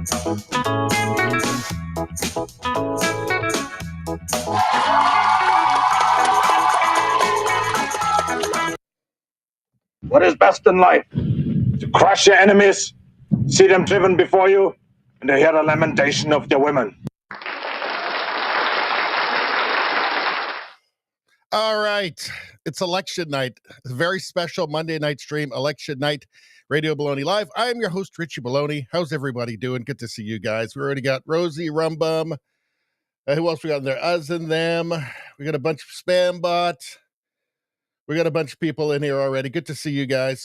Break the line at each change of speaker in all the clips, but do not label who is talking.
What is best in life? To crush your enemies, see them driven before you, and to hear the lamentation of their women.
All right. It's election night. A very special Monday night stream, election night, Radio Baloney Live. I am your host, Richie Baloney. How's everybody doing? Good to see you guys. We already got Rosie, Rumbum. Who else we got in there? Us and them. We got a bunch of spam bots. We got a bunch of people in here already. Good to see you guys.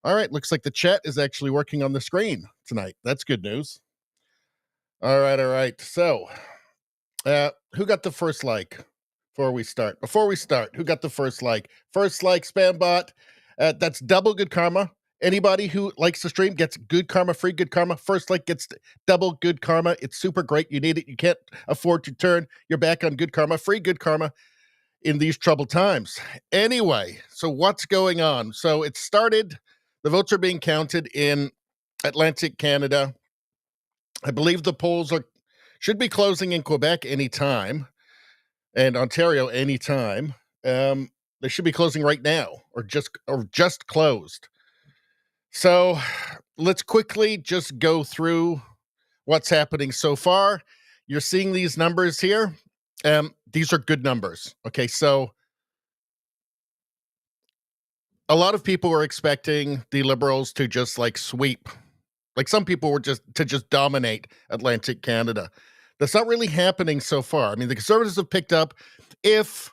All right. Looks like the chat is actually working on the screen tonight. That's good news. All right. So, who got the first like before we start? Who got the first like? First like, spam bot. That's double good karma. Anybody who likes the stream gets good karma, free good karma. First like gets double good karma. It's super great. You need it. You can't afford to turn your back on good karma, free good karma in these troubled times. Anyway, so what's going on? So it started, the votes are being counted in Atlantic Canada. I believe the polls should be closing in Quebec anytime and Ontario anytime. They should be closing right now or just closed. So let's quickly just go through what's happening so far. You're seeing these numbers here. These are good numbers. Okay, so a lot of people were expecting the Liberals to just like sweep. Like some people were just dominate Atlantic Canada. That's not really happening so far. I mean, the Conservatives have picked up, if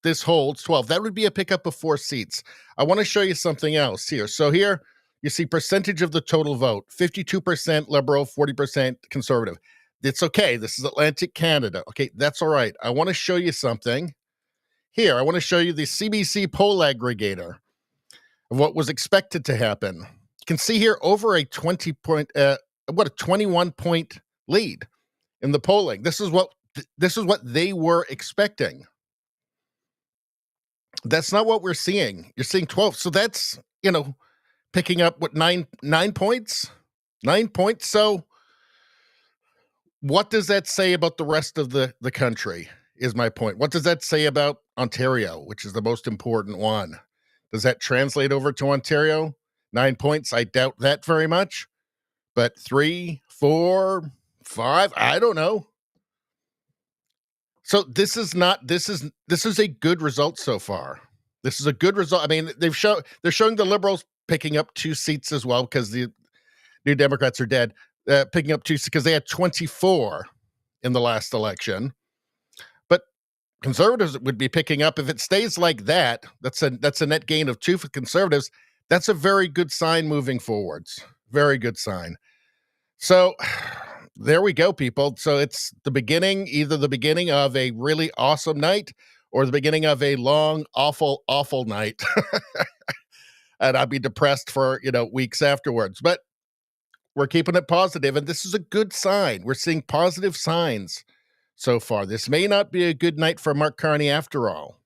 this holds 12, that would be a pickup of 4 seats. I want to show you something else here. So here you see percentage of the total vote, 52% Liberal, 40% Conservative. It's okay. This is Atlantic Canada. Okay, that's all right. I want to show you something. Here, I want to show you the CBC poll aggregator of what was expected to happen. You can see here over a 21-point lead in the polling. This is what they were expecting. That's not what we're seeing. You're seeing 12. So that's, picking up what, 9 points? 9 points. So what does that say about the rest of the country is my point. What does that say about Ontario, which is the most important one? Does that translate over to Ontario? 9 points? I doubt that very much. But 3, 4, 5, I don't know. So this is a good result so far. This is a good result. I mean, they're showing the Liberals picking up 2 seats as well because the New Democrats are dead. Picking up 2 seats because they had 24 in the last election. But Conservatives would be picking up, if it stays like that, that's a net gain of 2 for Conservatives. That's a very good sign moving forwards. Very good sign. So there we go, people. So it's either the beginning of a really awesome night or the beginning of a long, awful, awful night. And I'd be depressed for, weeks afterwards. But we're keeping it positive, and this is a good sign. We're seeing positive signs so far. This may not be a good night for Mark Carney after all.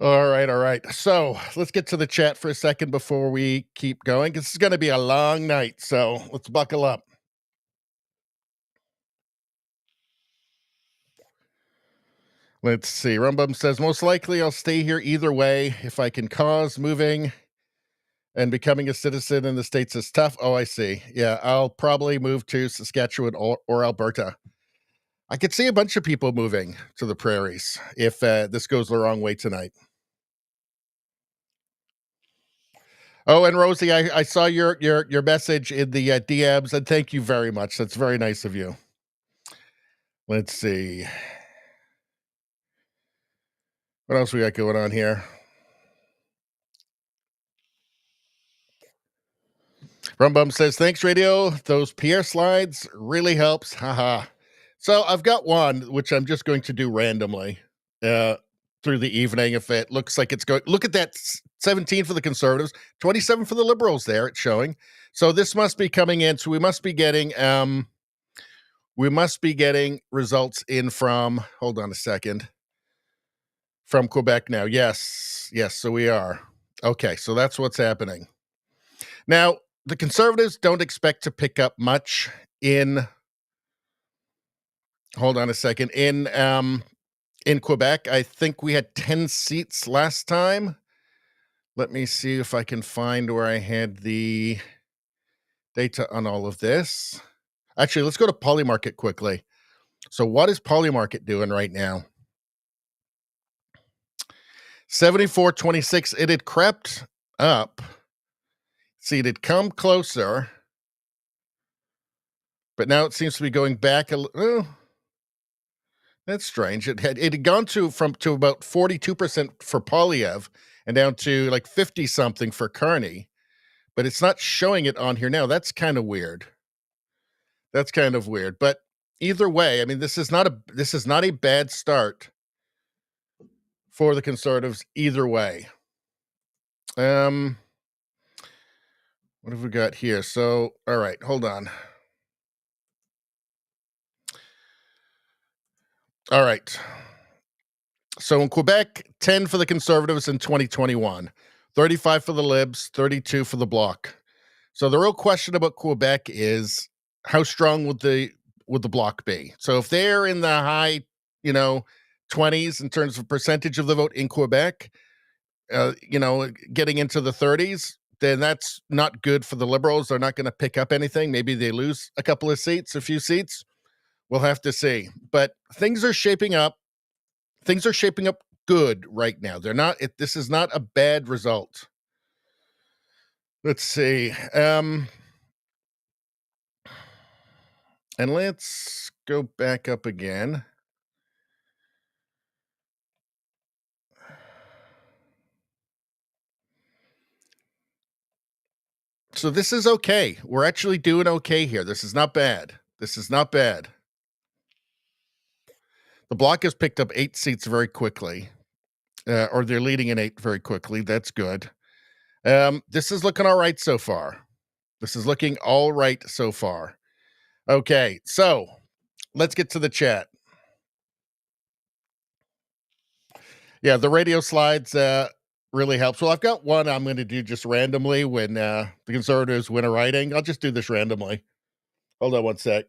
All right. So let's get to the chat for a second before we keep going. This is going to be a long night, so let's buckle up. Let's see. Rumbum says, most likely I'll stay here either way. If I can cause moving and becoming a citizen in the States is tough. Oh, I see. Yeah, I'll probably move to Saskatchewan or Alberta. I could see a bunch of people moving to the prairies if this goes the wrong way tonight. Oh, and Rosie, I saw your message in the DMs, and thank you very much. That's very nice of you. Let's see. What else we got going on here? Rumbum says, thanks, Radio. Those Pierre slides really helps. Haha. So I've got one, which I'm just going to do randomly through the evening. If it looks like it's going, look at that, 17 for the Conservatives, 27 for the Liberals there, it's showing. So this must be coming in. So we must be getting results in from, hold on a second, from Quebec now. Yes. Yes. So we are. Okay, so that's what's happening. Now, the Conservatives don't expect to pick up much in hold on a second. In Quebec, I think we had 10 seats last time. Let me see if I can find where I had the data on all of this. Actually, let's go to Polymarket quickly. So what is Polymarket doing right now? 74.26. It had crept up. See, it had come closer, but now it seems to be going back a little. That's strange. It had gone to about 42% for Polyev and down to like 50 something for Carney, but it's not showing it on here now. That's kind of weird. But either way, I mean, this is not a bad start for the Conservatives either way. What have we got here? So, all right, hold on. All right. So in Quebec, 10 for the Conservatives in 2021, 35 for the Libs, 32 for the Bloc. So the real question about Quebec is how strong would the Bloc be? So if they're in the high, 20s in terms of percentage of the vote in Quebec, getting into the 30s, then that's not good for the Liberals. They're not going to pick up anything. Maybe they lose a few seats. We'll have to see. But things are shaping up. Things are shaping up good right now. This is not a bad result. Let's see. And let's go back up again. So this is okay. We're actually doing okay here. This is not bad. The Bloc has picked up 8 seats very quickly, or they're leading in 8 very quickly. That's good. This is looking all right so far. Okay, so let's get to the chat. Yeah, the radio slides really helps. Well, I've got one I'm going to do just randomly when the Conservatives win a riding. I'll just do this randomly. Hold on one sec.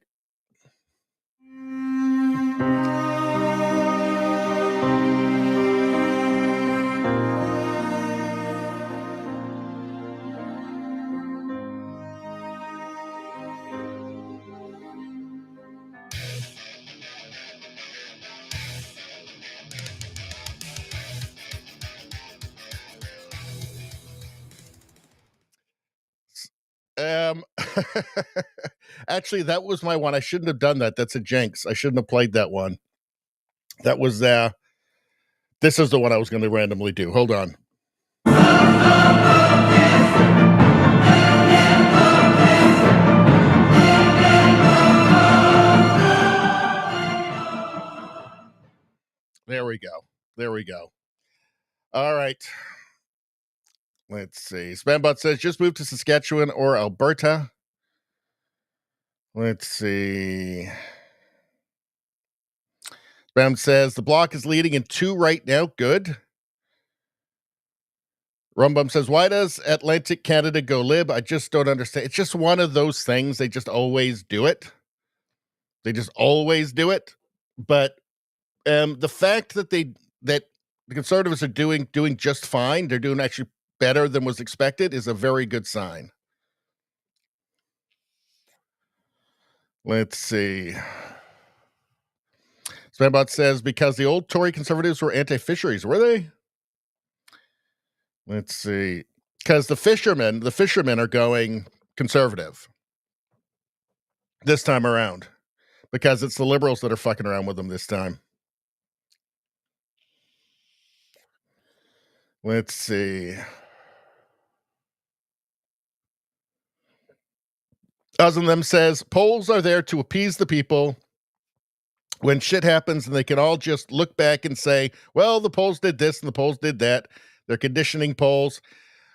Actually, that was my one. I shouldn't have done that. That's a jinx. I shouldn't have played that one. That was this is the one I was going to randomly do. Hold on. There we go. All right. Let's see. Spambot says just move to Saskatchewan or Alberta. Let's see. Spam says the Bloc is leading in 2 right now. Good. Rumbum says, why does Atlantic Canada go Lib? I just don't understand. It's just one of those things. They just always do it. But the fact that the Conservatives are doing just fine, they're doing actually better than was expected, is a very good sign. Let's see. Spambot says, because the old Tory Conservatives were anti-fisheries, were they? Let's see. Because the fishermen are going Conservative this time around, because it's the Liberals that are fucking around with them this time. Let's see. Cousin them says, polls are there to appease the people when shit happens, and they can all just look back and say, well, the polls did this and the polls did that. They're conditioning polls.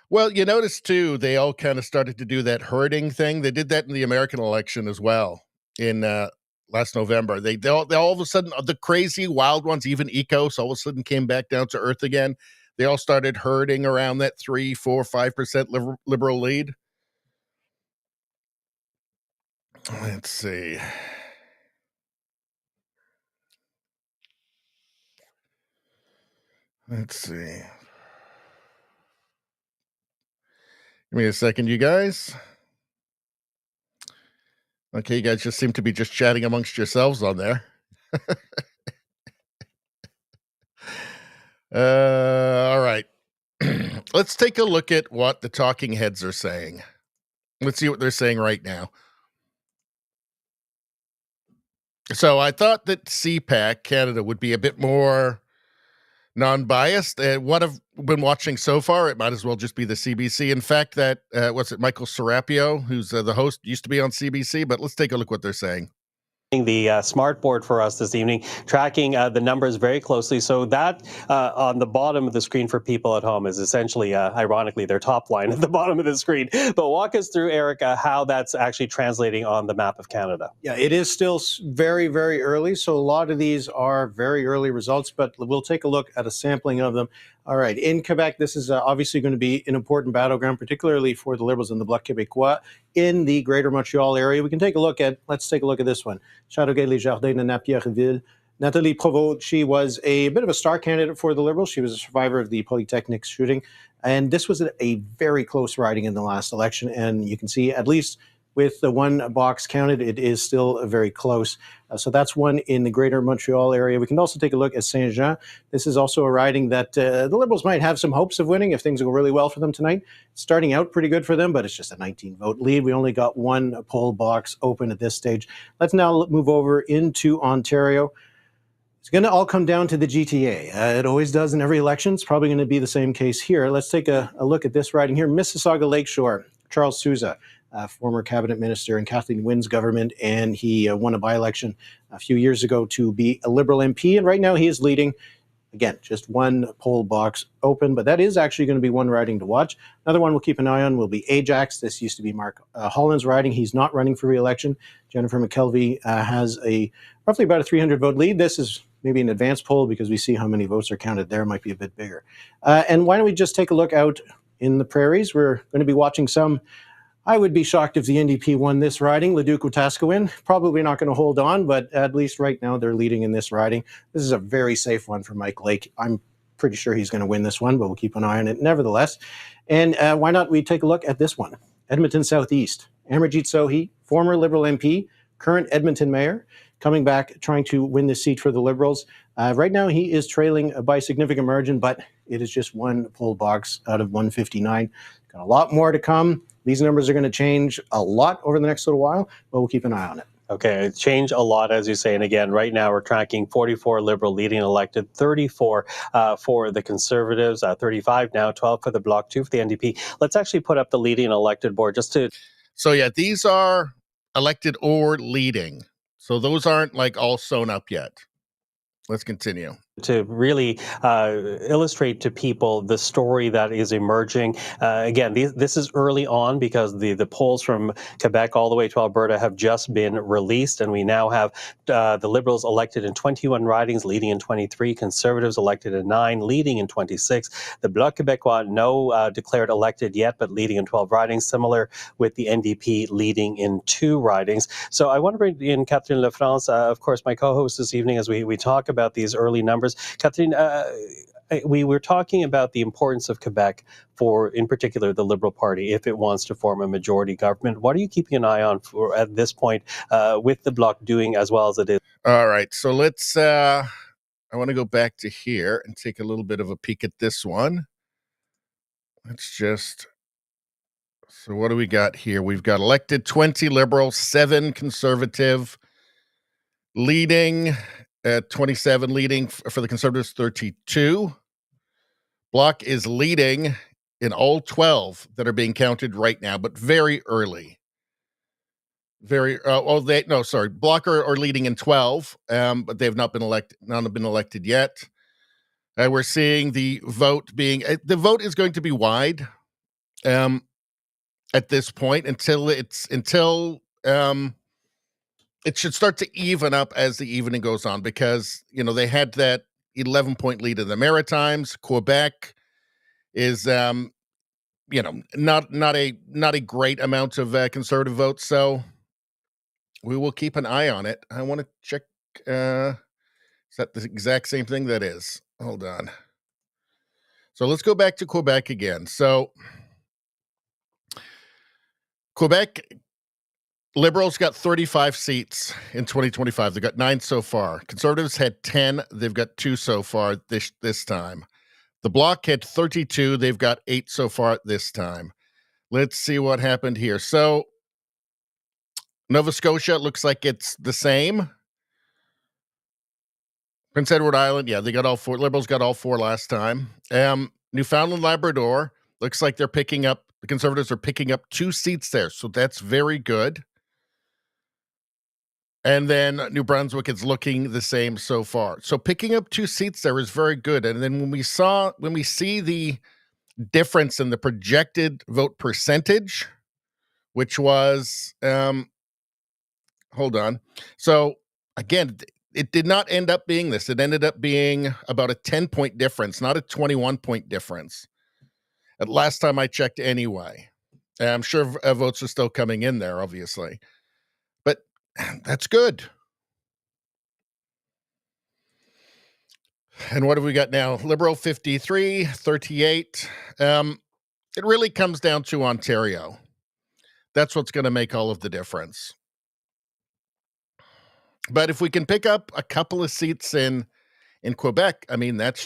Well, you notice, too, they all kind of started to do that herding thing. They did that in the American election as well in last November. They all of a sudden, the crazy wild ones, even Ecos, all of a sudden came back down to earth again. they all started herding around that 3, 4, 5% liberal lead. Let's see. Let's see. Give me a second, you guys. Okay, you guys just seem to be just chatting amongst yourselves on there. All right. Let's take a look at what the talking heads are saying. Let's see what they're saying right now. So I thought that CPAC Canada would be a bit more non-biased. What I've been watching so far, it might as well just be the CBC. In fact, that what's it, Michael Serapio, who's the host, used to be on CBC. But let's take a look what they're saying.
The smart board for us this evening, tracking the numbers very closely. So that on the bottom of the screen for people at home is essentially, ironically, their top line at the bottom of the screen. But walk us through, Eric, how that's actually translating on the map of Canada.
Yeah, it is still very, very early. So a lot of these are very early results, but we'll take a look at a sampling of them. All right, in Quebec, this is obviously going to be an important battleground, particularly for the Liberals in the Bloc Québécois in the Greater Montreal area. Let's take a look at this one. Châteauguay-les-Jardins and Napierville. Nathalie Provost, she was a bit of a star candidate for the Liberals. She was a survivor of the Polytechnic shooting. And this was a very close riding in the last election. And you can see, at least with the one box counted, it is still very close. So that's one in the Greater Montreal area. We can also take a look at Saint-Jean. This is also a riding that the Liberals might have some hopes of winning if things go really well for them tonight. It's starting out pretty good for them, but it's just a 19-vote lead. We only got one poll box open at this stage. Let's now move over into Ontario. It's going to all come down to the GTA. It always does in every election. It's probably going to be the same case here. Let's take a look at this riding here. Mississauga Lakeshore, Charles Sousa. Former cabinet minister in Kathleen Wynne's government, and he won a by-election a few years ago to be a Liberal MP, and right now he is leading. Again, just one poll box open, but that is actually going to be one riding to watch. Another one we'll keep an eye on will be Ajax. This used to be Mark Holland's riding. He's not running for re-election. Jennifer McKelvey has roughly about a 300-vote lead. This is maybe an advanced poll because we see how many votes are counted there. It might be a bit bigger. And why don't we just take a look out in the prairies? We're going to be watching some. I would be shocked if the NDP won this riding. Leduc-Wetaskiwin, probably not going to hold on, but at least right now they're leading in this riding. This is a very safe one for Mike Lake. I'm pretty sure he's going to win this one, but we'll keep an eye on it nevertheless. And why not we take a look at this one? Edmonton Southeast. Amarjeet Sohi, former Liberal MP, current Edmonton mayor, coming back trying to win this seat for the Liberals. Right now he is trailing by a significant margin, but it is just one poll box out of 159. Got a lot more to come. These numbers are going to change a lot over the next little while, but we'll keep an eye on it.
Okay, it's changed a lot, as you say. And again, right now we're tracking 44 Liberal leading elected, 34 for the Conservatives, 35 now, 12 for the Bloc, 2 for the NDP. Let's actually put up the leading elected board just to...
So yeah, these are elected or leading. So those aren't like all sewn up yet. Let's continue.
To really illustrate to people the story that is emerging. Again, this is early on because the polls from Quebec all the way to Alberta have just been released, and we now have the Liberals elected in 21 ridings, leading in 23, Conservatives elected in 9, leading in 26. The Bloc Québécois, no declared elected yet, but leading in 12 ridings, similar with the NDP leading in 2 ridings. So I want to bring in Catherine Lefrance, of course, my co-host this evening, as we talk about these early numbers. Catherine, we were talking about the importance of Quebec for, in particular, the Liberal Party, if it wants to form a majority government. What are you keeping an eye on for at this point with the Bloc doing as well as it is?
All right, so let's, I want to go back to here and take a little bit of a peek at this one. Let's just, so what do we got here? We've got elected 20 Liberal, 7 Conservative, leading at 27, leading for the Conservatives 32. Bloc is leading in all 12 that are being counted right now, but very early. Bloc are leading in 12, but they've not been elected. None have been elected yet. We're seeing the vote is going to be wide at this point until it should start to even up as the evening goes on, because, they had that 11-point lead in the Maritimes. Quebec is not a great amount of conservative votes. So we will keep an eye on it. I want to check. Is that the exact same thing? That is. Hold on. So let's go back to Quebec again. So Quebec Liberals got 35 seats in 2025. They got 9 so far. Conservatives had 10. They've got 2 so far this time. The Bloc had 32. They've got 8 so far this time. Let's see what happened here. So Nova Scotia looks like it's the same. Prince Edward Island, yeah, they got all 4. Liberals got all 4 last time. Newfoundland, Labrador, looks like the Conservatives are picking up 2 seats there. So that's very good. And then New Brunswick is looking the same so far. So picking up 2 seats there is very good. And then when we see the difference in the projected vote percentage, which was hold on. So again, it did not end up being this. It ended up being about a 10-point difference, not a 21-point difference. At last time I checked anyway. I'm sure votes are still coming in there, obviously. But that's good. And what have we got now? Liberal 53, 38. It really comes down to Ontario. That's what's going to make all of the difference. But if we can pick up a couple of seats in Quebec, I mean, that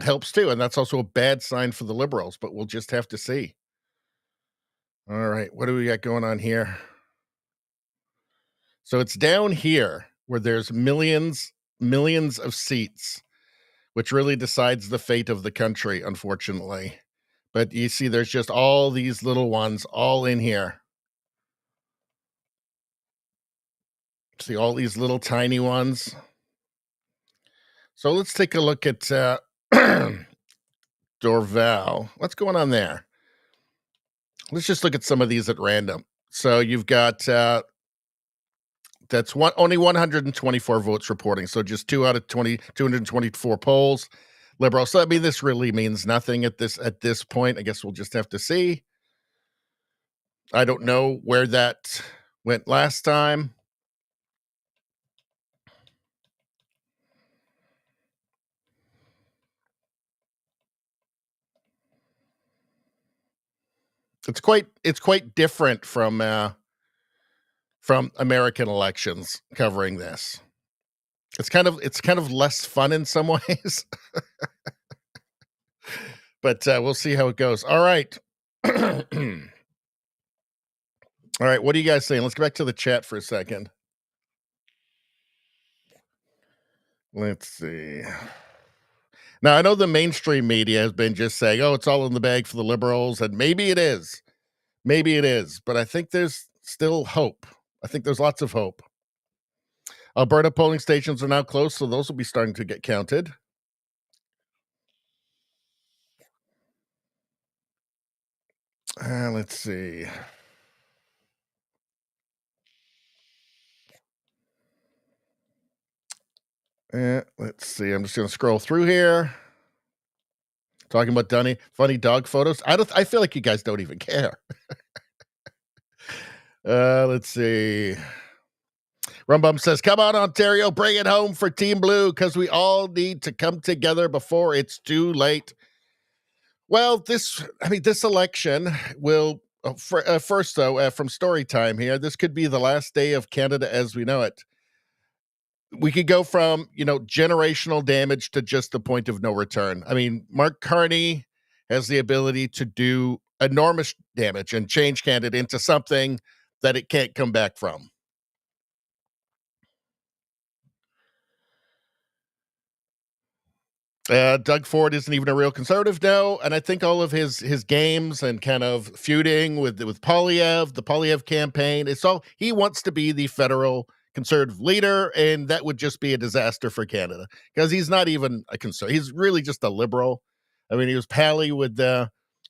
helps too. And that's also a bad sign for the Liberals, but we'll just have to see. All right, what do we got going on here? So it's down here where there's millions of seats, which really decides the fate of the country, unfortunately. But you see, there's just all these little ones all in here. See all these little tiny ones. So let's take a look at Dorval. What's going on there? Let's just look at some of these at random. So you've got only 124 votes reporting. So just 2 out of 224 polls. Liberal. So I mean, this really means nothing at this point. I guess we'll just have to see. I don't know where that went last time. It's quite different from American elections covering this. It's kind of less fun in some ways. But we'll see how it goes. All right. All right, what are you guys saying? Let's go back to the chat for a second. Let's see. Now, I know the mainstream media has been just saying, oh, it's all in the bag for the Liberals, and maybe it is. Maybe it is, but I think there's still hope. I think there's lots of hope. Alberta polling stations are now closed, so those will be starting to get counted. Let's see. Let's see. I'm just going to scroll through here. Talking about funny dog photos. I feel like you guys don't even care. Let's see. Rumbum says, come on, Ontario, bring it home for Team Blue because we all need to come together before it's too late. Well, this election will, first though, from story time here, this could be the last day of Canada as we know it. We could go from, generational damage to just the point of no return. I mean, Mark Carney has the ability to do enormous damage and change Canada into something that it can't come back from. Doug Ford isn't even a real conservative now, and I think all of his games and kind of feuding with Poilievre, the Poilievre campaign, it's all he wants to be the federal conservative leader, and that would just be a disaster for Canada because he's not even a conservative. He's really just a liberal. I mean, he was pally with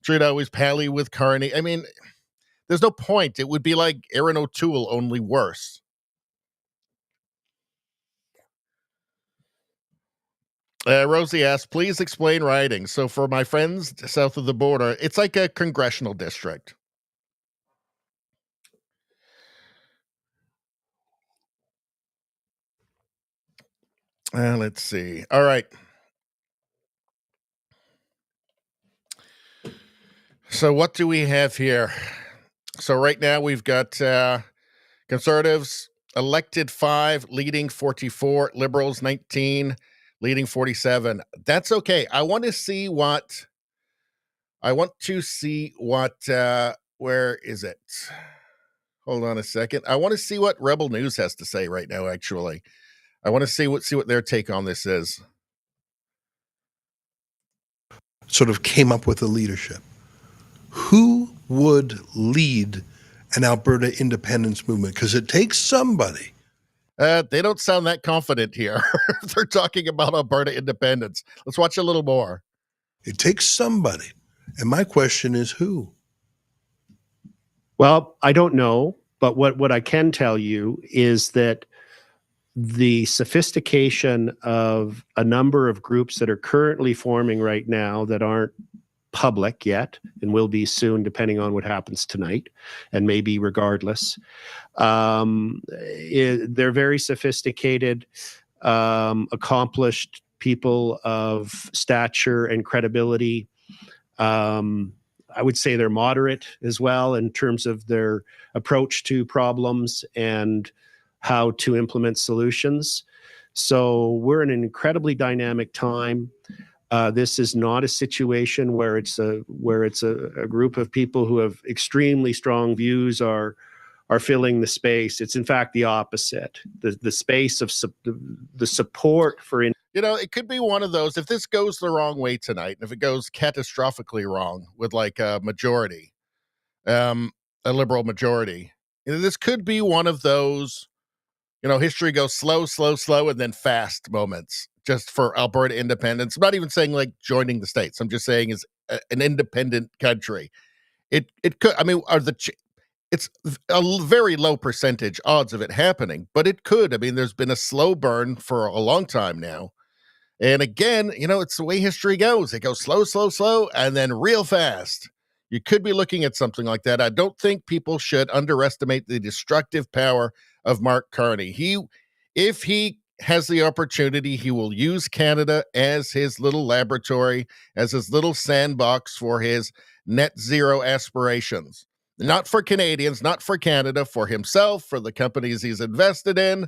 Trudeau, he's pally with Carney. I mean, there's no point. It would be like Aaron O'Toole, only worse. Rosie asks, please explain riding. So for my friends south of the border, it's like a congressional district. Let's see. All right. So what do we have here? So right now we've got Conservatives elected 5, leading 44, Liberals 19, leading 47. That's okay. I want to see what where is it? Hold on a second. I want to see what Rebel News has to say right now, actually. I want to see what their take on this is.
Sort of came up with the leadership. Who would lead an Alberta independence movement? Because it takes somebody.
They don't sound that confident here. They're talking about Alberta independence. Let's watch a little more.
It takes somebody. And my question is who?
Well, I don't know, but what I can tell you is that the sophistication of a number of groups that are currently forming right now that aren't public yet and will be soon, depending on what happens tonight, and maybe regardless. They're very sophisticated, accomplished people of stature and credibility. I would say they're moderate as well in terms of their approach to problems and how to implement solutions. So we're in an incredibly dynamic time. This is not a situation where it's a group of people who have extremely strong views are filling the space. It's in fact the opposite. The space of the support for
it could be one of those, if this goes the wrong way tonight, and if it goes catastrophically wrong with like a majority, a liberal majority, this could be one of those, history goes slow, and then fast moments just for Alberta independence. I'm not even saying like joining the states. I'm just saying as an independent country. It could, it's a very low percentage odds of it happening, but it could. I mean, there's been a slow burn for a long time now. And again, it's the way history goes. It goes slow, and then real fast. You could be looking at something like that. I don't think people should underestimate the destructive power of Mark Carney. If he has the opportunity, he will use Canada as his little laboratory, as his little sandbox for his net zero aspirations. Not for Canadians, not for Canada, for himself, for the companies he's invested in,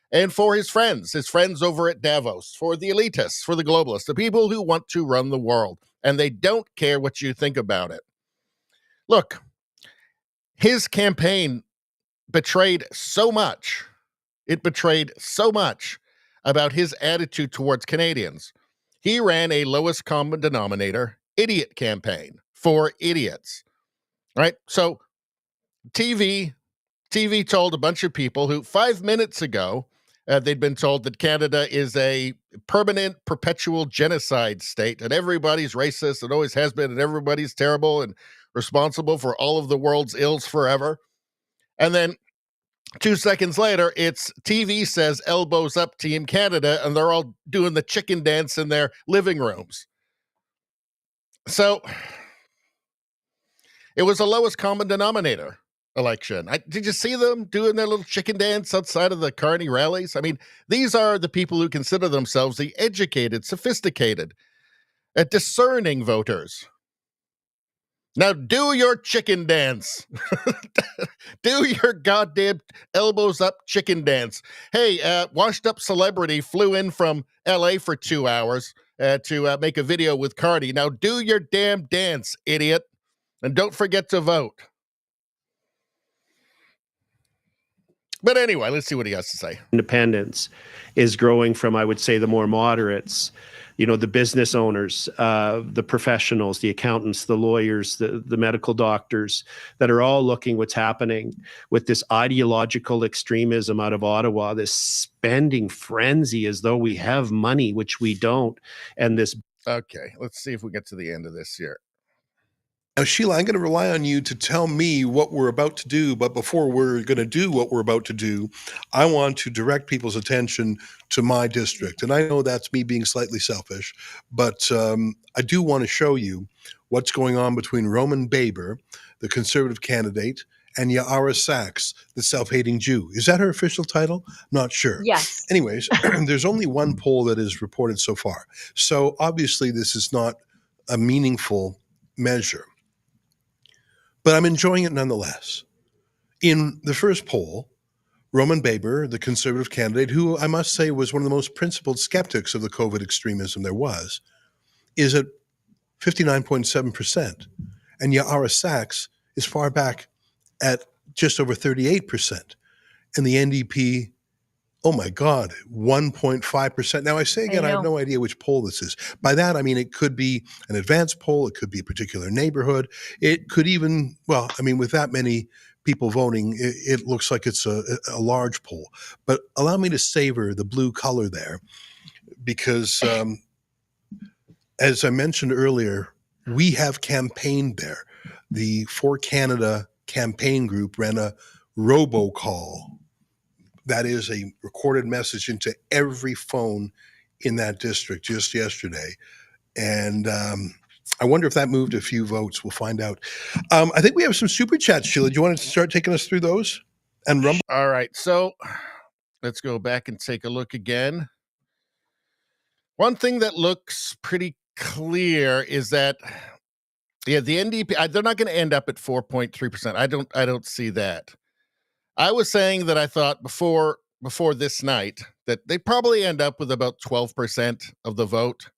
and for his friends over at Davos, for the elitists, for the globalists, the people who want to run the world, and they don't care what you think about it. Look, his campaign betrayed so much. It betrayed so much about his attitude towards Canadians. He ran a lowest common denominator idiot campaign for idiots, right? So TV told a bunch of people who 5 minutes ago, they'd been told that Canada is a permanent, perpetual genocide state, and everybody's racist and always has been, and everybody's terrible and responsible for all of the world's ills forever. And then 2 seconds later, it's TV says elbows up Team Canada, and they're all doing the chicken dance in their living rooms. So it was the lowest common denominator election. Did you see them doing their little chicken dance outside of the Carney rallies? I mean, these are the people who consider themselves the educated, sophisticated, discerning voters. Now do your chicken dance. Do your goddamn elbows up chicken dance. Hey, washed up celebrity flew in from LA for 2 hours to make a video with Carney. Now do your damn dance, idiot. And don't forget to vote. But anyway, let's see what he has to say.
Independence is growing from, I would say, the more moderates, the business owners, the professionals, the accountants, the lawyers, the medical doctors that are all looking what's happening with this ideological extremism out of Ottawa, this spending frenzy as though we have money, which we don't. And this.
Okay, let's see if we get to the end of this here.
Now, Sheila, I'm going to rely on you to tell me what we're about to do. But before we're going to do what we're about to do, I want to direct people's attention to my district. And I know that's me being slightly selfish, but I do want to show you what's going on between Roman Baber, the conservative candidate, and Yara Sachs, the self-hating Jew. Is that her official title? Not sure.
Yes.
Anyways, there's only one poll that is reported so far. So obviously this is not a meaningful measure. But I'm enjoying it nonetheless. In the first poll, Roman Baber, the conservative candidate, who I must say was one of the most principled skeptics of the COVID extremism there was, is at 59.7%. And Yara Sachs is far back at just over 38%. And the NDP, oh my God, 1.5%. Now I say again, I have no idea which poll this is. By that, I mean, it could be an advanced poll. It could be a particular neighborhood. It could even, well, I mean, with that many people voting, it looks like it's a large poll. But allow me to savor the blue color there because as I mentioned earlier, we have campaigned there. The For Canada campaign group ran a robocall. That is a recorded message into every phone in that district just yesterday. And I wonder if that moved a few votes. We'll find out. I think we have some super chats, Sheila. Do you want to start taking us through those? And Rumble?
All right. So let's go back and take a look again. One thing that looks pretty clear is that, yeah, the NDP, they're not going to end up at 4.3%. I don't see that. I was saying that I thought before this night that they probably end up with about 12% of the vote.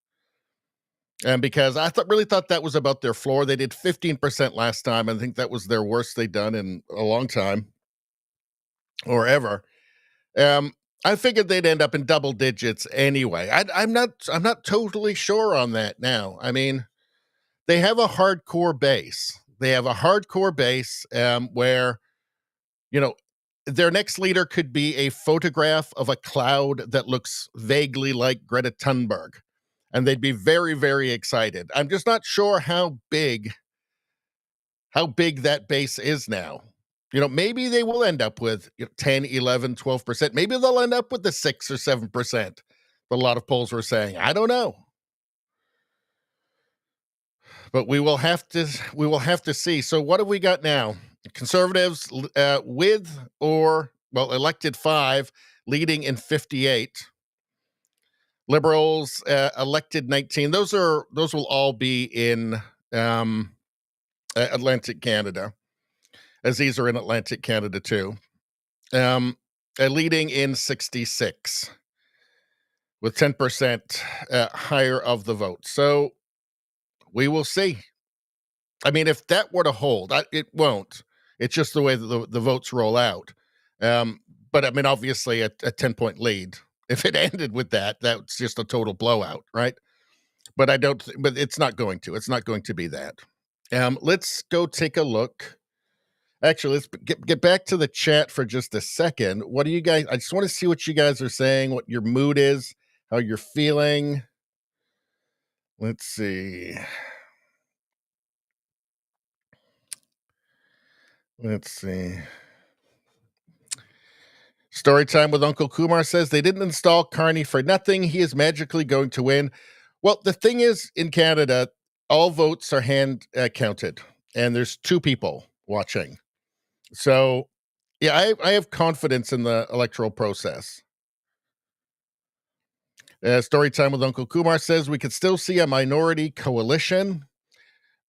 And because I really thought that was about their floor. They did 15% last time. I think that was their worst they've done in a long time or ever. I figured they'd end up in double digits anyway. I'm not totally sure on that now. I mean, they have a hardcore base. Where, you know, their next leader could be a photograph of a cloud that looks vaguely like Greta Thunberg, and they'd be very, very excited. I'm just not sure how big that base is now. You know, maybe they will end up with 10, 11, 12%. Maybe they'll end up with the 6 or 7% that a lot of polls were saying. I don't know. But we will have to see. So what have we got now? Conservatives elected 5, leading in 58. Liberals elected 19. Those will all be in Atlantic Canada, as these are in Atlantic Canada too. Leading in 66 with 10% higher of the vote. So we will see. I mean, if that were to hold, it won't. It's just the way that the votes roll out. But I mean, obviously, a 10-point lead. If it ended with that, that's just a total blowout, right? But but it's not going to. It's not going to be that. Let's go take a look. Actually, let's get back to the chat for just a second. What do you guys? I just want to see what you guys are saying, what your mood is, how you're feeling. Let's see. Storytime with Uncle Kumar says they didn't install Carney for nothing. He is magically going to win. Well, the thing is, in Canada, all votes are hand counted, and there's 2 people watching. So, yeah, I have confidence in the electoral process. Storytime with Uncle Kumar says we could still see a minority coalition.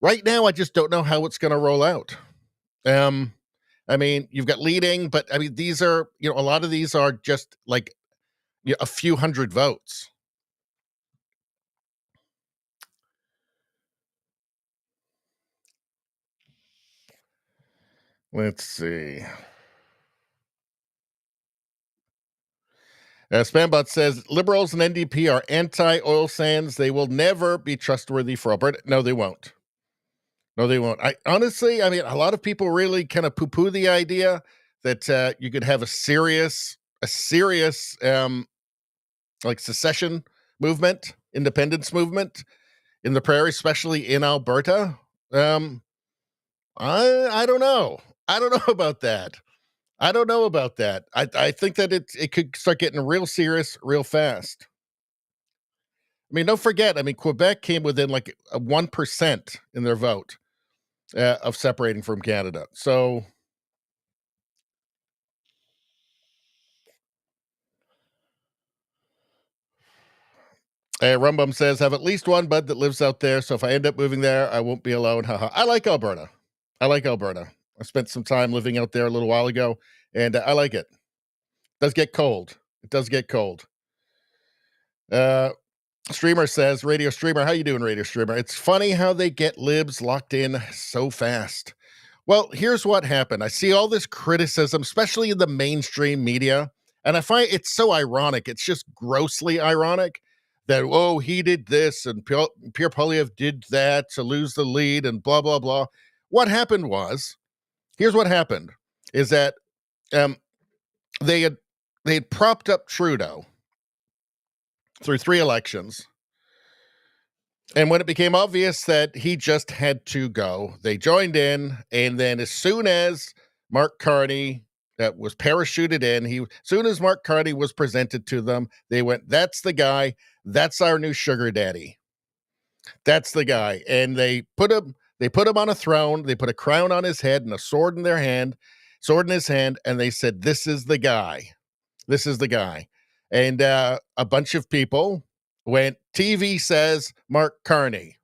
Right now, I just don't know how it's going to roll out. I mean, you've got leading, but I mean, these are, a lot of these are just like a few hundred votes. Let's see. Spambot says Liberals and NDP are anti-oil sands. They will never be trustworthy for Alberta. No, they won't. Honestly, I mean, a lot of people really kind of poo-poo the idea that you could have a serious like secession movement, independence movement in the prairies, especially in Alberta. I don't know. I don't know about that. I don't know about that. I think that it could start getting real serious real fast. I mean, don't forget, I mean, Quebec came within like 1% in their vote of separating from Canada. So, Rumbum says, have at least one bud that lives out there. So if I end up moving there, I won't be alone. Haha. I like Alberta. I like Alberta. I spent some time living out there a little while ago, and I like it. It does get cold. It does get cold. Streamer says, Radio Streamer, how you doing, Radio Streamer? It's funny how they get libs locked in so fast. Well, here's what happened. I see all this criticism, especially in the mainstream media, and I find it's so ironic. It's just grossly ironic that, oh, he did this and Pierre Poilievre did that to lose the lead and blah, blah, blah. What happened was, here's what happened, is that they had propped up Trudeau through 3 elections. And when it became obvious that he just had to go, they joined in. And then as soon as Mark Carney was parachuted in, as soon as Mark Carney was presented to them, they went, that's the guy. That's our new sugar daddy. That's the guy. And they put him on a throne. They put a crown on his head and a sword in his hand. And they said, this is the guy. This is the guy. And a bunch of people went, TV says Mark Carney.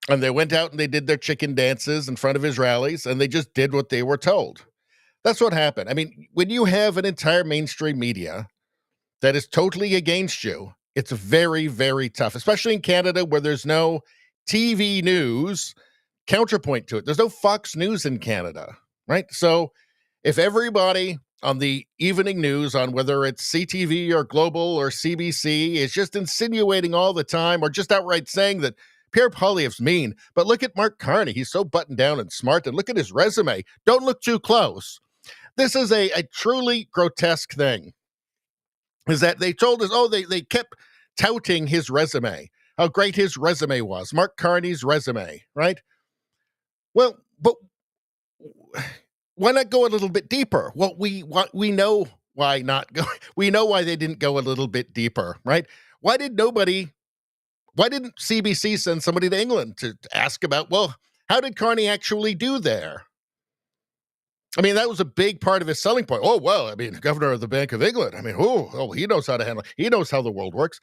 And they went out and they did their chicken dances in front of his rallies, and they just did what they were told. That's what happened. I mean, when you have an entire mainstream media that is totally against you, it's very, very tough, especially in Canada where there's no TV news counterpoint to it. There's no Fox News in Canada, right? So if everybody on the evening news, on whether it's CTV or Global or CBC, is just insinuating all the time or just outright saying that Pierre Poilievre's mean, but look at Mark Carney. He's so buttoned down and smart, and look at his resume. Don't look too close. This is a truly grotesque thing, is that they told us, they kept touting his resume, how great his resume was, Mark Carney's resume, right? Well, but why not go a little bit deeper? Well, we know why not go. We know why they didn't go a little bit deeper, right? Why didn't CBC send somebody to England to ask about, well, how did Carney actually do there? I mean, that was a big part of his selling point. Oh, well, I mean, governor of the Bank of England. I mean, he knows how to handle it. He knows how the world works.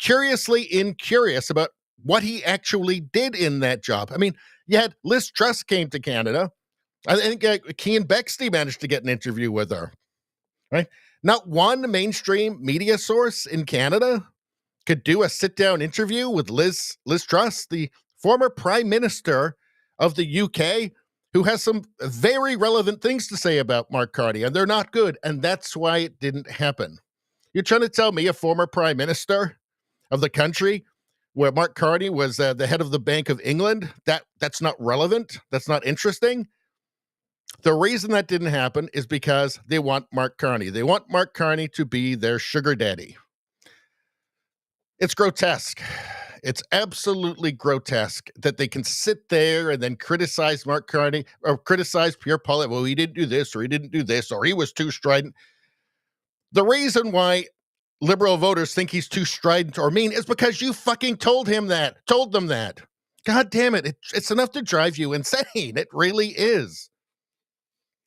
Curiously incurious about what he actually did in that job. I mean, you had Liz Truss came to Canada. I think Kean Bexley managed to get an interview with her, right? Not one mainstream media source in Canada could do a sit-down interview with Liz Truss, the former Prime Minister of the UK, who has some very relevant things to say about Mark Carney, and they're not good, and that's why it didn't happen. You're trying to tell me a former Prime Minister of the country where Mark Carney was the head of the Bank of England, that's not relevant? That's not interesting? The reason that didn't happen is because they want Mark Carney. They want Mark Carney to be their sugar daddy. It's grotesque. It's absolutely grotesque that they can sit there and then criticize Mark Carney or criticize Pierre Poilievre. Well, he didn't do this or he didn't do this or he was too strident. The reason why Liberal voters think he's too strident or mean is because you fucking told them that. God damn it. It's enough to drive you insane. It really is.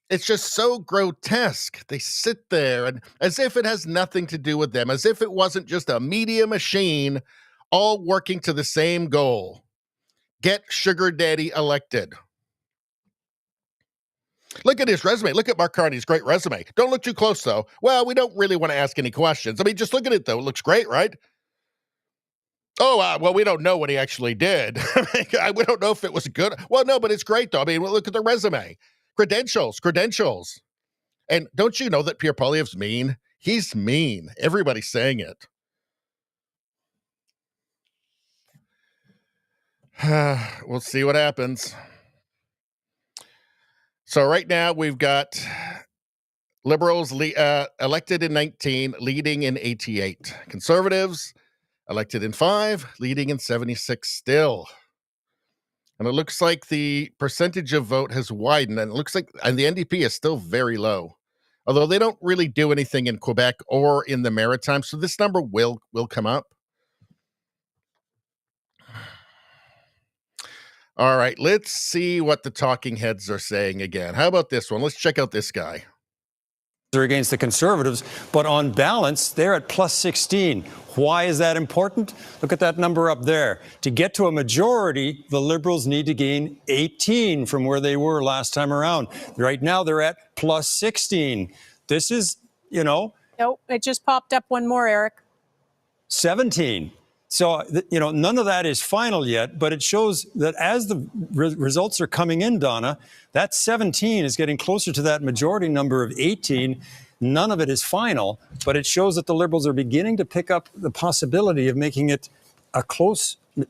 It's just so grotesque. They sit there and as if it has nothing to do with them, as if it wasn't just a media machine all working to the same goal. Get Sugar Daddy elected. Look at his resume. Look at Mark Carney's great resume. Don't look too close, though. Well, we don't really want to ask any questions. I mean, just look at it, though. It looks great, right? Oh, well, we don't know what he actually did. We don't know if it was good. Well, no, but it's great, though. I mean, look at the resume. Credentials. And don't you know that Pierre Poilievre's mean? He's mean. Everybody's saying it. We'll see what happens. So right now we've got Liberals elected in 19, leading in 88. Conservatives elected in 5, leading in 76 still. And it looks like the percentage of vote has widened, and it looks like and the NDP is still very low. Although they don't really do anything in Quebec or in the Maritimes, so this number will come up. All right, let's see what the talking heads are saying again. How about this one? Let's check out this guy.
They're against the Conservatives, but on balance, they're at plus 16. Why is that important? Look at that number up there. To get to a majority, the Liberals need to gain 18 from where they were last time around. Right now, they're at plus 16. This is,
Nope, it just popped up one more, Eric.
17. So, none of that is final yet, but it shows that as the results are coming in, Donna, that 17 is getting closer to that majority number of 18. None of it is final, but it shows that the Liberals are beginning to pick up the possibility of making it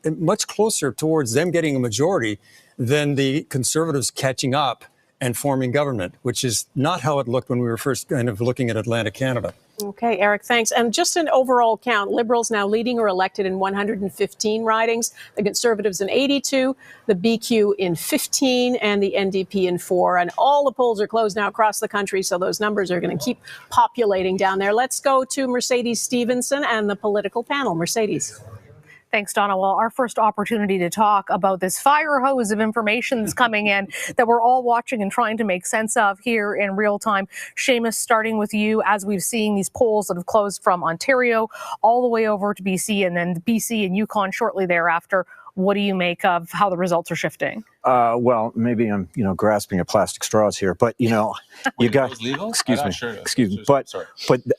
much closer towards them getting a majority than the Conservatives catching up and forming government, which is not how it looked when we were first kind of looking at Atlantic Canada.
Okay, Eric, thanks. And just an overall count, Liberals now leading or elected in 115 ridings, the Conservatives in 82, the BQ in 15, and the NDP in 4. And all the polls are closed now across the country, so those numbers are going to keep populating down there. Let's go to Mercedes Stevenson and the political panel. Mercedes.
Thanks, Donna. Well, our first opportunity to talk about this fire hose of information that's coming in that we're all watching and trying to make sense of here in real time. Seamus, starting with you, as we've seen these polls that have closed from Ontario all the way over to BC and then BC and Yukon shortly thereafter. What do you make of how the results are shifting?
Well, maybe I'm, grasping at plastic straws here, but you got. Excuse me. But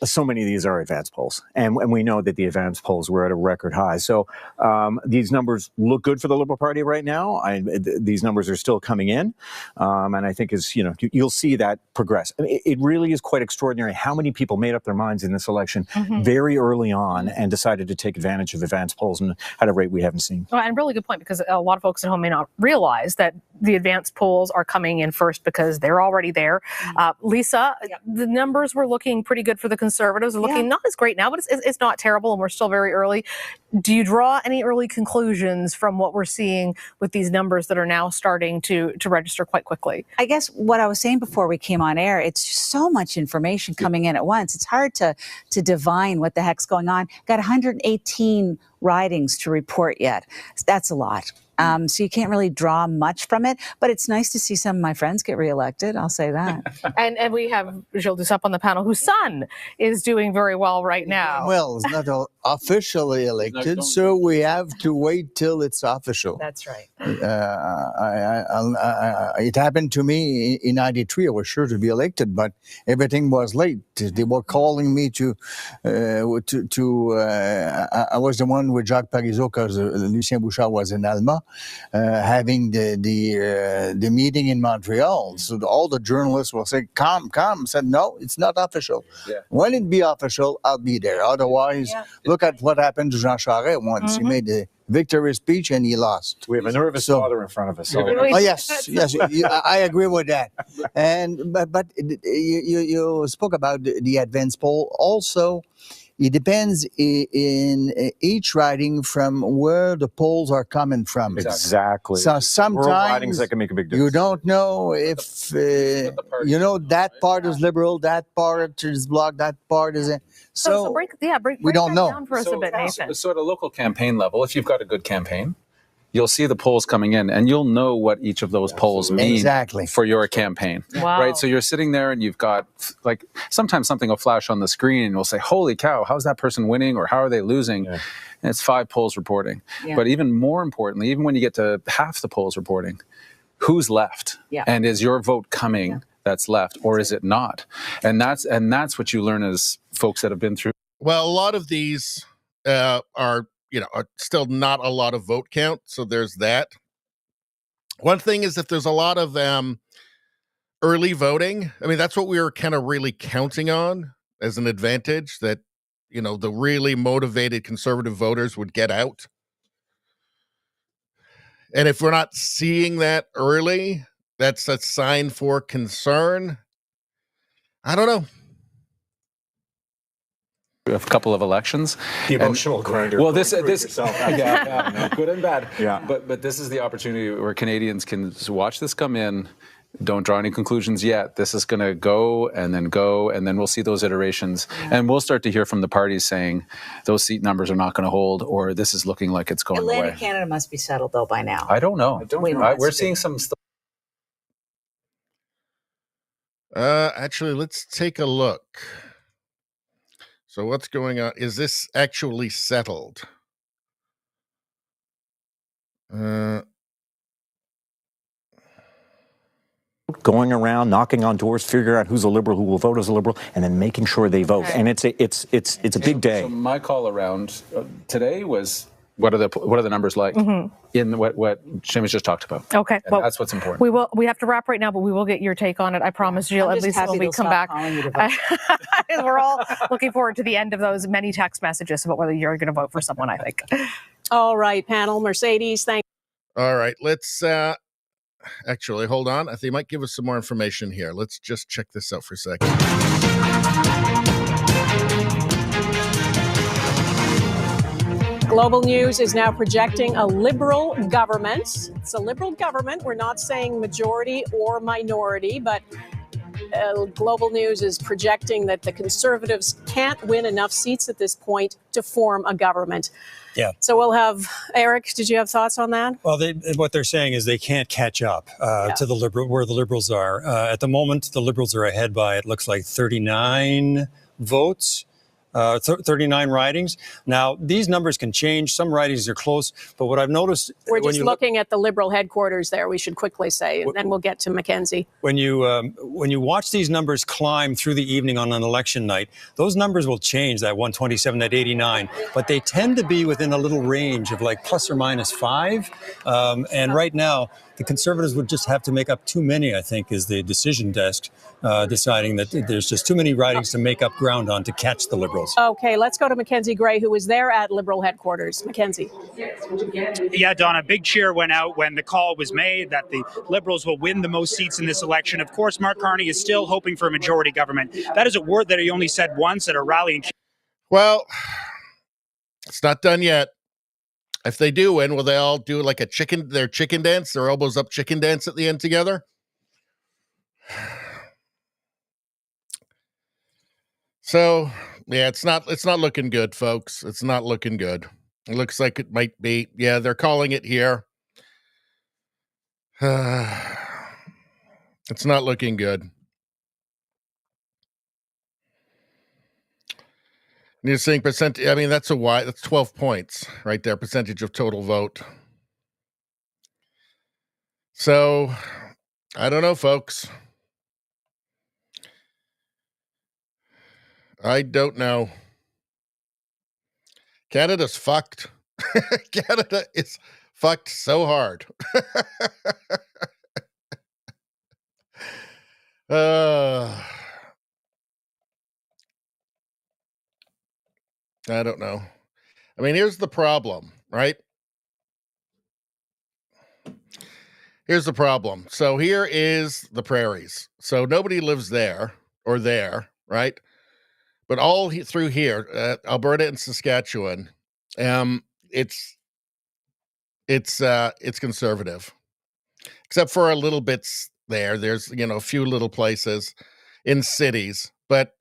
so many of these are advance polls, and we know that the advance polls were at a record high. So these numbers look good for the Liberal Party right now. These numbers are still coming in, and I think you'll see that progress. I mean, it really is quite extraordinary how many people made up their minds in this election very early on and decided to take advantage of advance polls and at a rate we haven't seen.
Well, and really good point, because a lot of folks at home may not realize that the advanced polls are coming in first because they're already there. Lisa, the numbers were looking pretty good for the Conservatives. They're looking not as great now, but it's not terrible, and we're still very early. Do you draw any early conclusions from what we're seeing with these numbers that are now starting to register quite quickly?
I guess what I was saying before we came on air, it's just so much information coming in at once. It's hard to divine what the heck's going on. Got 118 ridings to report yet. That's a lot. So you can't really draw much from it, but it's nice to see some of my friends get reelected. I'll say that.
and we have Gilles Duceppe on the panel, whose son is doing very well right now.
Well, it's not officially elected, so we have to wait till it's official.
That's right.
It happened to me in '93. I was sure to be elected, but everything was late. They were calling me to I was the one with Jacques Parizeau because Lucien Bouchard was in Alma. Having the meeting in Montreal. So all the journalists will say, come. I said, no, it's not official. Yeah. When it be official, I'll be there. Otherwise, look at what happened to Jean Charest once. He made a victory speech and he lost.
We have a nervous father in front of us. So.
Oh, yes, I agree with that. But you spoke about the advance poll. Also, it depends in each riding from where the polls are coming from.
Exactly.
So sometimes
ridings that can make a big difference.
You don't know if that part is Liberal, that part is Bloc, that part is.
So break
we don't know.
Down for us a bit, Nathan.
So at a local campaign level, if you've got a good campaign, you'll see the polls coming in and you'll know what each of those polls mean for your campaign.
Wow.
Right? So you're sitting there and you've got, like, sometimes something will flash on the screen and we'll say, holy cow, how's that person winning or how are they losing? Yeah. And it's 5 polls reporting. Yeah. But even more importantly, even when you get to half the polls reporting, who's left? Yeah. And is your vote coming that's left or is it not? And that's what you learn as folks that have been through.
Well, a lot of these are still not a lot of vote count. So there's that. One thing is if there's a lot of early voting, I mean, that's what we were kind of really counting on as an advantage, that, the really motivated conservative voters would get out. And if we're not seeing that early, that's a sign for concern. I don't know.
a couple of elections.
The emotional grinder.
Well, this good and bad.
Yeah.
But this is the opportunity where Canadians can just watch this come in. Don't draw any conclusions yet. This is going to go, and then we'll see those iterations. Yeah. And we'll start to hear from the parties saying those seat numbers are not going to hold, or this is looking like it's going
Atlantic
away.
Canada must be settled, though, by now.
I don't know. We're seeing some stuff.
Actually, let's take a look. So what's going on? Is this actually settled?
Going around, knocking on doors, figuring out who's a Liberal, who will vote as a Liberal, and then making sure they vote. And it's a big day.
So my call around today was, what are the numbers like in what Jim has just talked about?
Okay,
and that's what's important.
We have to wrap right now, but we will get your take on it. I promise, Jill. At least when we come back, we're all looking forward to the end of those many text messages about whether you're going to vote for someone. I think.
All right, panel. Mercedes, thank.
All right, let's actually hold on. I think they might give us some more information here. Let's just check this out for a second.
Global News is now projecting a Liberal government. It's a Liberal government. We're not saying majority or minority, but Global News is projecting that the Conservatives can't win enough seats at this point to form a government.
Yeah.
So we'll have, Eric, did you have thoughts on that?
Well, what they're saying is they can't catch up to the where the Liberals are. At the moment, the Liberals are ahead by, it looks like 39 votes. 39 ridings. Now, these numbers can change. Some ridings are close, but what I've noticed...
We're just looking at the Liberal headquarters there, we should quickly say, and then we'll get to Mackenzie.
When you watch these numbers climb through the evening on an election night, those numbers will change, that 127, that 89, but they tend to be within a little range of like plus or minus 5. And right now, the Conservatives would just have to make up too many, I think, is the decision desk deciding that there's just too many ridings to make up ground on to catch the Liberals.
Okay, let's go to Mackenzie Gray, who was there at Liberal headquarters. Mackenzie.
Yeah, Donna, big cheer went out when the call was made that the Liberals will win the most seats in this election. Of course, Mark Carney is still hoping for a majority government. That is a word that he only said once at a rally.
Well, it's not done yet. If they do win, will they all do like their chicken dance, their elbows up chicken dance at the end together? So, yeah, it's not looking good, folks. It's not looking good. It looks like it might be. Yeah, they're calling it here. It's not looking good. You're saying percent. I mean, that's 12 points right there, percentage of total vote. So, I don't know, folks. I don't know. Canada's fucked. Canada is fucked so hard. I don't know. I mean, here's the problem, right? Here's the problem. So here is the prairies. So nobody lives there or there, right? But all through here, Alberta and Saskatchewan, it's conservative, except for a little bits there. There's a few little places in cities, but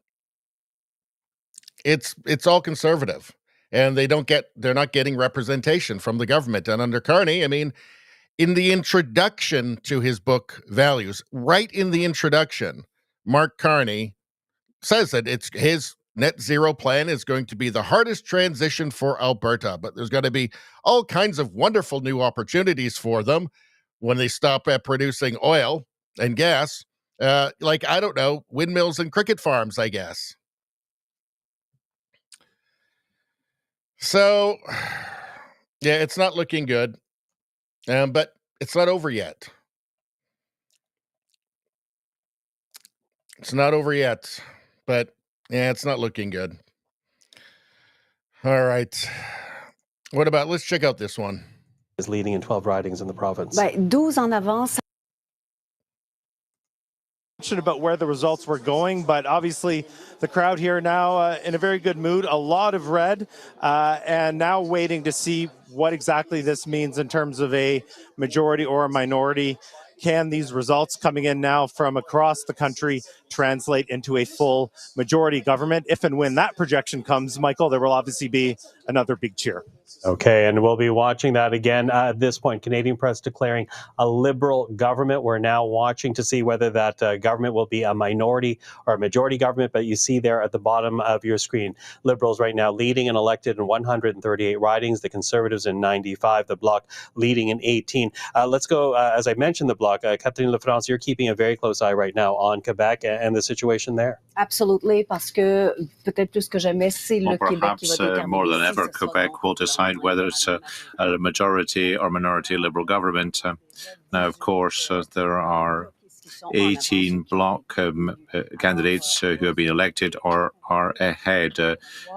it's all conservative, and they're not getting representation from the government. And under Carney, I mean, in the introduction to his book Values, right in the introduction, Mark Carney says that it's his net zero plan is going to be the hardest transition for Alberta, but there's going to be all kinds of wonderful new opportunities for them when they stop at producing oil and gas, like, I don't know, windmills and cricket farms, I guess. So, yeah, it's not looking good, but it's not over yet. It's not over yet, but yeah, it's not looking good. All right. What about, let's check out this one.
Is leading in 12 ridings in the province.
12 en avance. About where the results were going, but obviously the crowd here now in a very good mood, a lot of red, and now waiting to see what exactly this means in terms of a majority or a minority. Can these results coming in now from across the country translate into a full majority government? If and when that projection comes, Michael, there will obviously be another big cheer.
Okay, and we'll be watching that again at this point. Canadian press declaring a Liberal government. We're now watching to see whether that government will be a minority or a majority government. But you see there at the bottom of your screen, Liberals right now leading and elected in 138 ridings, the Conservatives in 95, the Bloc leading in 18. Let's go, as I mentioned, the Bloc. Catherine Lefrance, you're keeping a very close eye right now on Quebec and the situation there.
Absolutely, parce que peut-être tout ce que j'aimais, c'est le Québec qui va déterminer.
More than ever, Quebec will decide whether it's a majority or minority Liberal government. Now, of course, there are 18 Bloc candidates who have been elected or are ahead.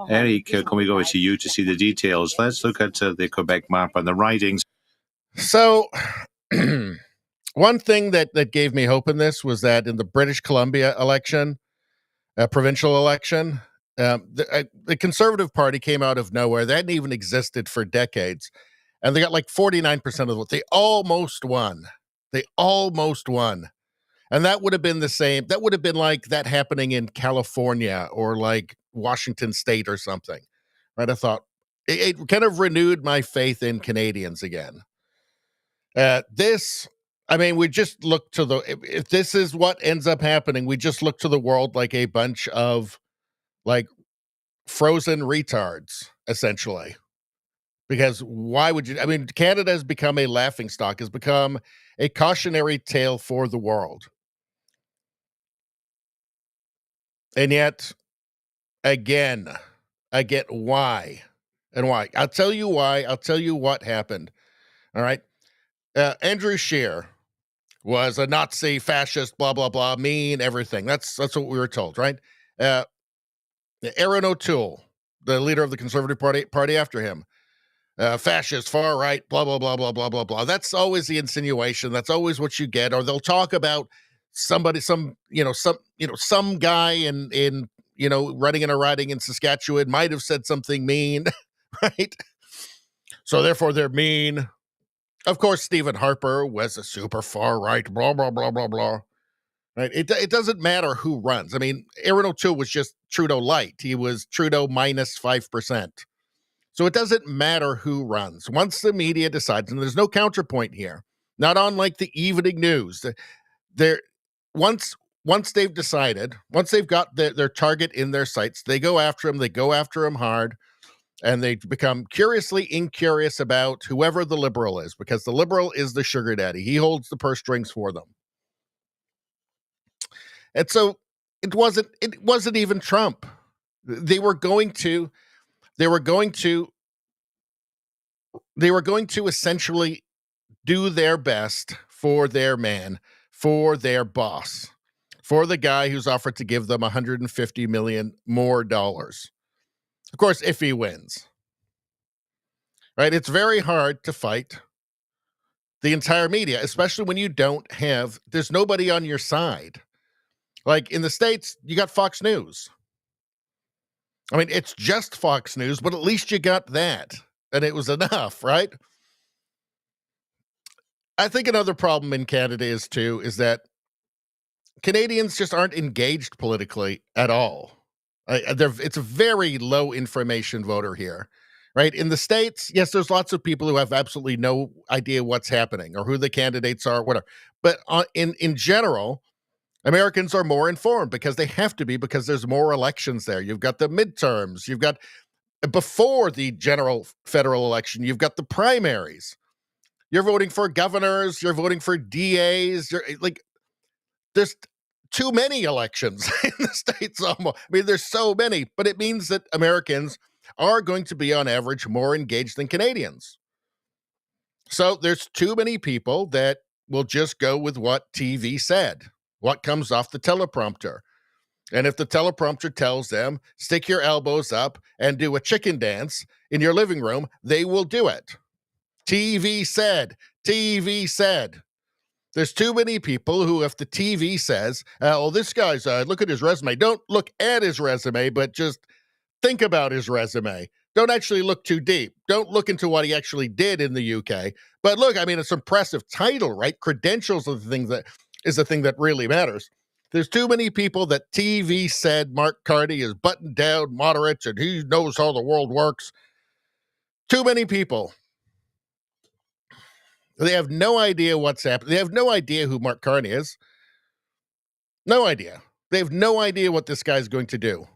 Eric, can we go to you to see the details? Let's look at the Quebec map and the ridings.
So, one thing that gave me hope in this was that in the British Columbia election, provincial election, the Conservative Party came out of nowhere. They hadn't even existed for decades. And they got like 49% of the vote. They almost won. And that would have been the same. That would have been like that happening in California or like Washington State or something. Right? I thought it kind of renewed my faith in Canadians again. We just look to if this is what ends up happening, we just look to the world like a bunch of like frozen retards, essentially. Because why would you? Canada has become a laughingstock, has become a cautionary tale for the world. And yet, again, why? And why? I'll tell you why. I'll tell you what happened. All right. Andrew Scheer was a Nazi, fascist, blah, blah, blah, mean, everything. That's what we were told, right? Aaron O'Toole, the leader of the Conservative Party after him, fascist, far right, blah, blah, blah, blah, blah, blah, blah. That's always the insinuation. That's always what you get. Or they'll talk about some guy in running in a riding in Saskatchewan might have said something mean, right? So therefore they're mean. Of course, Stephen Harper was a super far right, blah, blah, blah, blah, blah. Right? It doesn't matter who runs. Aaron O'Toole was just Trudeau light. He was Trudeau minus 5%. So it doesn't matter who runs. Once the media decides, and there's no counterpoint here, not on like the evening news. Once they've decided, once they've got their target in their sights, they go after him. They go after him hard. And they become curiously incurious about whoever the Liberal is, because the Liberal is the sugar daddy. He holds the purse strings for them. And so it wasn't even Trump. They were going to essentially do their best for their man, for their boss, for the guy who's offered to give them $150 million more dollars. Of course, if he wins, right? It's very hard to fight the entire media, especially when there's nobody on your side. Like in the States, you got Fox News. It's just Fox News, but at least you got that. And it was enough, right? I think another problem in Canada is that Canadians just aren't engaged politically at all. It's a very low information voter here, right? In the States, yes, there's lots of people who have absolutely no idea what's happening or who the candidates are, whatever. But in general, Americans are more informed because they have to be, because there's more elections there. You've got the midterms. You've got, before the general federal election, you've got the primaries. You're voting for governors. You're voting for DAs. There's too many elections in the States. There's so many, but it means that Americans are going to be on average more engaged than Canadians. So there's too many people that will just go with what TV said, what comes off the teleprompter. And if the teleprompter tells them, stick your elbows up and do a chicken dance in your living room, they will do it. TV said. There's too many people who, if the TV says, oh, this guy's, look at his resume. Don't look at his resume, but just think about his resume. Don't actually look too deep. Don't look into what he actually did in the UK. But look, I mean, it's an impressive title, right? Credentials are the thing that is the thing that really matters. There's too many people that TV said Mark Carney is buttoned down, moderate, and he knows how the world works. Too many people. They have no idea what's happening. They have no idea who Mark Carney is. No idea. They have no idea what this guy's going to do.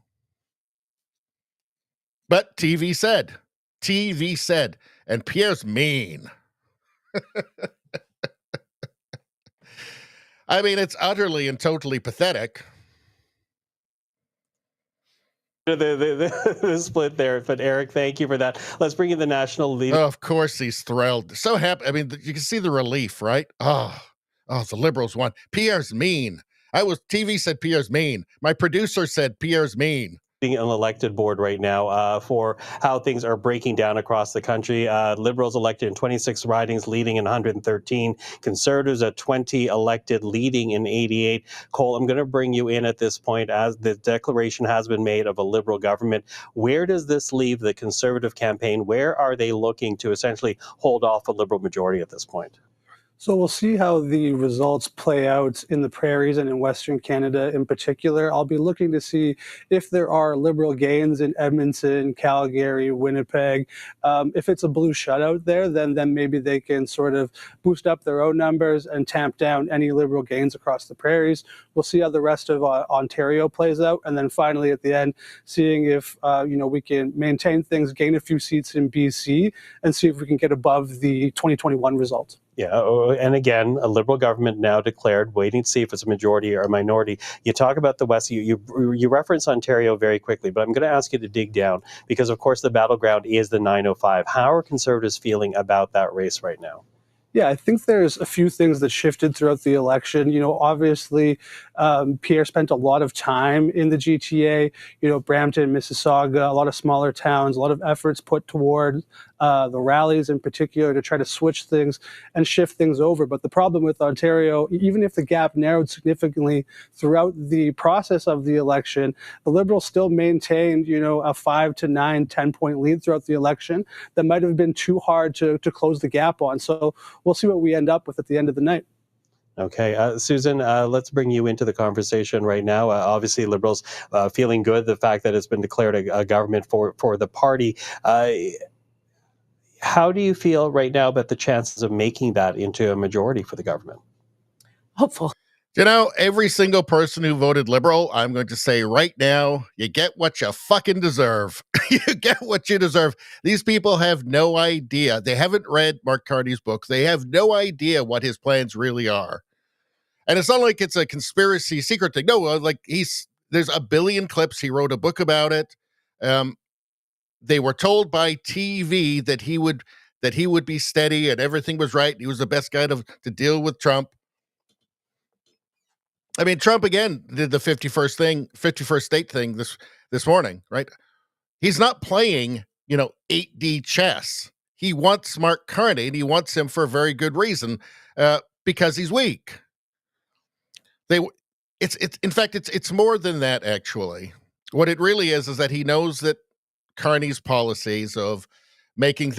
But TV said. TV said. And Pierre's mean. I mean, it's utterly and totally pathetic.
The split there, but Eric, thank you for that. Let's bring in the national leader.
Oh, of course he's thrilled. So happy. I mean, you can see the relief, right? Oh, the Liberals won. Pierre's mean. TV said Pierre's mean. My producer said Pierre's mean.
An elected board right now for how things are breaking down across the country. Liberals elected in 26 ridings, leading in 113. Conservatives at 20 elected, leading in 88. Cole, I'm going to bring you in at this point as the declaration has been made of a Liberal government. Where does this leave the Conservative campaign? Where are they looking to essentially hold off a Liberal majority at this point?
So we'll see how the results play out in the prairies and in Western Canada in particular. I'll be looking to see if there are Liberal gains in Edmonton, Calgary, Winnipeg. If it's a blue shutout there, then maybe they can sort of boost up their own numbers and tamp down any Liberal gains across the prairies. We'll see how the rest of Ontario plays out. And then finally at the end, seeing if we can maintain things, gain a few seats in BC, and see if we can get above the 2021 results.
Yeah, and again, a Liberal government now declared, waiting to see if it's a majority or a minority. You talk about the West, you reference Ontario very quickly, but I'm going to ask you to dig down because, of course, the battleground is the 905. How are Conservatives feeling about that race right now?
Yeah, I think there's a few things that shifted throughout the election. Obviously, Pierre spent a lot of time in the GTA, Brampton, Mississauga, a lot of smaller towns, a lot of efforts put toward the rallies in particular to try to switch things and shift things over. But the problem with Ontario, even if the gap narrowed significantly throughout the process of the election, the Liberals still maintained, a 5 to 9, 10-point lead throughout the election that might have been too hard to close the gap on. So we'll see what we end up with at the end of the night.
Okay, Susan, let's bring you into the conversation right now. Obviously, Liberals feeling good, the fact that it's been declared a government for the party. How do you feel right now about the chances of making that into a majority for the government?
Hopeful.
Every single person who voted Liberal, I'm going to say right now, you get what you fucking deserve. You get what you deserve. These people have no idea. They haven't read Mark Carney's book. They have no idea what his plans really are. And it's not like it's a conspiracy secret thing. No, there's a billion clips. He wrote a book about it. They were told by TV that he would be steady and everything was right. He was the best guy to deal with Trump. I mean, Trump again did the 51st state thing this morning, right? He's not playing, 8D chess. He wants Mark Carney, and he wants him for a very good reason, because he's weak. It's more than that, actually. What it really is that he knows that Carney's policies of making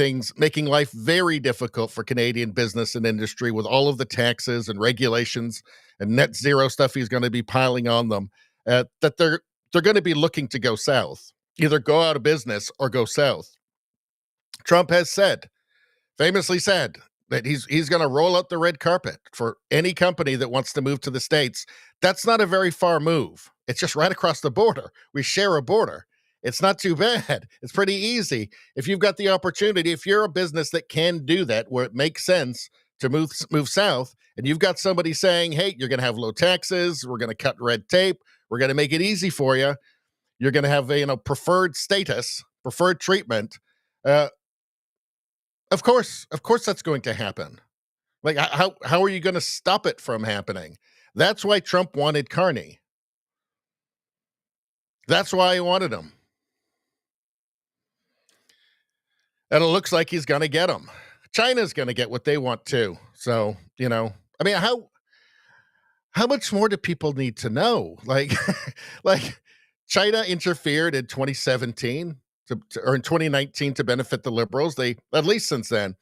life very difficult for Canadian business and industry with all of the taxes and regulations and net zero stuff he's going to be piling on them, that they're going to be looking to go south, either go out of business or go south. Trump has famously said, that he's going to roll out the red carpet for any company that wants to move to the States. That's not a very far move. It's just right across the border. We share a border. It's not too bad. It's pretty easy. If you've got the opportunity, if you're a business that can do that, where it makes sense to move south, and you've got somebody saying, hey, you're going to have low taxes, we're going to cut red tape, we're going to make it easy for you, you're going to have preferred status, preferred treatment, of course that's going to happen. Like, how are you going to stop it from happening? That's why Trump wanted Carney. That's why he wanted him. And it looks like he's going to get him. China's going to get what they want too. So, I mean, how much more do people need to know? Like, like China interfered in 2017 or in 2019 to benefit the Liberals. They, at least since then,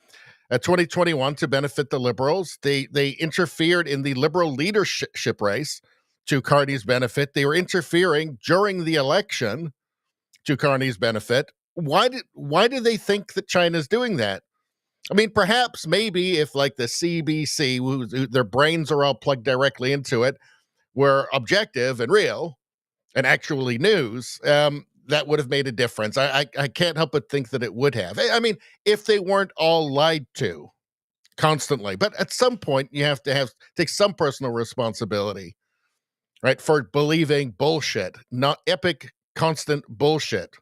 2021 to benefit the Liberals. They interfered in the Liberal leadership race to Carney's benefit. They were interfering during the election to Carney's benefit. Why do they think that China's doing that? I mean, perhaps maybe if like the CBC, who their brains are all plugged directly into it, were objective and real and actually news, that would have made a difference. I can't help but think that it would have. I mean, if they weren't all lied to constantly. But at some point, you have to take some personal responsibility, right, for believing bullshit, not epic, constant bullshit.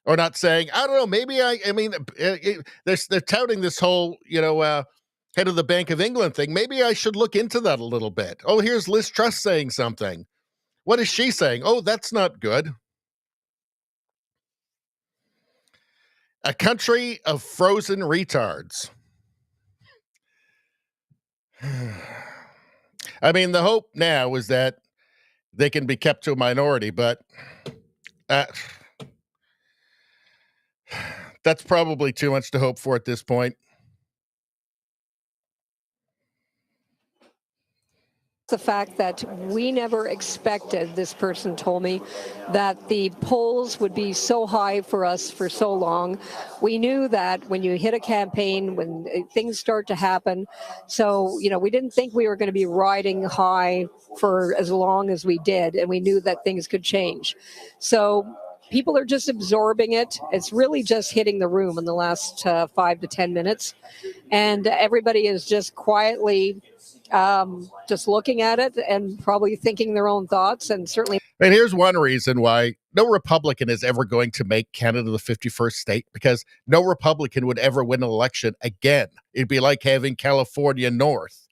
Or not saying, I don't know, maybe I mean, they're touting this whole, head of the Bank of England thing. Maybe I should look into that a little bit. Oh, here's Liz Truss saying something. What is she saying? Oh, that's not good. A country of frozen retards. I mean, the hope now is that they can be kept to a minority, but that's probably too much to hope for at this point.
The fact that we never expected, this person told me, that the polls would be so high for us for so long. We knew that when you hit a campaign, when things start to happen, so, we didn't think we were going to be riding high for as long as we did, and we knew that things could change. So people are just absorbing it. It's really just hitting the room in the last 5 to 10 minutes, and everybody is just quietly just looking at it and probably thinking their own thoughts, and certainly.
And here's one reason why no Republican is ever going to make Canada the 51st state, because no Republican would ever win an election again. It'd be like having California North.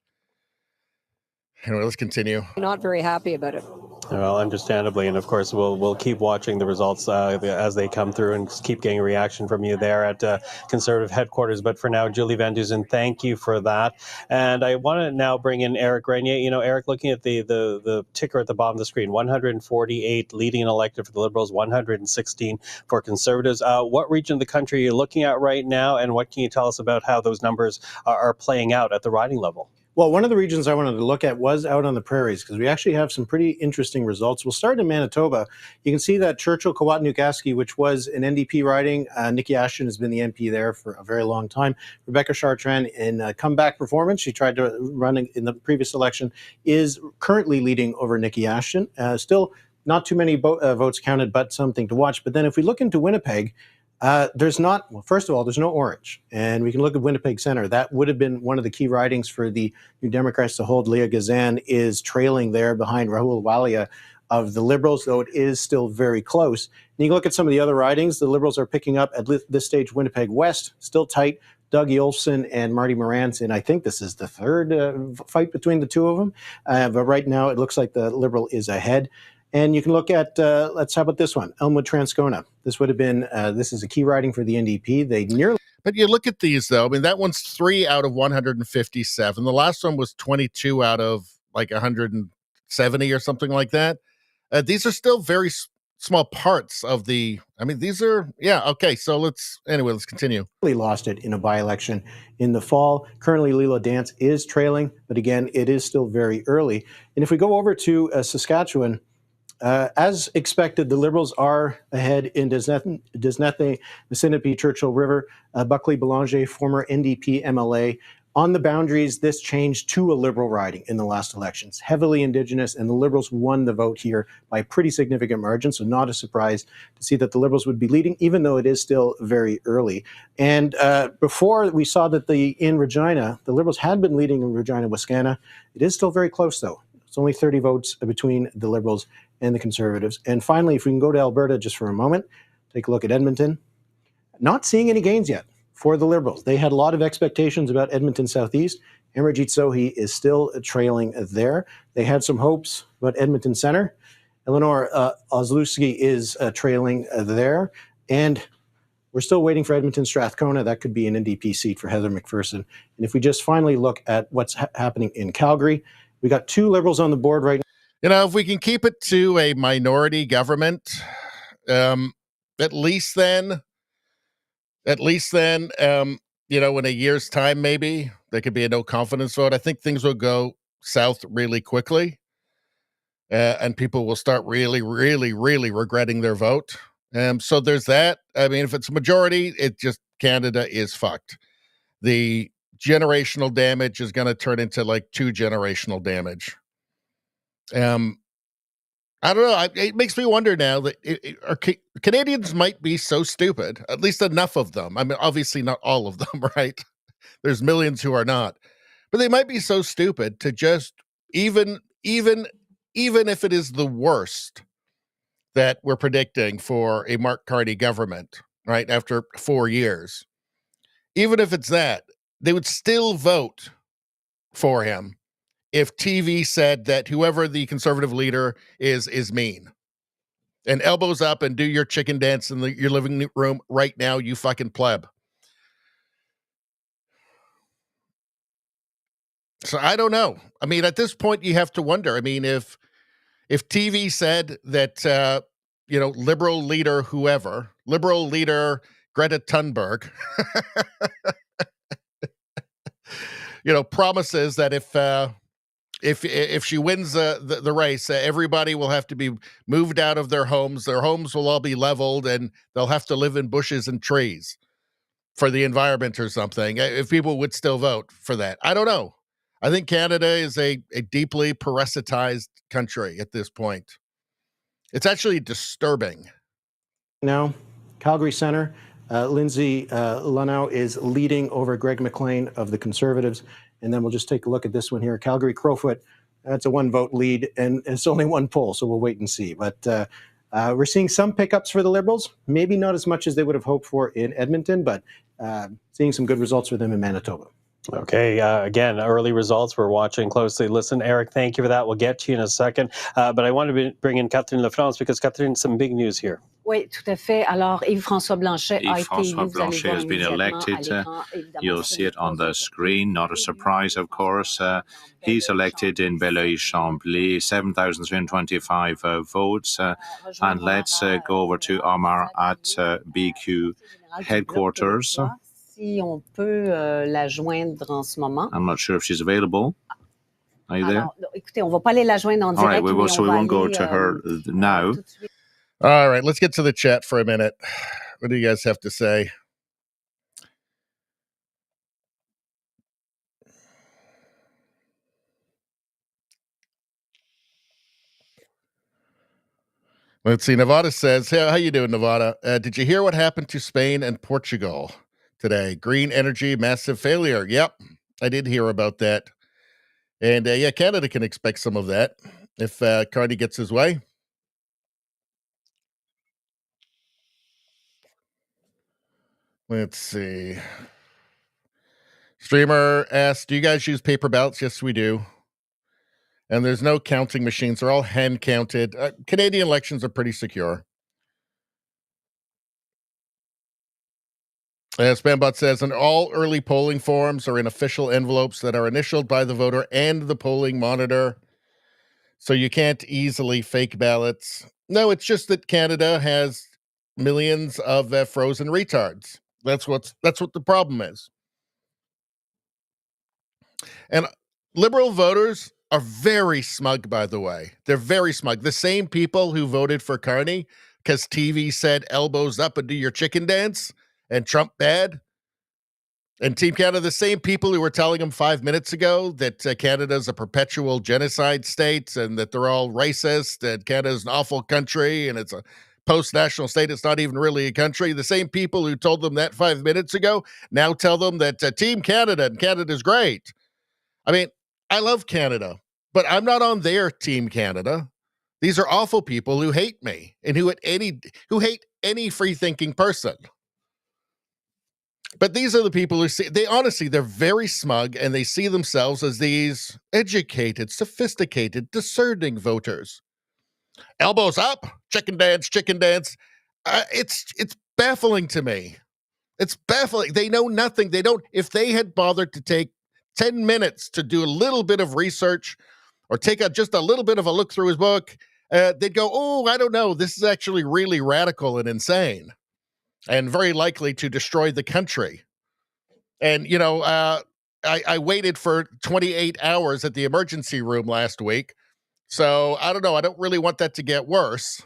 Anyway, let's continue.
Not very happy about it.
Well, understandably, and of course, we'll keep watching the results as they come through and keep getting a reaction from you there at Conservative headquarters. But for now, Julie Van Dusen, thank you for that. And I want to now bring in Eric Grenier. Eric, looking at the ticker at the bottom of the screen, 148 leading and elected for the Liberals, 116 for Conservatives. What region of the country are you looking at right now, and what can you tell us about how those numbers are playing out at the riding level?
Well, one of the regions I wanted to look at was out on the prairies, because we actually have some pretty interesting results. We'll start in Manitoba. You can see that Churchill, Kawatnukaski, which was an NDP riding, Nikki Ashton has been the MP there for a very long time. Rebecca Chartrand, in a comeback performance, she tried to run in the previous election, is currently leading over Nikki Ashton. Still not too many votes counted, but something to watch. But then if we look into Winnipeg, there's first of all, there's no orange. And we can look at Winnipeg Centre. That would have been one of the key ridings for the New Democrats to hold. Leah Gazan is trailing there behind Rahul Walia of the Liberals, though it is still very close. And you can look at some of the other ridings. The Liberals are picking up at this stage Winnipeg West, still tight. Dougie Olfson and Marty Morantz, and I think this is the third fight between the two of them. But right now it looks like the Liberal is ahead. And you can look at, how about this one, Elmwood Transcona. This would have been, this is a key riding for the NDP. They nearly.
But you look at these, though. I mean, that one's 3 out of 157. The last one was 22 out of like 170 or something like that. These are still very small parts of the, these are, okay. So let's continue.
Lost it in a by-election in the fall. Currently, Leela Dance is trailing, but again, it is still very early. And if we go over to Saskatchewan, as expected, the Liberals are ahead in Disnethne, Mississippi, Churchill River. Buckley Belanger, former NDP MLA. On the boundaries, this changed to a Liberal riding in the last elections. Heavily Indigenous, and the Liberals won the vote here by a pretty significant margin, so not a surprise to see that the Liberals would be leading, even though it is still very early. And before we saw that in Regina, the Liberals had been leading in Regina, Wascana. It is still very close, though. It's only 30 votes between the Liberals and the Conservatives. And finally, if we can go to Alberta just for a moment, take a look at Edmonton. Not seeing any gains yet for the Liberals. They had a lot of expectations about Edmonton Southeast. Amarjeet Sohi is still trailing there. They had some hopes about Edmonton Centre. Eleanor Ozlowski is trailing there. And We're still waiting for Edmonton Strathcona. That could be an NDP seat for Heather McPherson. And if we just finally look at what's happening in Calgary, we got 2 Liberals on the board right now.
You know, if we can keep it to a minority government, at least then, you know, in a year's time, maybe there could be a no confidence vote. I think things will go south really quickly, and people will start really, really, really regretting their vote. So there's that. I mean, if it's a majority, Canada is fucked. The generational damage is going to turn into like 2 generational damage. I don't know. It makes me wonder now that Canadians might be so stupid, at least enough of them. I mean, obviously not all of them, right? There's millions who are not, but they might be so stupid to just even if it is the worst that we're predicting for a Mark Carney government, right? After 4 years, even if it's that, they would still vote for him if TV said that whoever the conservative leader is mean. And elbows up and do your chicken dance in your living room right now, you fucking pleb. So I don't know. I mean, at this point, you have to wonder. I mean, if TV said that, liberal leader whoever, liberal leader Greta Thunberg, promises that if she wins the race, everybody will have to be moved out of their homes will all be leveled, and they'll have to live in bushes and trees for the environment or something, if people would still vote for that. I don't know. I think Canada is a deeply parasitized country at this point. It's actually disturbing.
Now, Calgary Centre, Lindsay Lunau is leading over Greg McLean of the Conservatives. And then we'll just take a look at this one here. Calgary Crowfoot, that's a 1-vote lead, and it's only 1 poll, so we'll wait and see. But we're seeing some pickups for the Liberals, maybe not as much as they would have hoped for in Edmonton, but seeing some good results for them in Manitoba.
Okay, again, early results. We're watching closely. Listen, Eric, thank you for that. We'll get to you in a second. But I want to bring in Catherine Lafrance because, Catherine, some big news here.
Oui, tout à fait. Alors, Yves-François Blanchet a été
Yves-François Blanchet has been elected. You'll see it on the screen. Not a surprise, of course. He's elected in Baloney, 7,325 votes. And let's go over to Omar at BQ headquarters.
Si on peut la joindre en ce moment.
I'm not sure if she's available. Are you there?
Alors, écoutez, on va pas aller la joindre en direct.
All right, so we won't go to her now.
All right, let's get to the chat for a minute. What do you guys have to say? Let's see. Nevada says, hey, how you doing, Nevada? Did you hear what happened to Spain and Portugal today? Green energy, massive failure. Yep, I did hear about that. And Canada can expect some of that if Carney gets his way. Let's see. Streamer asks, do you guys use paper ballots? Yes, we do. And there's no counting machines. They're all hand counted. Canadian elections are pretty secure. Spambot says, and all early polling forms are in official envelopes that are initialed by the voter and the polling monitor. So you can't easily fake ballots. No, it's just that Canada has millions of frozen retards. That's what the problem is. And Liberal voters are very smug, by the way. They're very smug. The same people who voted for Carney because TV said elbows up and do your chicken dance and Trump bad. And Team Canada, the same people who were telling him 5 minutes ago that Canada's a perpetual genocide state and that they're all racist and Canada's an awful country and it's a post-national state. It's not even really a country. The same people who told them that 5 minutes ago now tell them that Team Canada and Canada's great. I mean, I love Canada, but I'm not on their Team Canada. These are awful people who hate me and who hate any free-thinking person. But these are the people who they're very smug and they see themselves as these educated, sophisticated, discerning voters. Elbows up, chicken dance. It's baffling to me. It's baffling. They know nothing. They don't. If they had bothered to take 10 minutes to do a little bit of research or take just a little bit of a look through his book, they'd go, oh, I don't know. This is actually really radical and insane and very likely to destroy the country. And, I waited for 28 hours at the emergency room last week. So I don't know. I don't really want that to get worse.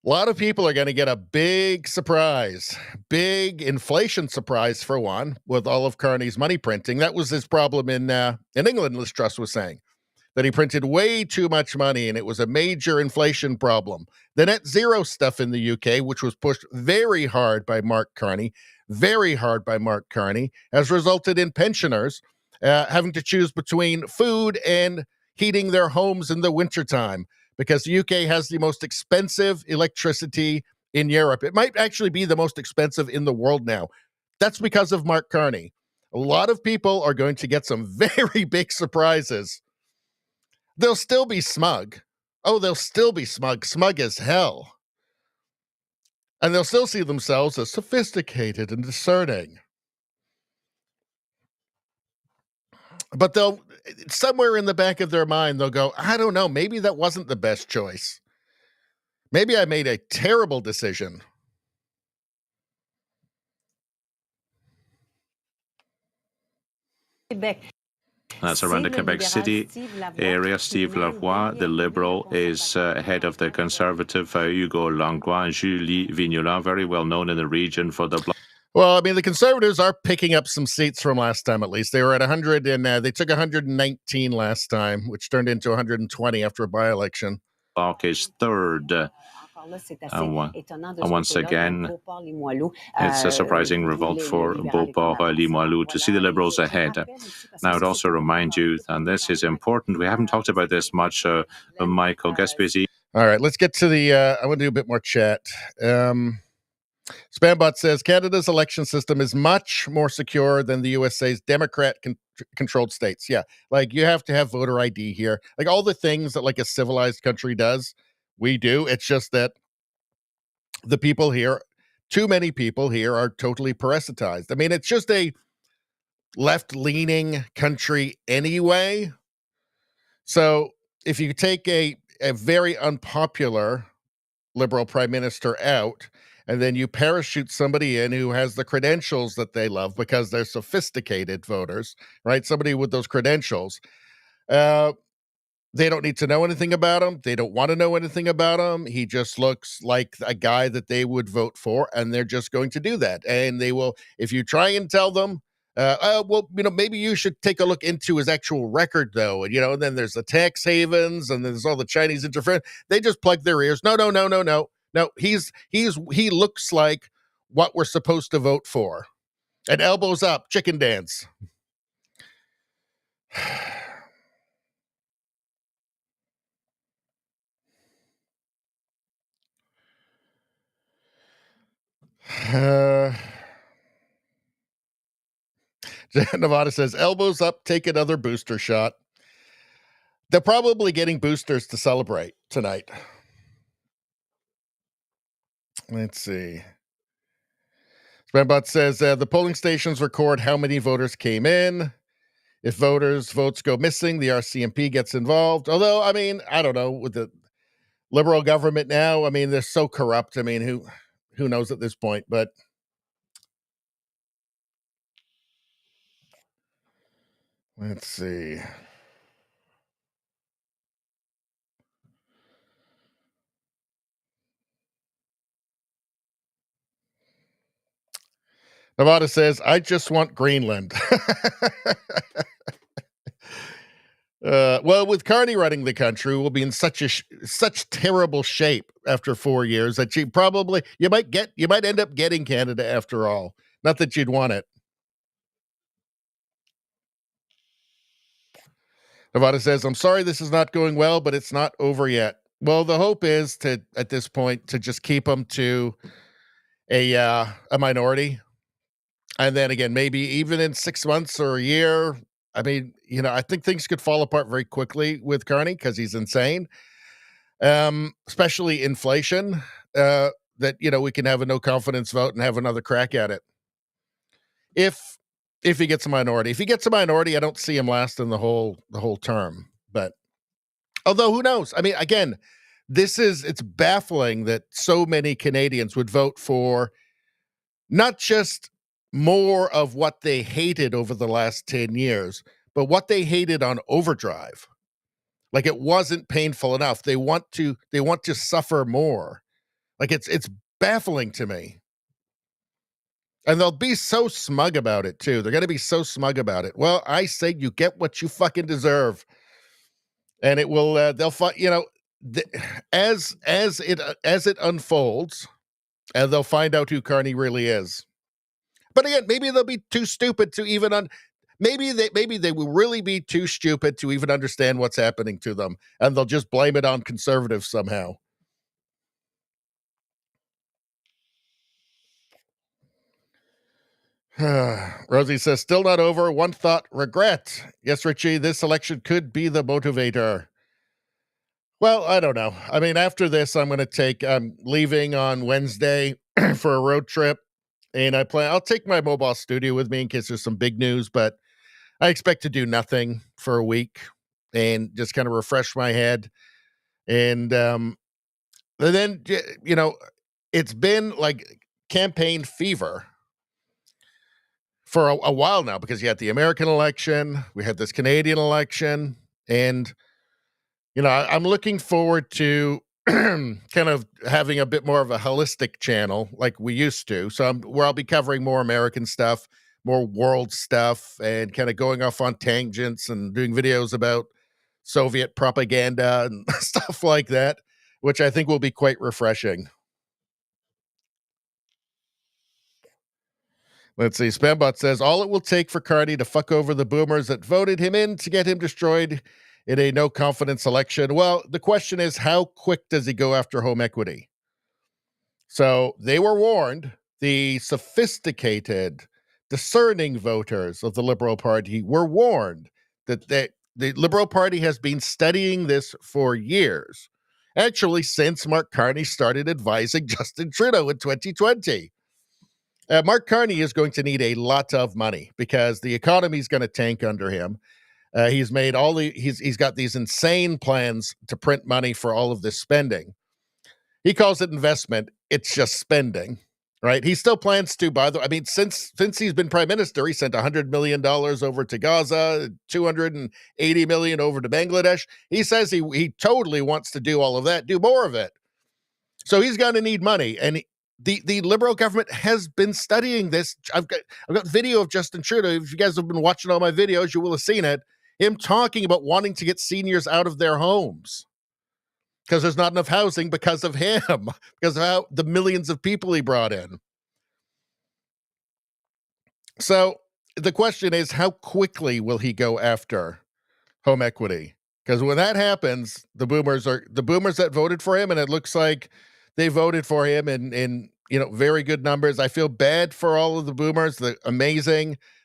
A lot of people are going to get a big surprise, big inflation surprise for one, with all of Carney's money printing. That was his problem in England, Liz Truss was saying, that he printed way too much money and it was a major inflation problem. The net zero stuff in the UK, which was pushed very hard by Mark Carney, has resulted in pensioners having to choose between food and heating their homes in the wintertime, because the UK has the most expensive electricity in Europe. It might actually be the most expensive in the world now. That's because of Mark Carney. A lot of people are going to get some very big surprises. They'll still be smug. Oh, they'll still be smug as hell. And they'll still see themselves as sophisticated and discerning. But they'll, somewhere in the back of their mind, they'll go, I don't know, maybe that wasn't the best choice. Maybe I made a terrible decision.
That's around the Quebec City area. Steve Lavoie, the Liberal, is ahead of the Conservative, Hugo Langlois and Julie Vignola, very well known in the region for the Bloc.
Well, I mean, the Conservatives are picking up some seats from last time, at least. They were at 100, and they took 119 last time, which turned into 120 after a by-election.
Bloc is third. And once again, it's a surprising revolt for Beauport-Limoilou to see the Liberals ahead. Now, I'd also remind you, and this is important, we haven't talked about this much, Michael Gaspesi.
All right, let's get to the, I want to do a bit more chat. Spambot says, Canada's election system is much more secure than the USA's Democrat-controlled states. Yeah, like you have to have voter ID here. Like all the things that like a civilized country does, we do. It's just that the people here, too many people here are totally parasitized. I mean, it's just a left-leaning country anyway. So if you take a very unpopular Liberal prime minister out, and then you parachute somebody in who has the credentials that they love because they're sophisticated voters, right? Somebody with those credentials. They don't need to know anything about him. They don't want to know anything about him. He just looks like a guy that they would vote for, and they're just going to do that. And they will, if you try and tell them, well, maybe you should take a look into his actual record, though. And, and then there's the tax havens, and there's all the Chinese interference. They just plug their ears. No. No, he looks like what we're supposed to vote for. And elbows up, chicken dance. Nevada says, elbows up, take another booster shot. They're probably getting boosters to celebrate tonight. Let's see. Spambot says, the polling stations record how many voters came in. If votes go missing, the RCMP gets involved. Although, I mean, I don't know, with the Liberal government now, I mean, they're so corrupt. I mean, who knows at this point, but let's see. Nevada says, I just want Greenland. Well, with Carney running the country, we'll be in such terrible shape after 4 years that you might end up getting Canada after all. Not that you'd want it. Nevada says, I'm sorry this is not going well, but it's not over yet. Well, the hope is at this point, to just keep them to a minority. And then again, maybe even in 6 months or a year, I mean, I think things could fall apart very quickly with Carney because he's insane, especially inflation. that we can have a no confidence vote and have another crack at it. If he gets a minority, I don't see him lasting the whole term. But although who knows? I mean, again, it's baffling that so many Canadians would vote for not just more of what they hated over the last 10 years, but what they hated on overdrive. Like, it wasn't painful enough. They want to suffer more. Like, it's baffling to me. And they'll be so smug about it too. They're going to be so smug about it. Well, I say you get what you fucking deserve. And it will they'll find, as it unfolds, and they'll find out who Carney really is. But again, maybe they'll be too stupid to even maybe they will really be too stupid to even understand what's happening to them, and they'll just blame it on conservatives somehow. Rosie says, still not over. One thought, regret. Yes, Richie, this election could be the motivator. Well, I don't know. I mean, after this, I'm leaving on Wednesday for a road trip, and I'll take my mobile studio with me in case there's some big news, but I expect to do nothing for a week and just kind of refresh my head. And then, it's been like campaign fever for a while now, because you had the American election, we had this Canadian election, and I'm looking forward to kind of having a bit more of a holistic channel like we used to. So where I'll be covering more American stuff, more world stuff, and kind of going off on tangents and doing videos about Soviet propaganda and stuff like that, which I think will be quite refreshing. Let's see. Spambot says, all it will take for Carney to fuck over the boomers that voted him in to get him destroyed in a no-confidence election. Well, the question is, how quick does he go after home equity? So they were warned. The sophisticated, discerning voters of the Liberal Party were warned that the Liberal Party has been studying this for years. Actually, since Mark Carney started advising Justin Trudeau in 2020. Mark Carney is going to need a lot of money because the economy is going to tank under him. He's got these insane plans to print money for all of this spending. He calls it investment. It's just spending, right? He still plans to, since he's been prime minister, he sent $100 million over to Gaza, $280 million over to Bangladesh. He says he totally wants to do all of that, do more of it. So he's going to need money. And the Liberal government has been studying this. I've got video of Justin Trudeau. If you guys have been watching all my videos, you will have seen it. Him talking about wanting to get seniors out of their homes because there's not enough housing because of him, because of how the millions of people he brought in. So the question is, how quickly will he go after home equity? Because when that happens, the boomers that voted for him, and it looks like they voted for him in very good numbers. I feel bad for all of the boomers, the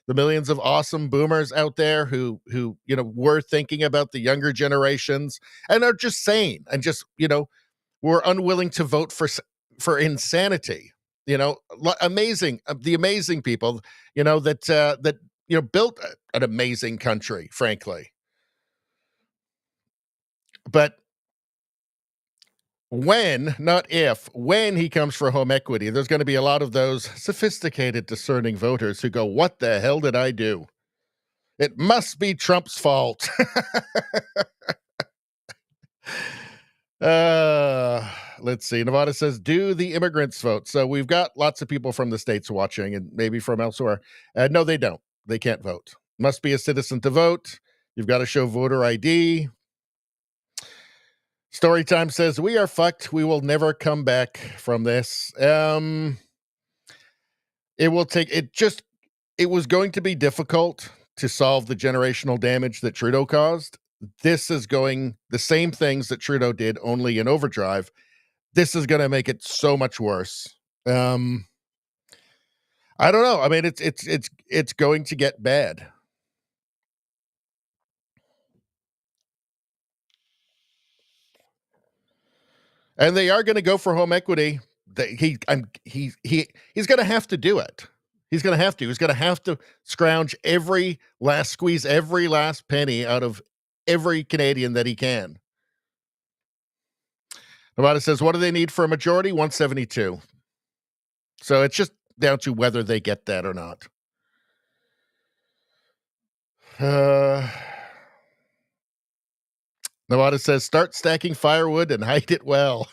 millions of awesome boomers out there who were thinking about the younger generations and are just sane and just were unwilling to vote for insanity. The amazing people that built an amazing country, frankly. But when, not if, when he comes for home equity, there's going to be a lot of those sophisticated, discerning voters who go, what the hell did I do? It must be Trump's fault. Let's see. Nevada says, do the immigrants vote? So we've got lots of people from the States watching and maybe from elsewhere. No, they don't. They can't vote. Must be a citizen to vote. You've got to show voter ID. Storytime says, we are fucked. We will never come back from this. It was going to be difficult to solve the generational damage that Trudeau caused. This is going the same things that Trudeau did, only in overdrive. This is going to make it so much worse. I don't know. I mean, it's going to get bad. And they are going to go for home equity. he's going to have to do it. He's going to have to. He's going to have to squeeze every last penny out of every Canadian that he can. Nevada says, what do they need for a majority? 172. So it's just down to whether they get that or not. Nevada says, start stacking firewood and hide it well.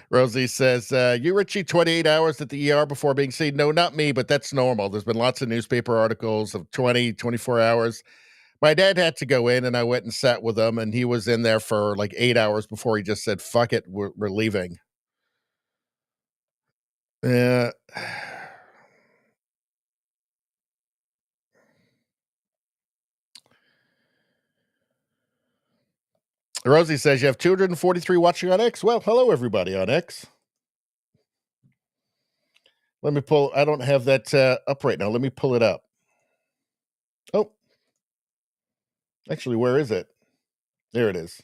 Rosie says, you Richie 28 hours at the ER before being seen. No, not me, but that's normal. There's been lots of newspaper articles of 20, 24 hours. My dad had to go in, and I went and sat with him, and he was in there for like 8 hours before he just said, fuck it, we're leaving. Yeah. Rosie says, you have 243 watching on X. Well, hello, everybody on X. Let me pull. I don't have that up right now. Let me pull it up. Oh. Actually, where is it? There it is.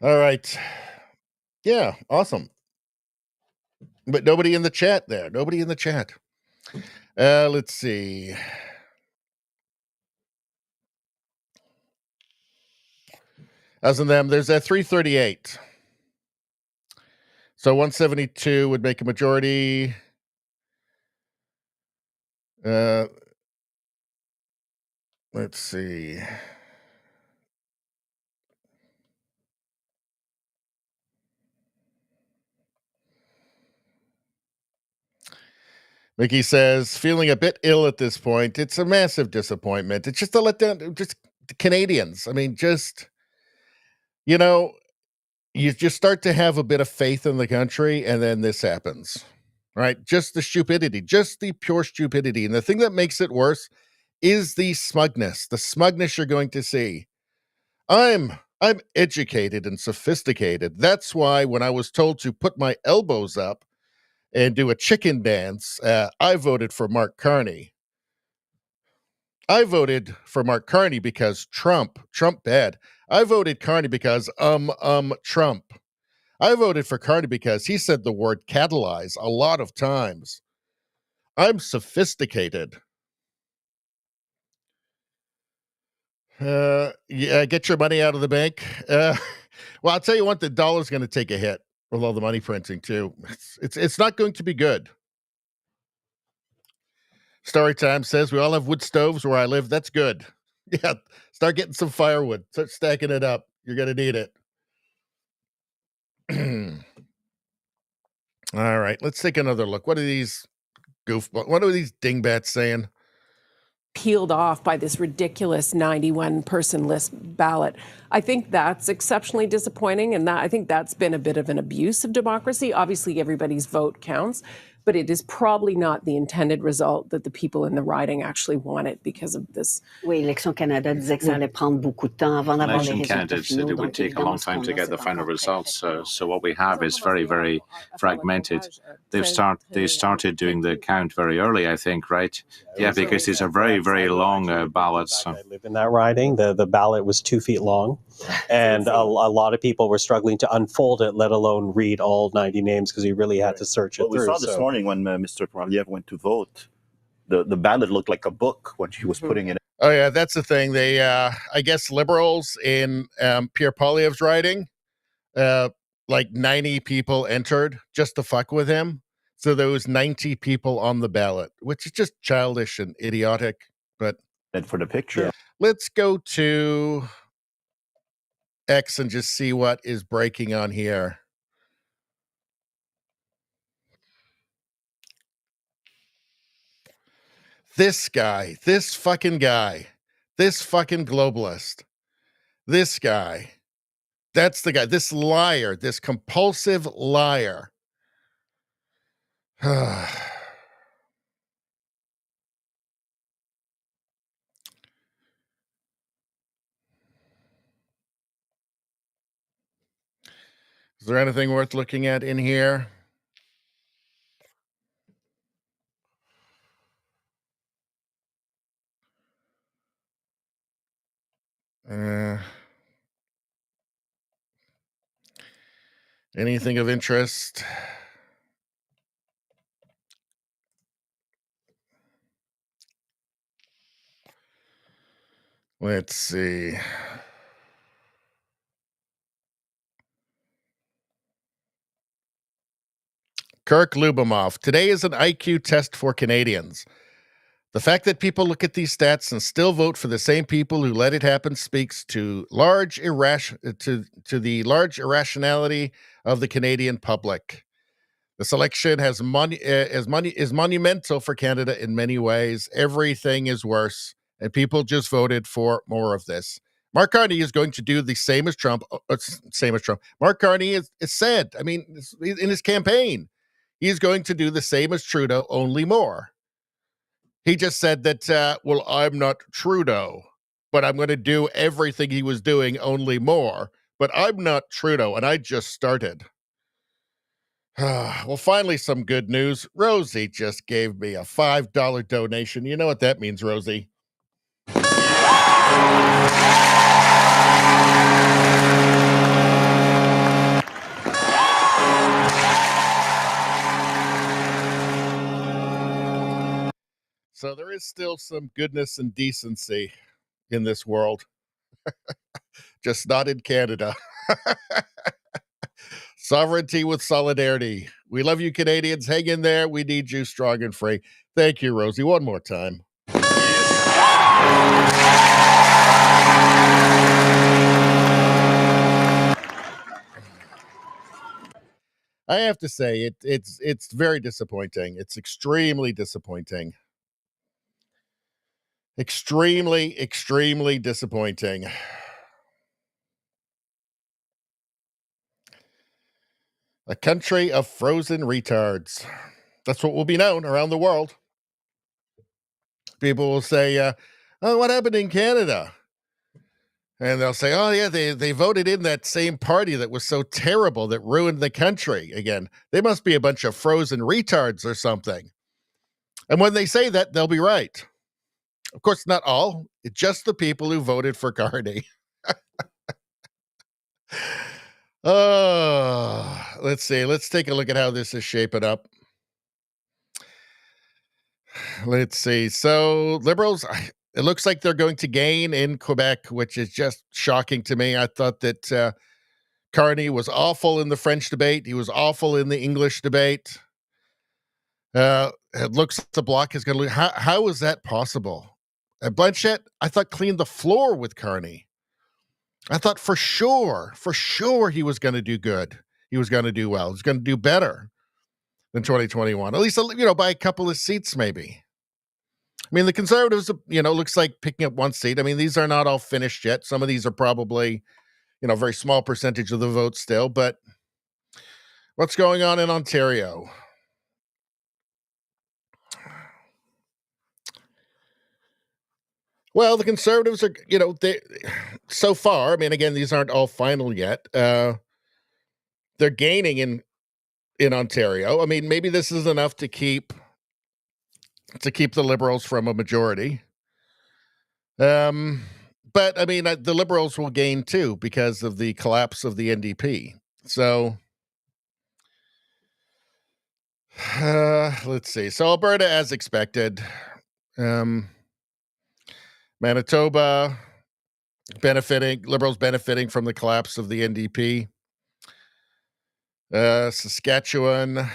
All right. Yeah, awesome. But nobody in the chat there. Nobody in the chat. Let's see. As in them, there's a 338. So 172 would make a majority. Let's see. Mickey says, feeling a bit ill at this point. It's a massive disappointment. It's just a letdown. Just the Canadians. I mean, just, you just start to have a bit of faith in the country, and then this happens, right? Just the stupidity, just the pure stupidity. And the thing that makes it worse is the smugness you're going to see. I'm educated and sophisticated. That's why when I was told to put my elbows up and do a chicken dance, I voted for Mark Carney. I voted for Mark Carney because Trump bad. I voted Carney because Trump. I voted for Carney because he said the word catalyze a lot of times. I'm sophisticated. Yeah, get your money out of the bank. Well, I'll tell you what, the dollar's going to take a hit with all the money printing too. It's not going to be good. Storytime says we all have wood stoves where I live. That's good. Yeah, start getting some firewood. Start stacking it up. You're going to need it. All right, let's take another look. What are these what are these dingbats saying?
Peeled off by this ridiculous 91-person list ballot. I think that's exceptionally disappointing, and I think that's been a bit of an abuse of democracy. Obviously, everybody's vote counts, but it is probably not the intended result that the people in the riding actually wanted because of this.
Oui, Élections Canada disait que ça allait prendre beaucoup de temps avant d'avoir les
Election
résultats
candidates said
finaux.
it would take a long time to get the final results. So what we have is very, very fragmented. They started doing the count very early, I think, right? Yeah, because these are very, very long ballots.
I live in that riding. The ballot was 2 feet long, and a lot of people were struggling to unfold it, let alone read all 90 names, because you really had to search it
Well, we
through.
saw this morning when Mr. Poilievre went to vote, the ballot looked like a book when she was putting it in.
Oh, yeah, that's the thing. They, I guess liberals in Pierre Poilievre's riding, like 90 people entered just to fuck with him. So there was 90 people on the ballot, which is just childish and idiotic. But
and for the picture,
let's go to X and just see what is breaking on here. This guy, this fucking guy, this fucking globalist, this guy, that's the guy, this liar, this compulsive liar. Is there anything worth looking at in here? Anything of interest? Let's see. Kirk Lubomov. Today is an IQ test for Canadians. The fact that people look at these stats and still vote for the same people who let it happen speaks to the large irrationality of the Canadian public. This election is monumental for Canada in many ways. Everything is worse, and people just voted for more of this. Mark Carney is going to do the same as Trump. Mark Carney is said, I mean, in his campaign, he's going to do the same as Trudeau, only more. He just said that, well, I'm not Trudeau, but I'm going to do everything he was doing, only more. But I'm not Trudeau, and I just started. Well, finally, some good news. Rosie just gave me a $5 donation. You know what that means, Rosie? So there is still some goodness and decency in this world. Just not in Canada. Sovereignty with solidarity. We love you, Canadians. Hang in there. We need you strong and free. Thank you, Rosie. One more time. I have to say, it's very disappointing. It's extremely disappointing. Extremely, extremely disappointing. A country of frozen retards. That's what will be known around the world. People will say, oh, what happened in Canada? And they'll say, oh, yeah, they voted in that same party that was so terrible that ruined the country again. They must be a bunch of frozen retards or something. And when they say that, they'll be right. Of course, not all. It's just the people who voted for Carney. Oh, let's see. Let's take a look at how this is shaping up. Let's see. So Liberals, it looks like they're going to gain in Quebec, which is just shocking to me. I thought that Carney was awful in the French debate. He was awful in the English debate. It looks like the Bloc is going to lose. How is that possible? Blanchette, I thought, cleaned the floor with Carney. I thought for sure he was going to do good. He was going to do well. He was going to do better than 2021, at least, by a couple of seats, maybe. I mean, the Conservatives, looks like picking up one seat. I mean, these are not all finished yet. Some of these are probably, a very small percentage of the vote still. But what's going on in Ontario? Well, the Conservatives are, they so far. I mean, again, these aren't all final yet. They're gaining in Ontario. I mean, maybe this is enough to keep the Liberals from a majority. But I mean, the Liberals will gain too because of the collapse of the NDP. So let's see. So Alberta, as expected. Manitoba Liberals benefiting from the collapse of the NDP. Saskatchewan,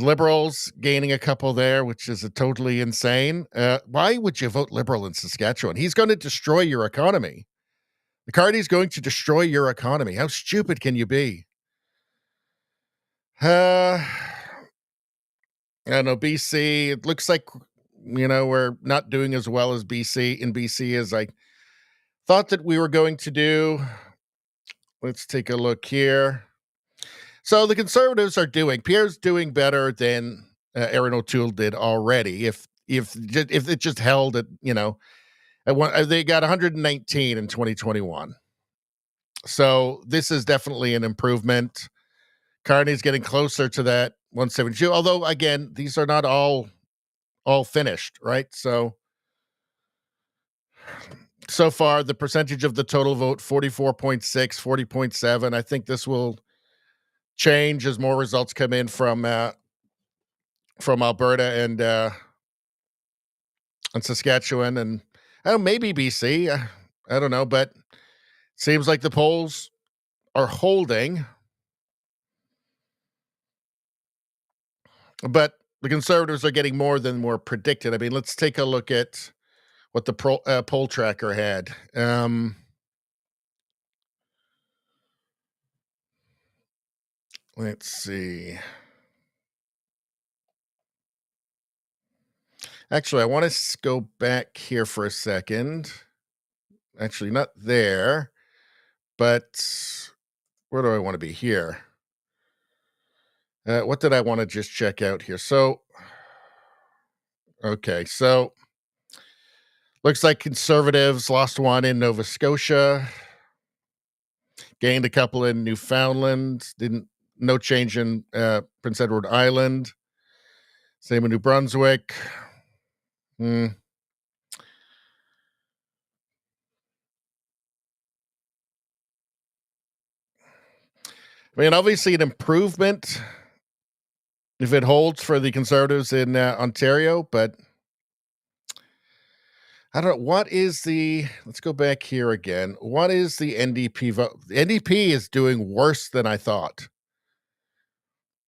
Liberals gaining a couple there, which is totally insane. Why would you vote Liberal in Saskatchewan? He's going to destroy your economy. McCarthy's going to destroy your economy. How stupid can you be? I don't know, BC, it looks like, we're not doing as well as BC as I thought that we were going to do. Let's take a look here. So the Conservatives are Pierre's doing better than Erin O'Toole did already. If it just held at, they got 119 in 2021. So this is definitely an improvement. Carney's getting closer to that 172. Although, again, these are not all finished, right? So so far, the percentage of the total vote, 44.6, 40.7. I think this will change as more results come in from Alberta and Saskatchewan and maybe BC. I don't know, but seems like the polls are holding. But the Conservatives are getting more than were predicted. I mean, let's take a look at what the poll tracker had. Let's see. Actually, I want to go back here for a second. Actually, not there, but where do I want to be here? What did I want to just check out here? So, okay, so looks like Conservatives lost one in Nova Scotia, gained a couple in Newfoundland, no change in Prince Edward Island, same in New Brunswick. I mean, obviously an improvement if it holds for the Conservatives in Ontario, but I don't know. What is let's go back here again. What is the NDP vote? The NDP is doing worse than I thought.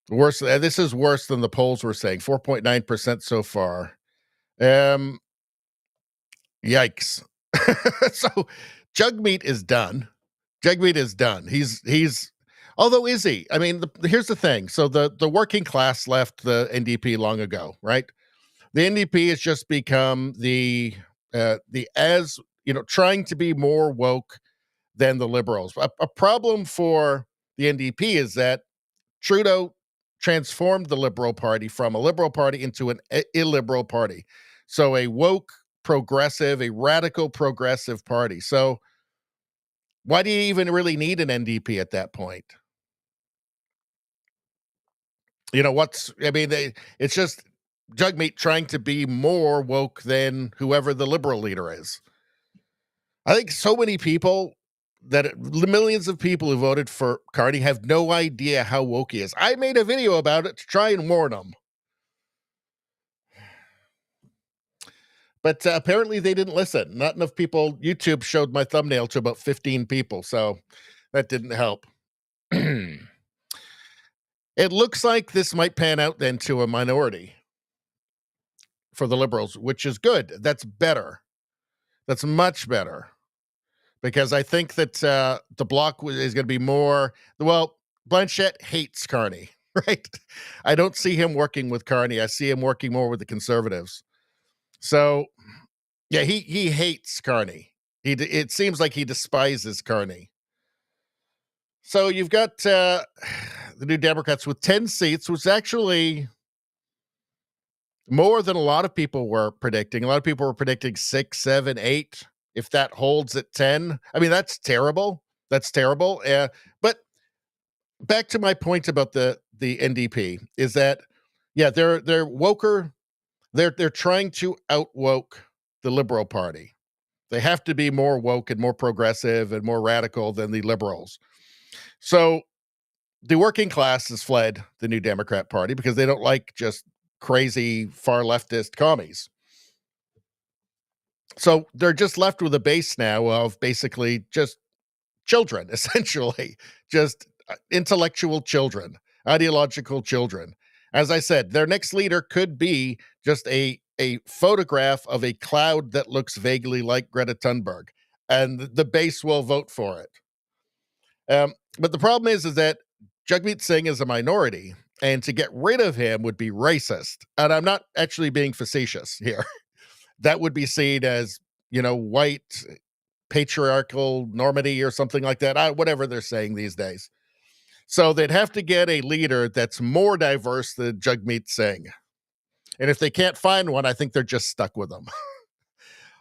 Worse. This is worse than the polls were saying. 4.9% so far. Yikes. So Jugmeat is done. Jugmeat is done. He's although is he? I mean, here's the thing. So the working class left the NDP long ago, right? The NDP has just become the as trying to be more woke than the Liberals. A problem for the NDP is that Trudeau transformed the Liberal Party from a Liberal Party into an illiberal party. So a woke progressive, a radical progressive party. So why do you even really need an NDP at that point? It's just Jugmeat trying to be more woke than whoever the Liberal leader is. I think so many people millions of people who voted for Carney have no idea how woke he is. I made a video about it to try and warn them. But apparently they didn't listen. Not enough people. YouTube showed my thumbnail to about 15 people, so that didn't help. It looks like this might pan out then to a minority for the Liberals, which is good. That's better. That's much better. Because I think that the Bloc is going to be more, well, Blanchette hates Carney, right? I don't see him working with Carney. I see him working more with the Conservatives. So, yeah, he hates Carney. It seems like he despises Carney. So you've got the New Democrats with 10 seats, which is actually more than a lot of people were predicting. A lot of people were predicting 6, 7, 8. If that holds at 10, I mean, that's terrible. That's terrible. But back to my point about the NDP is that, yeah, they're woker. They're trying to outwoke the Liberal Party. They have to be more woke and more progressive and more radical than the Liberals. So the working class has fled the New Democrat Party because they don't like just crazy far leftist commies. So they're just left with a base now of basically just children, essentially, just intellectual children, ideological children. As I said, their next leader could be just a photograph of a cloud that looks vaguely like Greta Thunberg, and the base will vote for it. But the problem is that Jagmeet Singh is a minority, and to get rid of him would be racist. And I'm not actually being facetious here. That would be seen as, white, patriarchal, normity or something like that, whatever they're saying these days. So they'd have to get a leader that's more diverse than Jagmeet Singh. And if they can't find one, I think they're just stuck with them.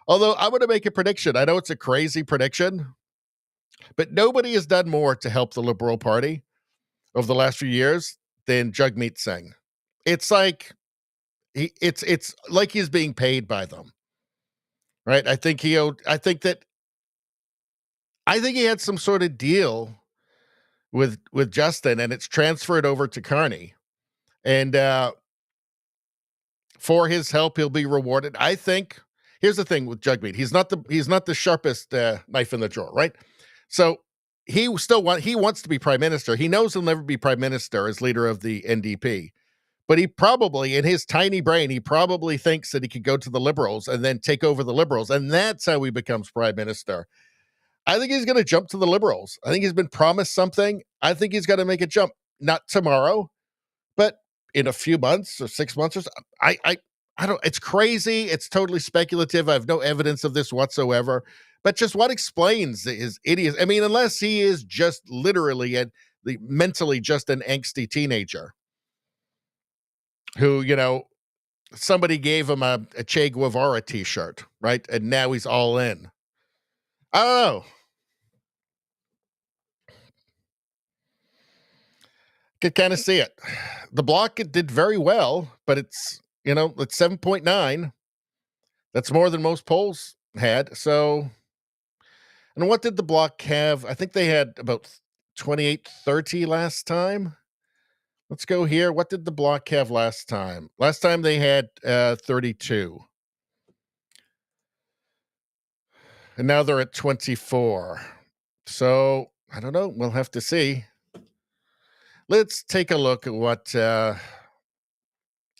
Although I'm going to make a prediction. I know it's a crazy prediction, but nobody has done more to help the Liberal Party over the last few years than Jagmeet Singh. It's like it's like he's being paid by them. Right? I think that I think he had some sort of deal with Justin, and it's transferred over to Carney. And for his help, he'll be rewarded. I think. Here's the thing with Jagmeet: he's not the sharpest knife in the drawer, right? So he wants to be prime minister. He knows he'll never be prime minister as leader of the NDP, but he probably, in his tiny brain, he probably thinks that he could go to the Liberals and then take over the Liberals, and that's how he becomes prime minister. I think he's going to jump to the Liberals. I think he's been promised something. I think he's got to make a jump. Not tomorrow, but in a few months or 6 months or so. I don't. It's crazy. It's totally speculative. I have no evidence of this whatsoever. But just what explains his idiot? I mean, unless he is just literally mentally just an angsty teenager who, somebody gave him a Che Guevara T-shirt, right? And now he's all in. I don't know. Could kind of see it. The Bloc, it did very well, but it's 7.9. That's more than most polls had. So, and what did the Bloc have? I think they had about 28-30 last time. Let's go here. What did the Bloc have last time? Last time they had 32. And now they're at 24. So, I don't know. We'll have to see. Let's take a look at what the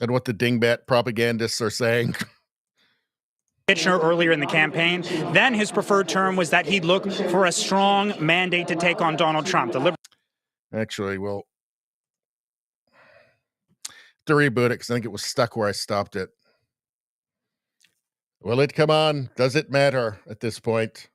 dingbat propagandists are saying.
Kitchener earlier in the campaign. Then his preferred term was that he'd look for a strong mandate to take on Donald Trump.
Actually, we'll to reboot it because I think it was stuck where I stopped it. Will it come on? Does it matter at this point?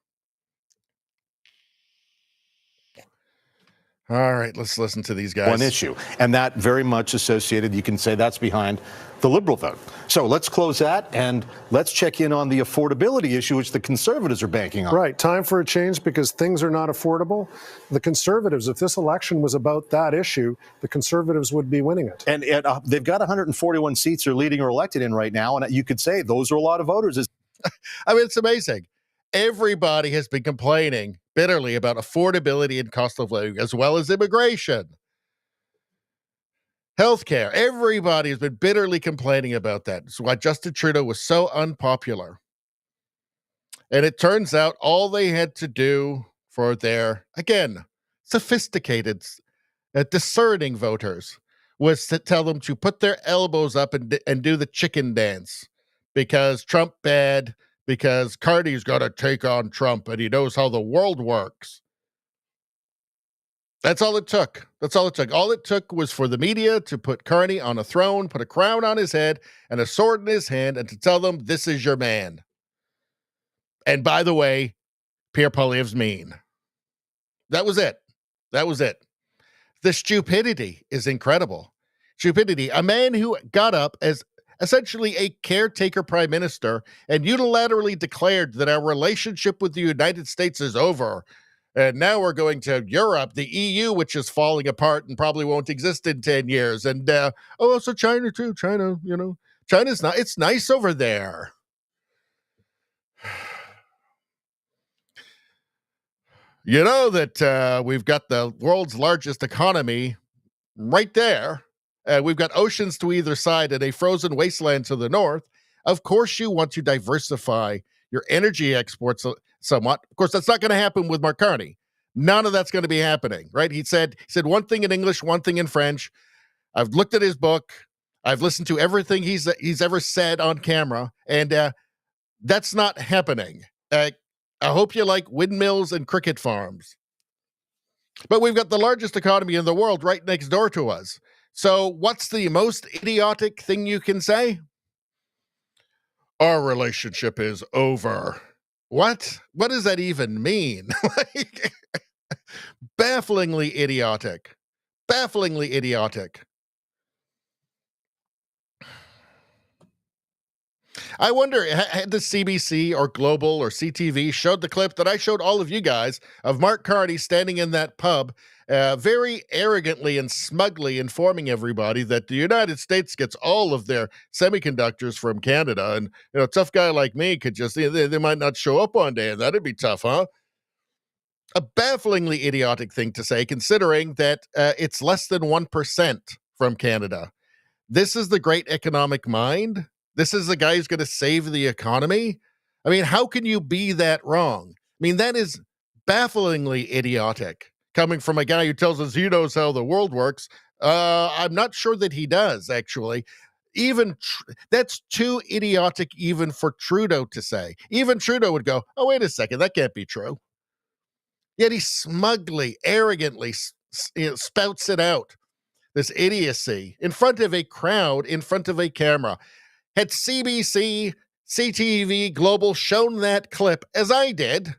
All right, let's listen to these guys.
One issue, and that very much associated, you can say that's behind the Liberal vote. So let's close that, and let's check in on the affordability issue, which the Conservatives are banking on.
Right, time for a change because things are not affordable. The Conservatives, if this election was about that issue, the Conservatives would be winning it.
And they've got 141 seats they're leading or elected in right now, and you could say those are a lot of voters.
I mean, it's amazing. Everybody has been complaining bitterly about affordability and cost of living, as well as immigration, healthcare. Everybody has been bitterly complaining about that. It's why Justin Trudeau was so unpopular. And it turns out all they had to do for their, again, sophisticated, discerning voters was to tell them to put their elbows up and do the chicken dance because Trump bad, because Carney's got to take on Trump and he knows how the world works. That's all it took. That's all it took. All it took was for the media to put Carney on a throne, put a crown on his head and a sword in his hand, and to tell them, this is your man. And by the way, Pierre Poilievre's mean. That was it. That was it. The stupidity is incredible. Stupidity. A man who got up as essentially a caretaker prime minister and unilaterally declared that our relationship with the United States is over. And now we're going to Europe, the EU, which is falling apart and probably won't exist in 10 years. And, also China too. China, China's not, it's nice over there. You know that we've got the world's largest economy right there. We've got oceans to either side and a frozen wasteland to the north. Of course, you want to diversify your energy exports somewhat. Of course, that's not going to happen with Mark Carney. None of that's going to be happening, right? He said one thing in English, one thing in French. I've looked at his book. I've listened to everything he's ever said on camera, and that's not happening. I hope you like windmills and cricket farms. But we've got the largest economy in the world right next door to us. So what's the most idiotic thing you can say? Our relationship is over. What? What does that even mean? Bafflingly idiotic. Bafflingly idiotic. I wonder, had the CBC or Global or CTV showed the clip that I showed all of you guys of Mark Carney standing in that pub, very arrogantly and smugly informing everybody that the United States gets all of their semiconductors from Canada, and a tough guy like me could just, they might not show up one day, and that'd be tough, huh? a bafflingly idiotic thing to say, considering that it's less than 1% from Canada. This is the great economic mind. This is the guy who's going to save the economy. I mean, how can you be that wrong? I mean, that is bafflingly idiotic coming from a guy who tells us he knows how the world works. I'm not sure that he does, actually. That's too idiotic even for Trudeau to say. Even Trudeau would go, oh, wait a second, that can't be true. Yet he smugly, arrogantly spouts it out, this idiocy, in front of a crowd, in front of a camera. Had CBC, CTV, Global shown that clip, as I did,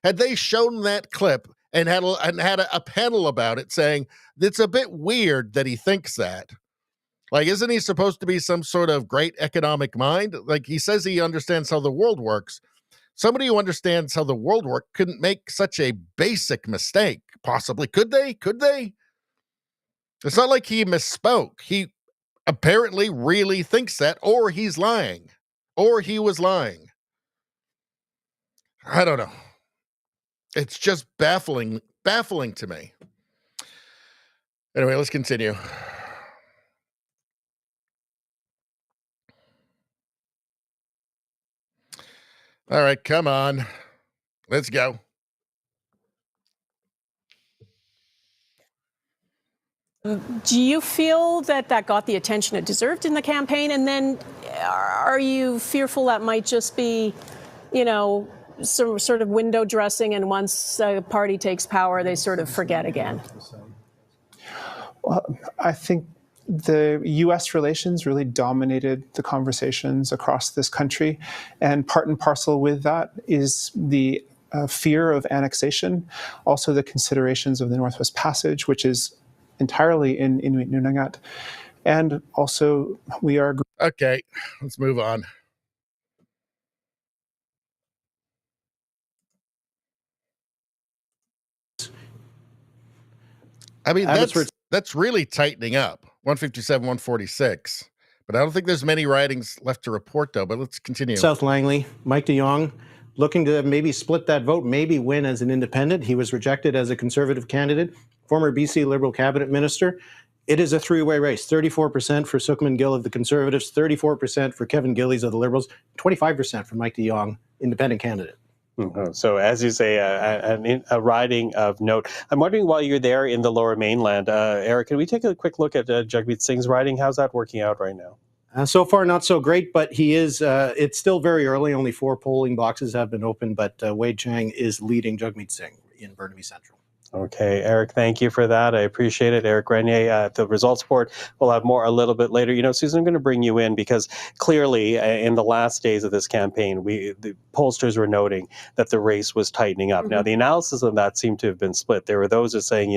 had they shown that clip and had a panel about it saying, it's a bit weird that he thinks that. Like, isn't he supposed to be some sort of great economic mind? Like, he says he understands how the world works. Somebody who understands how the world works couldn't make such a basic mistake, possibly. Could they? Could they? It's not like he misspoke. He apparently really thinks that, or he's lying, or he was lying. I don't know. It's just baffling to me. Anyway, let's continue. All right, come on. Let's go.
Do you feel that got the attention it deserved in the campaign? And then are you fearful that might just be, some sort of window dressing, and once a party takes power, they sort of forget again?
Well, I think the U.S. relations really dominated the conversations across this country, and part and parcel with that is the fear of annexation, also the considerations of the Northwest Passage, which is entirely in Inuit Nunangat, and also we are...
Okay, let's move on. I mean, that's really tightening up. 157, 146. But I don't think there's many ridings left to report, though. But let's continue.
South Langley, Mike de Jong, looking to maybe split that vote, maybe win as an independent. He was rejected as a Conservative candidate, former BC Liberal cabinet minister. It is a three-way race. 34% for Sukhman Gill of the Conservatives, 34% for Kevin Gillies of the Liberals, 25% for Mike de Jong, independent candidate.
Mm-hmm. So, as you say, a riding of note. I'm wondering, while you're there in the Lower Mainland, Eric, can we take a quick look at Jagmeet Singh's riding? How's that working out right now?
So far, not so great, but he is. It's still very early. Only 4 polling boxes have been opened, but Wade Chang is leading Jagmeet Singh in Burnaby Central.
Okay, Eric, thank you for that. I appreciate it. Eric Grenier at the results board. We'll have more a little bit later. Susan, I'm going to bring you in because clearly in the last days of this campaign, the pollsters were noting that the race was tightening up. Mm-hmm. Now, the analysis of that seemed to have been split. There were those that saying,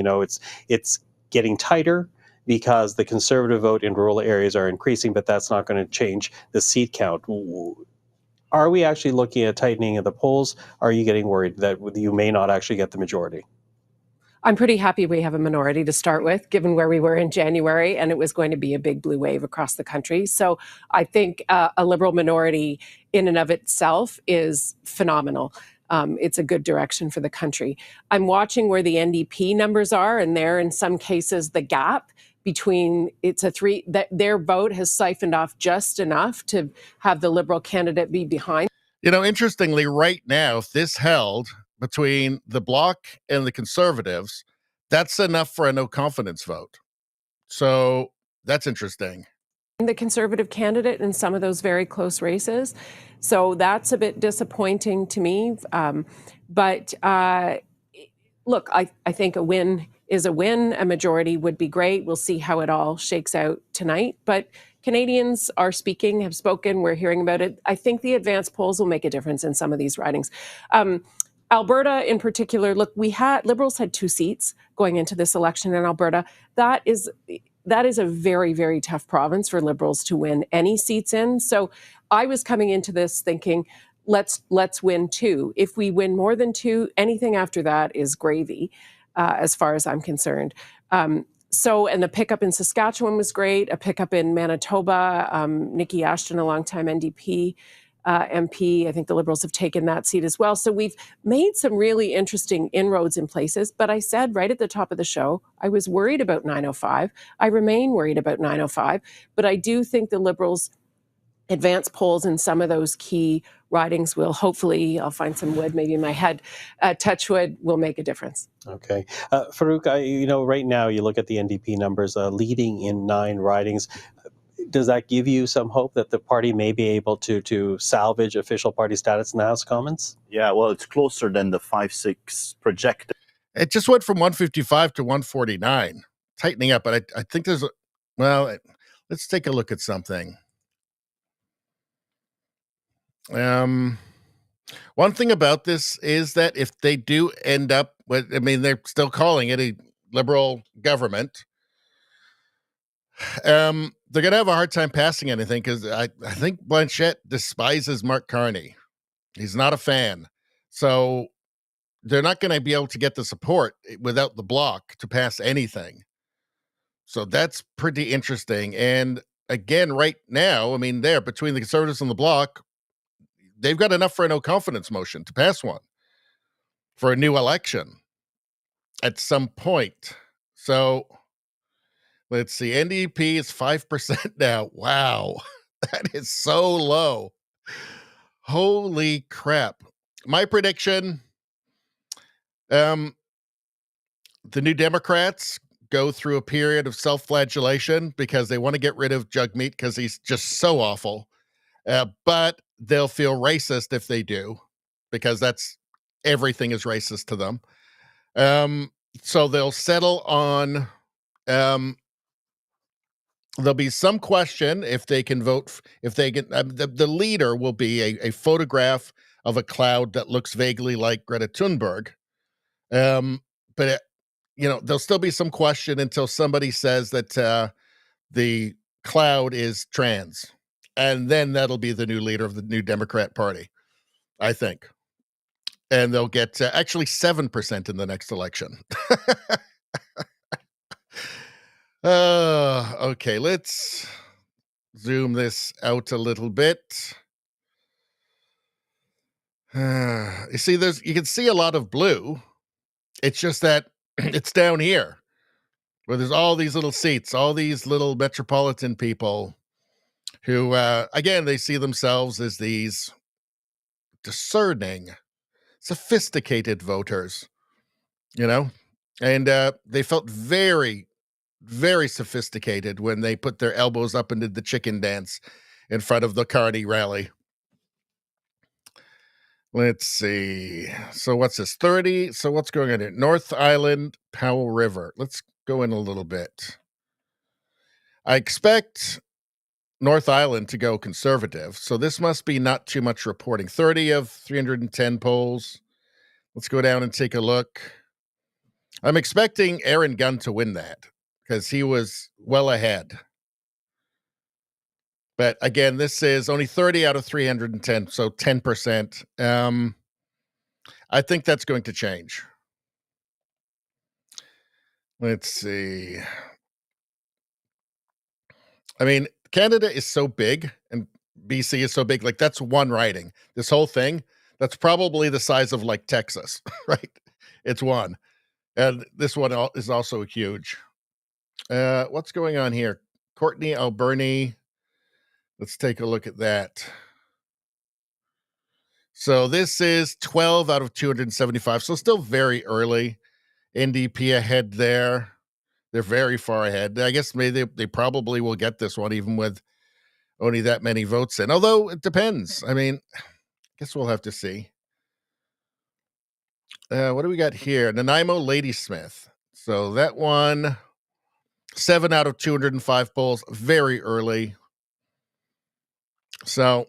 it's getting tighter because the Conservative vote in rural areas are increasing, but that's not going to change the seat count. Are we actually looking at tightening of the polls? Are you getting worried that you may not actually get the majority?
I'm pretty happy we have a minority to start with, given where we were in January, and it was going to be a big blue wave across the country. So I think a Liberal minority in and of itself is phenomenal. It's a good direction for the country. I'm watching where the NDP numbers are, and there, in some cases, the gap between that their vote has siphoned off just enough to have the Liberal candidate be behind.
Interestingly, right now, if this held between the Bloc and the Conservatives, that's enough for a no confidence vote. So that's interesting.
The Conservative candidate in some of those very close races. So that's a bit disappointing to me. But look, I think a win is a win. A majority would be great. We'll see how it all shakes out tonight. But Canadians are speaking, have spoken. We're hearing about it. I think the advance polls will make a difference in some of these ridings. Alberta in particular, look, Liberals had 2 seats going into this election in Alberta. That is a very, very tough province for Liberals to win any seats in. So I was coming into this thinking, let's win 2. If we win more than 2, anything after that is gravy, as far as I'm concerned. And the pickup in Saskatchewan was great. A pickup in Manitoba, Nikki Ashton, a longtime NDP MP. I think the Liberals have taken that seat as well. So we've made some really interesting inroads in places. But I said right at the top of the show, I was worried about 905. I remain worried about 905. But I do think the Liberals' advanced polls in some of those key ridings will hopefully, I'll find some wood maybe in my head, touch wood, will make a difference.
Okay. Farouk, right now you look at the NDP numbers leading in 9 ridings. Does that give you some hope that the party may be able to salvage official party status in the House of Commons?
Yeah, well, it's closer than the 5-6 projected.
It just went from 155 to 149, tightening up. But I think there's, let's take a look at something. One thing about this is that if they do end up with, they're still calling it a Liberal government. They're going to have a hard time passing anything because I think Blanchette despises Mark Carney. He's not a fan. So they're not going to be able to get the support without the bloc to pass anything. So that's pretty interesting. And again, right now, there between the Conservatives and the bloc, they've got enough for a no confidence motion to pass one for a new election at some point. So let's see. NDP is 5% now. Wow. That is so low. Holy crap. My prediction, the New Democrats go through a period of self-flagellation because they want to get rid of Jagmeet because he's just so awful. But they'll feel racist if they do, because everything is racist to them. So they'll settle on, there'll be some question if they can vote, if they can, the leader will be a photograph of a cloud that looks vaguely like Greta Thunberg. But there'll still be some question until somebody says that the cloud is trans. And then that'll be the new leader of the New Democrat Party, I think. And they'll get actually 7% in the next election. Okay, let's zoom this out a little bit. You see, you can see a lot of blue. It's just that it's down here where there's all these little seats, all these little metropolitan people who, again, they see themselves as these discerning, sophisticated voters, and they felt very, very sophisticated when they put their elbows up and did the chicken dance in front of the Carney rally. Let's see. So what's this? 30. So what's going on here? North Island, Powell River. Let's go in a little bit. I expect North Island to go conservative. So this must be not too much reporting. 30 of 310 polls. Let's go down and take a look. I'm expecting Aaron Gunn to win that because he was well ahead. But again, this is only 30 out of 310, so 10%. I think that's going to change. Let's see. Canada is so big and BC is so big. Like, that's one riding. This whole thing, that's probably the size of like Texas, right? It's one. And this one is also huge. What's going on here? Courtney Alberni. Let's take a look at that. So this is 12 out of 275. So still very early. NDP ahead there. They're very far ahead. I guess maybe they probably will get this one even with only that many votes in. Although it depends. I guess we'll have to see. What do we got here? Nanaimo Ladysmith. So that one, 7 out of 205 polls, very early. So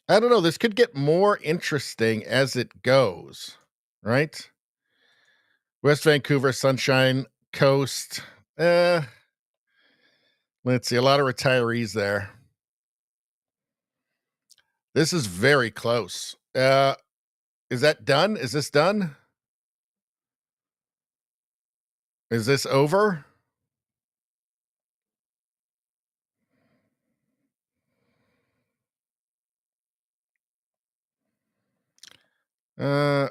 I don't know. This could get more interesting as it goes, right? West Vancouver, Sunshine Coast. Let's see. A lot of retirees there. This is very close. Is that done? Is this done? Is this over? What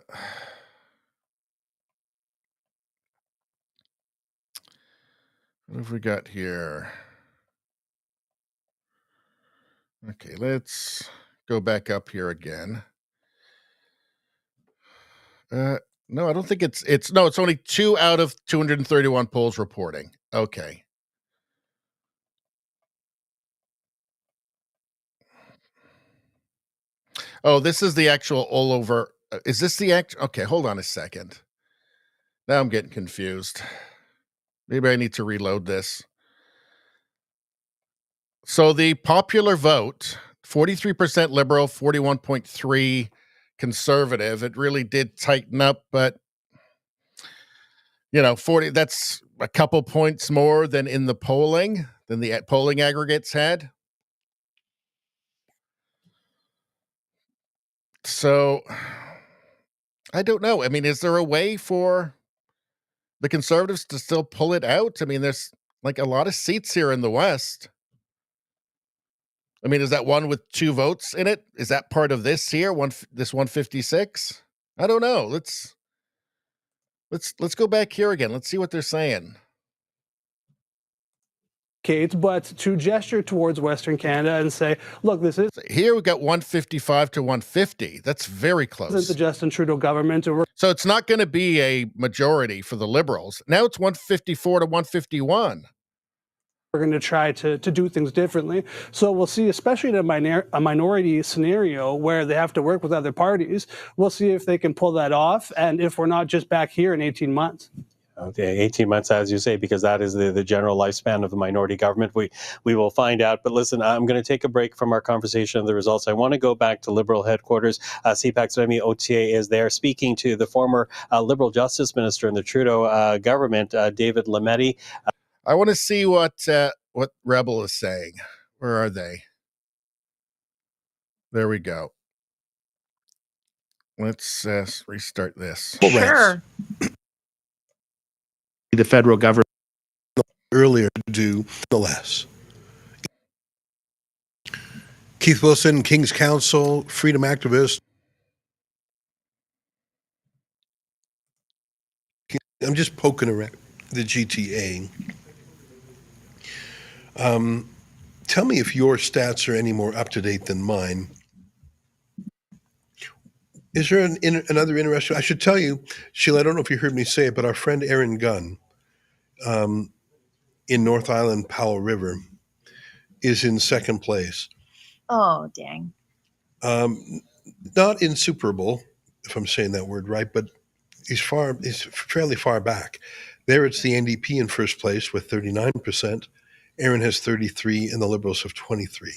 have we got here? Okay, let's go back up here again. No, I don't think it's only 2 out of 231 polls reporting. Okay. Oh, this is the actual all over. Is this the act? Okay, hold on a second. Now I'm getting confused. Maybe I need to reload this. So the popular vote, 43% liberal, 41.3 conservative. It really did tighten up, but 40, that's a couple points more than in the polling, than the polling aggregates had. So I don't know. I mean, is there a way for the conservatives to still pull it out? I mean, there's like a lot of seats here in the West. I mean, is that one with 2 votes in it? Is that part of this here? This 156? I don't know. Let's go back here again. Let's see what they're saying.
But to gesture towards Western Canada and say, look, this is
here. We've got 155 to 150. That's very close.
The Justin Trudeau government.
So it's not going to be a majority for the Liberals. Now it's 154 to 151.
We're going to try to do things differently. So we'll see, especially in a minority scenario where they have to work with other parties, we'll see if they can pull that off and if we're not just back here in 18 months.
Okay, 18 months, as you say, because that is the general lifespan of the minority government. We will find out. But listen, I'm going to take a break from our conversation of the results. I want to go back to Liberal headquarters. CPAC's Otier is there speaking to the former Liberal Justice Minister in the Trudeau government, David Lametti.
I want to see what Rebel is saying. Where are they? There we go. Let's restart this.
Sure. The federal government earlier to do the less. Keith Wilson, King's Counsel, freedom activist. I'm just poking around the GTA. Tell me if your stats are any more up to date than mine. Is there another interesting? I should tell you, Sheila, I don't know if you heard me say it, but our friend Aaron Gunn in North Island, Powell River, is in second place.
Oh, dang.
Not in Superable, if I'm saying that word right, but he's fairly far back. There it's the NDP in first place with 39%. Aaron has 33 and the Liberals have 23.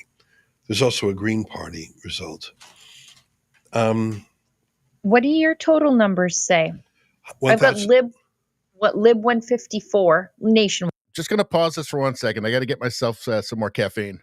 There's also a Green Party result.
What do your total numbers say?
1,
I've got Lib 154 nationwide.
Just going to pause this for 1 second. I got to get myself some more caffeine.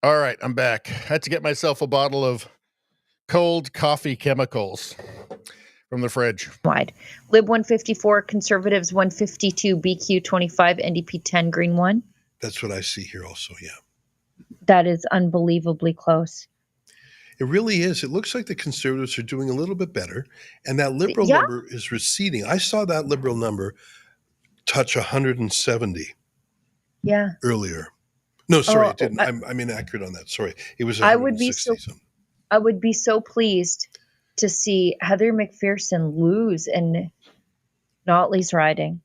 All right, I'm back. I had to get myself a bottle of cold coffee chemicals from the fridge.
Lib 154, Conservatives 152, BQ 25, NDP 10, Green 1.
That's what I see here also, yeah.
That is unbelievably close.
It really is. It looks like the Conservatives are doing a little bit better, and that Liberal number is receding. I saw that Liberal number touch 170 earlier. No, sorry, it didn't. I'm inaccurate on that. Sorry. It was 160.
I would be so pleased to see Heather McPherson lose in Notley's riding.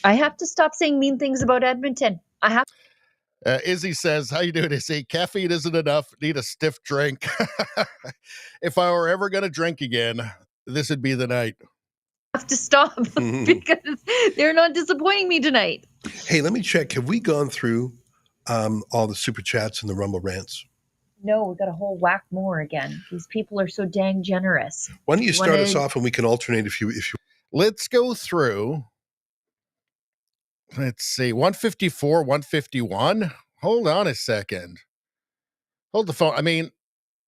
I have to stop saying mean things about Edmonton. I have.
Izzy says, how you doing, Izzy? Caffeine isn't enough. Need a stiff drink. If I were ever going to drink again, this would be the night.
I have to stop because they're not disappointing me tonight.
Hey, let me check. Have we gone through all the super chats and the Rumble rants?
No, we got a whole whack more again. These people are so dang generous.
Why don't you start us
Wanna-
off and we can alternate if you.
Let's go through. Let's see, 154, 151. Hold on a second. Hold the phone. I mean,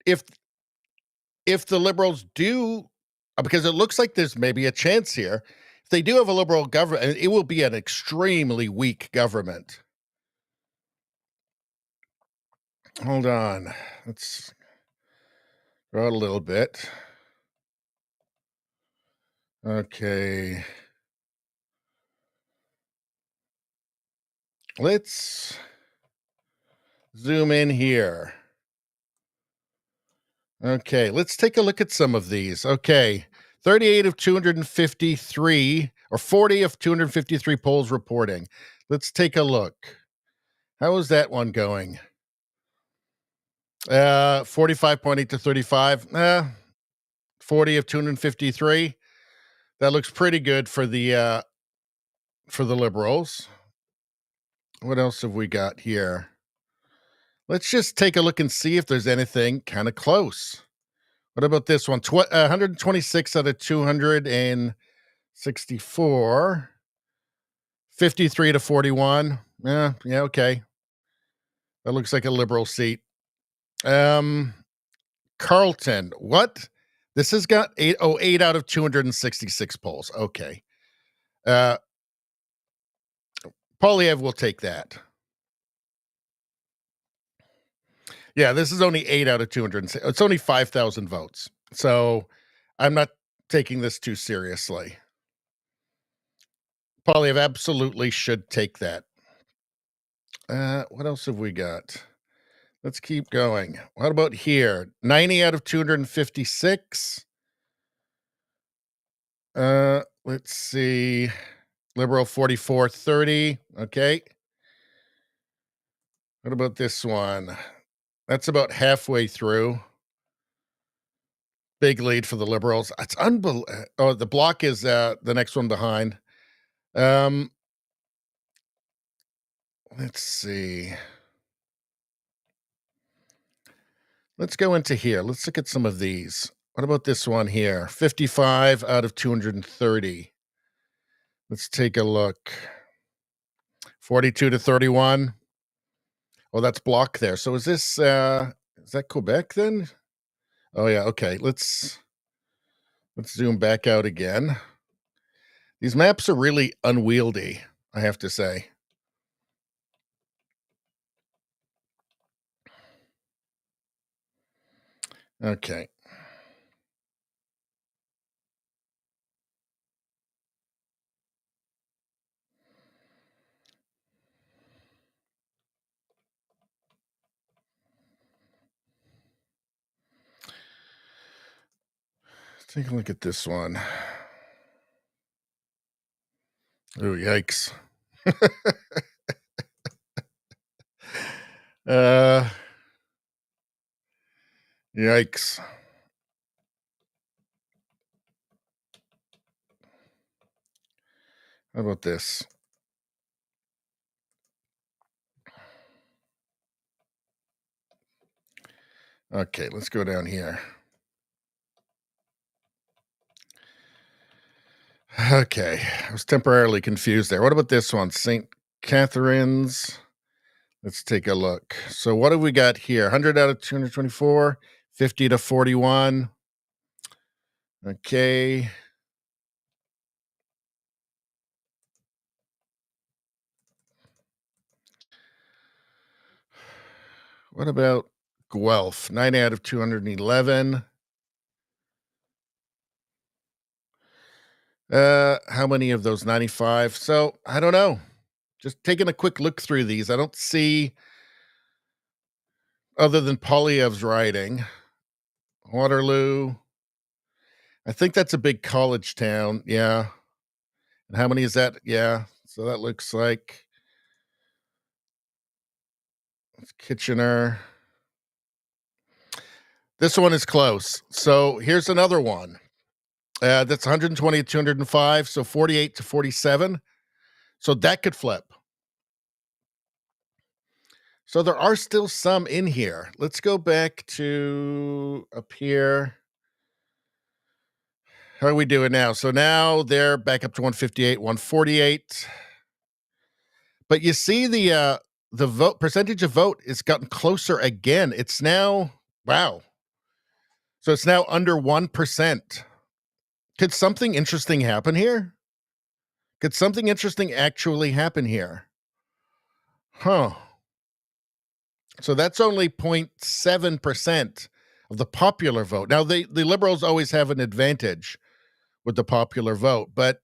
if the Liberals do, because it looks like there's maybe a chance here, if they do have a Liberal government, it will be an extremely weak government. Hold on. Let's draw it a little bit. Okay. Let's zoom in here. Okay, let's take a look at some of these. Okay, 38 of 253, or 40 of 253 polls reporting. Let's take a look. How is that one going? 45.8 to 35. 40 of 253. That looks pretty good for the Liberals. What else have we got here? Let's just take a look and see if there's anything kind of close. What about this one? 126 out of 264. 53 to 41. Yeah, okay. That looks like a Liberal seat. Carleton, what? This has got 8 out of 266 polls. Okay. Polyev will take that. Yeah, this is only 8 out of 200. It's only 5,000 votes. So I'm not taking this too seriously. Polyev absolutely should take that. What else have we got? Let's keep going. What about here? 90 out of 256. Let's see. Liberal 44-30. Okay. What about this one? That's about halfway through. Big lead for the Liberals. It's unbelievable. Oh, the Bloc is the next one behind. Let's see. Let's go into here. Let's look at some of these. What about this one here? 55 out of 230. Let's take a look. 42 to 31. Oh, that's Bloc there. So is this is that Quebec then? Oh yeah, okay. Let's zoom back out again. These maps are really unwieldy, I have to say. Okay. Take a look at this one. Oh, yikes. Yikes. How about this? Okay, let's go down here. Okay, I was temporarily confused there. What about this one? St. Catharines. Let's take a look. So what have we got here? 100 out of 224, 50 to 41. Okay. What about Guelph? 9 out of 211. How many of those? 95. So I don't know. Just taking a quick look through these, I don't see, other than Polyev's writing, Waterloo. I think that's a big college town. Yeah. And how many is that? Yeah. So that looks like it's Kitchener. This one is close. So here's another one. That's 120 to 205. So 48 to 47. So that could flip. So there are still some in here. Let's go back to up here. How are we doing now? So now they're back up to 158, 148. But you see the vote percentage of vote is gotten closer again. It's now, wow. So it's now under 1%. Could something interesting happen here? Could something interesting actually happen here? Huh. So that's only 0.7% of the popular vote. Now, the Liberals always have an advantage with the popular vote, but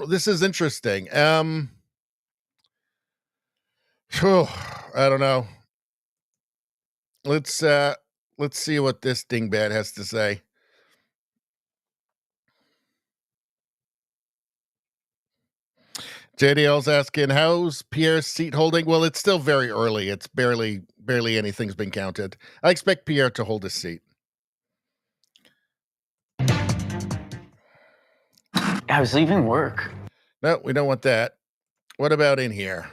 this is interesting. I don't know. Let's see what this dingbat has to say. JDL's asking, how's Pierre's seat holding? Well, it's still very early. It's barely anything's been counted. I expect Pierre to hold his seat.
I was leaving work.
No, we don't want that. What about in here?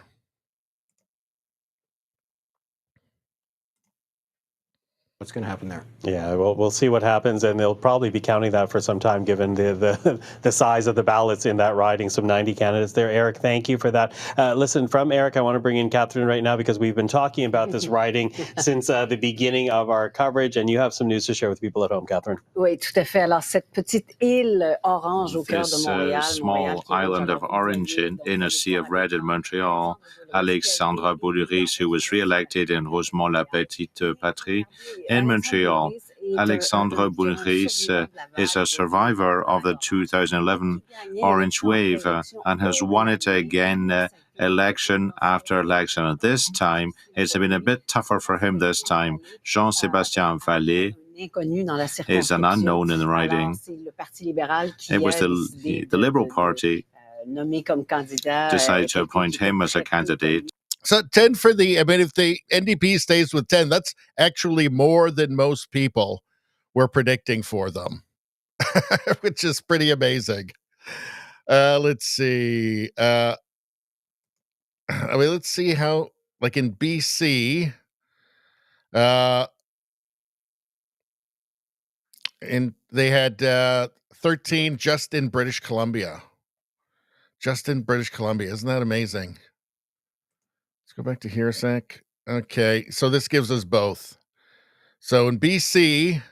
What's going to happen there?
Yeah, we'll see what happens, and they'll probably be counting that for some time, given the size of the ballots in that riding. Some 90 candidates there. Eric, thank you for that. Listen, from Eric, I want to bring in Catherine right now because we've been talking about this riding since the beginning of our coverage, and you have some news to share with people at home, Catherine.
Oui, tout à fait. Alors, cette petite île orange au cœur de
This
Montréal.
small island of orange in a sea of red in Montreal, Alexandra Boulris, who was re-elected in Rosemont la Petite Patrie in Montreal. Alexandra Boulris is a survivor of the 2011 Orange Wave and has won it again election after election. And this time, it's been a bit tougher for him this time. Jean-Sébastien Vallée is an unknown in the riding. It was the Liberal Party decided to appoint him as a candidate.
So 10 for the, I mean, if the NDP stays with 10, that's actually more than most people were predicting for them, which is pretty amazing. Let's see. I mean, let's see how, like in BC, and they had 13 just in British Columbia. Just in British Columbia. Isn't that amazing? Let's go back to here a sec. Okay, so this gives us both. So in BC,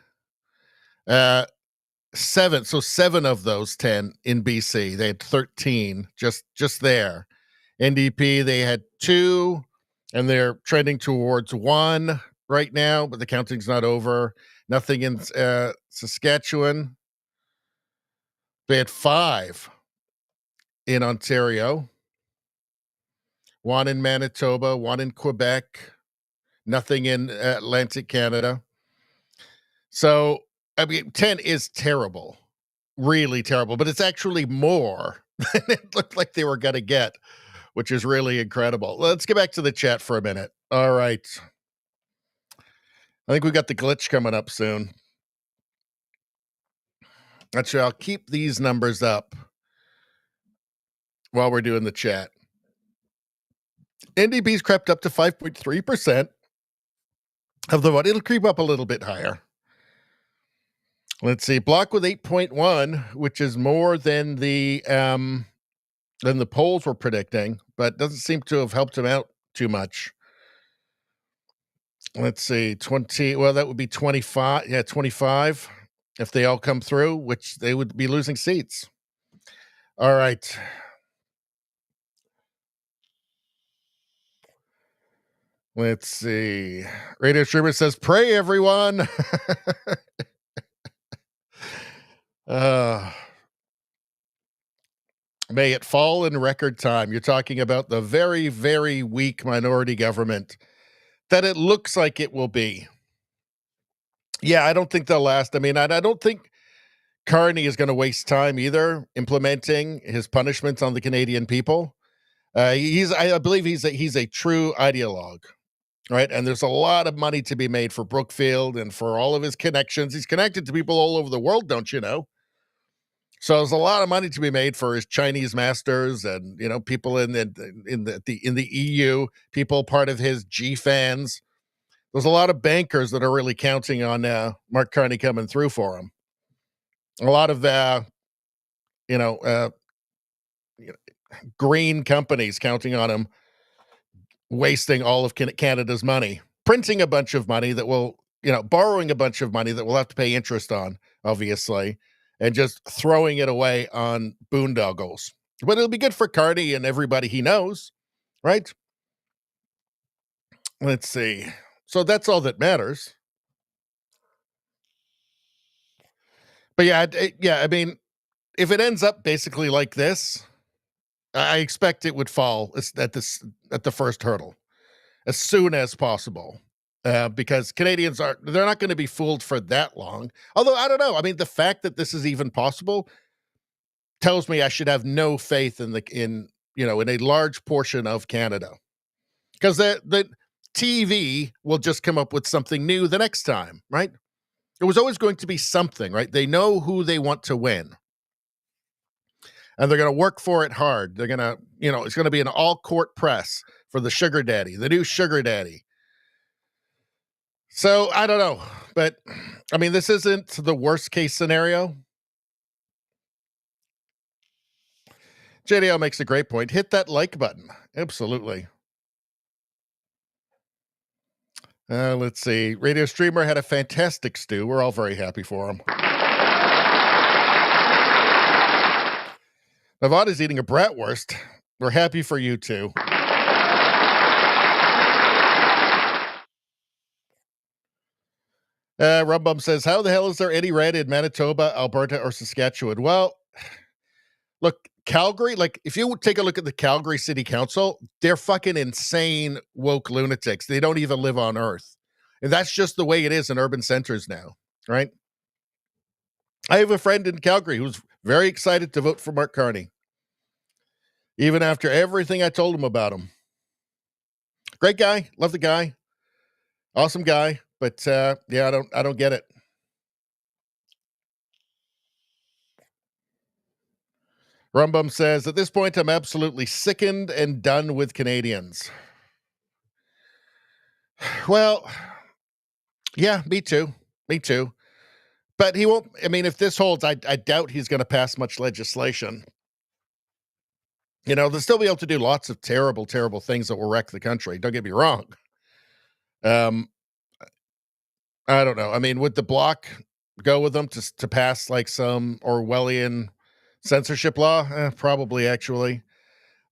7. So 7 of those 10 in BC. They had 13 just there. NDP, they had 2, and they're trending towards 1 right now, but the counting's not over. Nothing in Saskatchewan. They had 5 in Ontario. 1 in Manitoba, 1 in Quebec, nothing in Atlantic Canada. So, I mean, 10 is terrible, really terrible, but it's actually more than it looked like they were going to get, which is really incredible. Let's get back to the chat for a minute. All right. I think we got the glitch coming up soon. Actually, I'll keep these numbers up while we're doing the chat. NDP's crept up to 5.3% of the vote. It'll creep up a little bit higher. Let's see. Bloc with 8.1, which is more than the polls were predicting, but doesn't seem to have helped him out too much. Let's see. 20. Well, that would be 25. Yeah, 25 if they all come through, which they would be losing seats. All right. Let's see. Radio Streamer says, pray, everyone. May it fall in record time. You're talking about the very, very weak minority government that it looks like it will be. Yeah, I don't think they'll last. I mean, I don't think Carney is going to waste time either implementing his punishments on the Canadian people. I believe he's a true ideologue. Right. And there's a lot of money to be made for Brookfield and for all of his connections. He's connected to people all over the world, don't you know? So there's a lot of money to be made for his Chinese masters and, you know, people in the EU, people part of his G fans. There's a lot of bankers that are really counting on Mark Carney coming through for him. A lot of green companies counting on him wasting all of Canada's money, printing a bunch of money that will, borrowing a bunch of money that we'll have to pay interest on, obviously, and just throwing it away on boondoggles. But it'll be good for Carney and everybody he knows, right? Let's see. So that's all that matters. But I mean, if it ends up basically like this, I expect it would fall at the first hurdle as soon as possible. Because Canadians they're not going to be fooled for that long. Although, I don't know. I mean, the fact that this is even possible tells me I should have no faith in a large portion of Canada. Because the TV will just come up with something new the next time, right? It was always going to be something, right? They know who they want to win. And they're going to work for it hard. They're going to, it's going to be an all-court press for the sugar daddy, the new sugar daddy. So, I don't know. But, I mean, this isn't the worst-case scenario. JDL makes a great point. Hit that like button. Absolutely. Let's see. Radio Streamer had a fantastic stew. We're all very happy for him. Nevada's eating a bratwurst. We're happy for you too. Rumbum says, how the hell is there any red in Manitoba, Alberta, or Saskatchewan? Well, look, Calgary, if you take a look at the Calgary City Council, they're fucking insane woke lunatics. They don't even live on Earth. And that's just the way it is in urban centers now, right? I have a friend in Calgary who's very excited to vote for Mark Carney, even after everything I told him about him. Great guy. Love the guy. Awesome guy. But I don't get it. Rumbum says, at this point, I'm absolutely sickened and done with Canadians. Well, yeah, me too. Me too. But he won't, I mean, if this holds, I doubt he's going to pass much legislation. They'll still be able to do lots of terrible, terrible things that will wreck the country. Don't get me wrong. I don't know. I mean, would the Bloc go with them to pass some Orwellian censorship law? Probably, actually.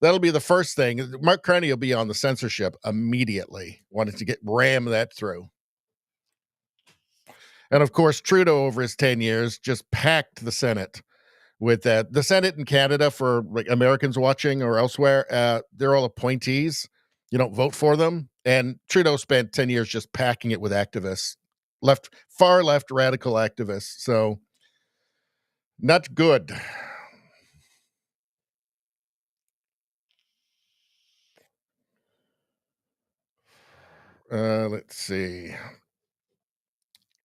That'll be the first thing. Mark Carney will be on the censorship immediately, wanting to ram that through. And of course, Trudeau, over his 10 years, just packed the Senate with that. The Senate in Canada, for Americans watching or elsewhere, they're all appointees. You don't vote for them. And Trudeau spent 10 years just packing it with activists, far left radical activists. So not good. Let's see.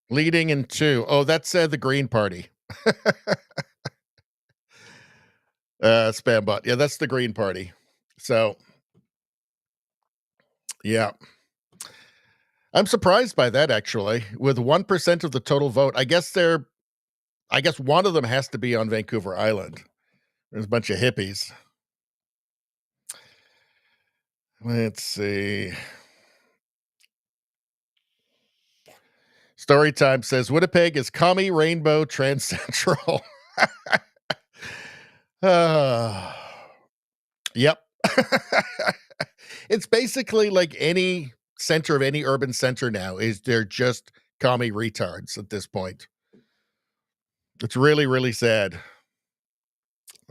Leading in 2. Oh, that's the Green Party. Spambot. Yeah, that's the Green Party. So, yeah. I'm surprised by that, actually. With 1% of the total vote, I guess one of them has to be on Vancouver Island. There's a bunch of hippies. Let's see. Storytime says Winnipeg is commie, rainbow, trans central. Yep. It's basically like any center of any urban center now they're just commie retards at this point. It's really, really sad.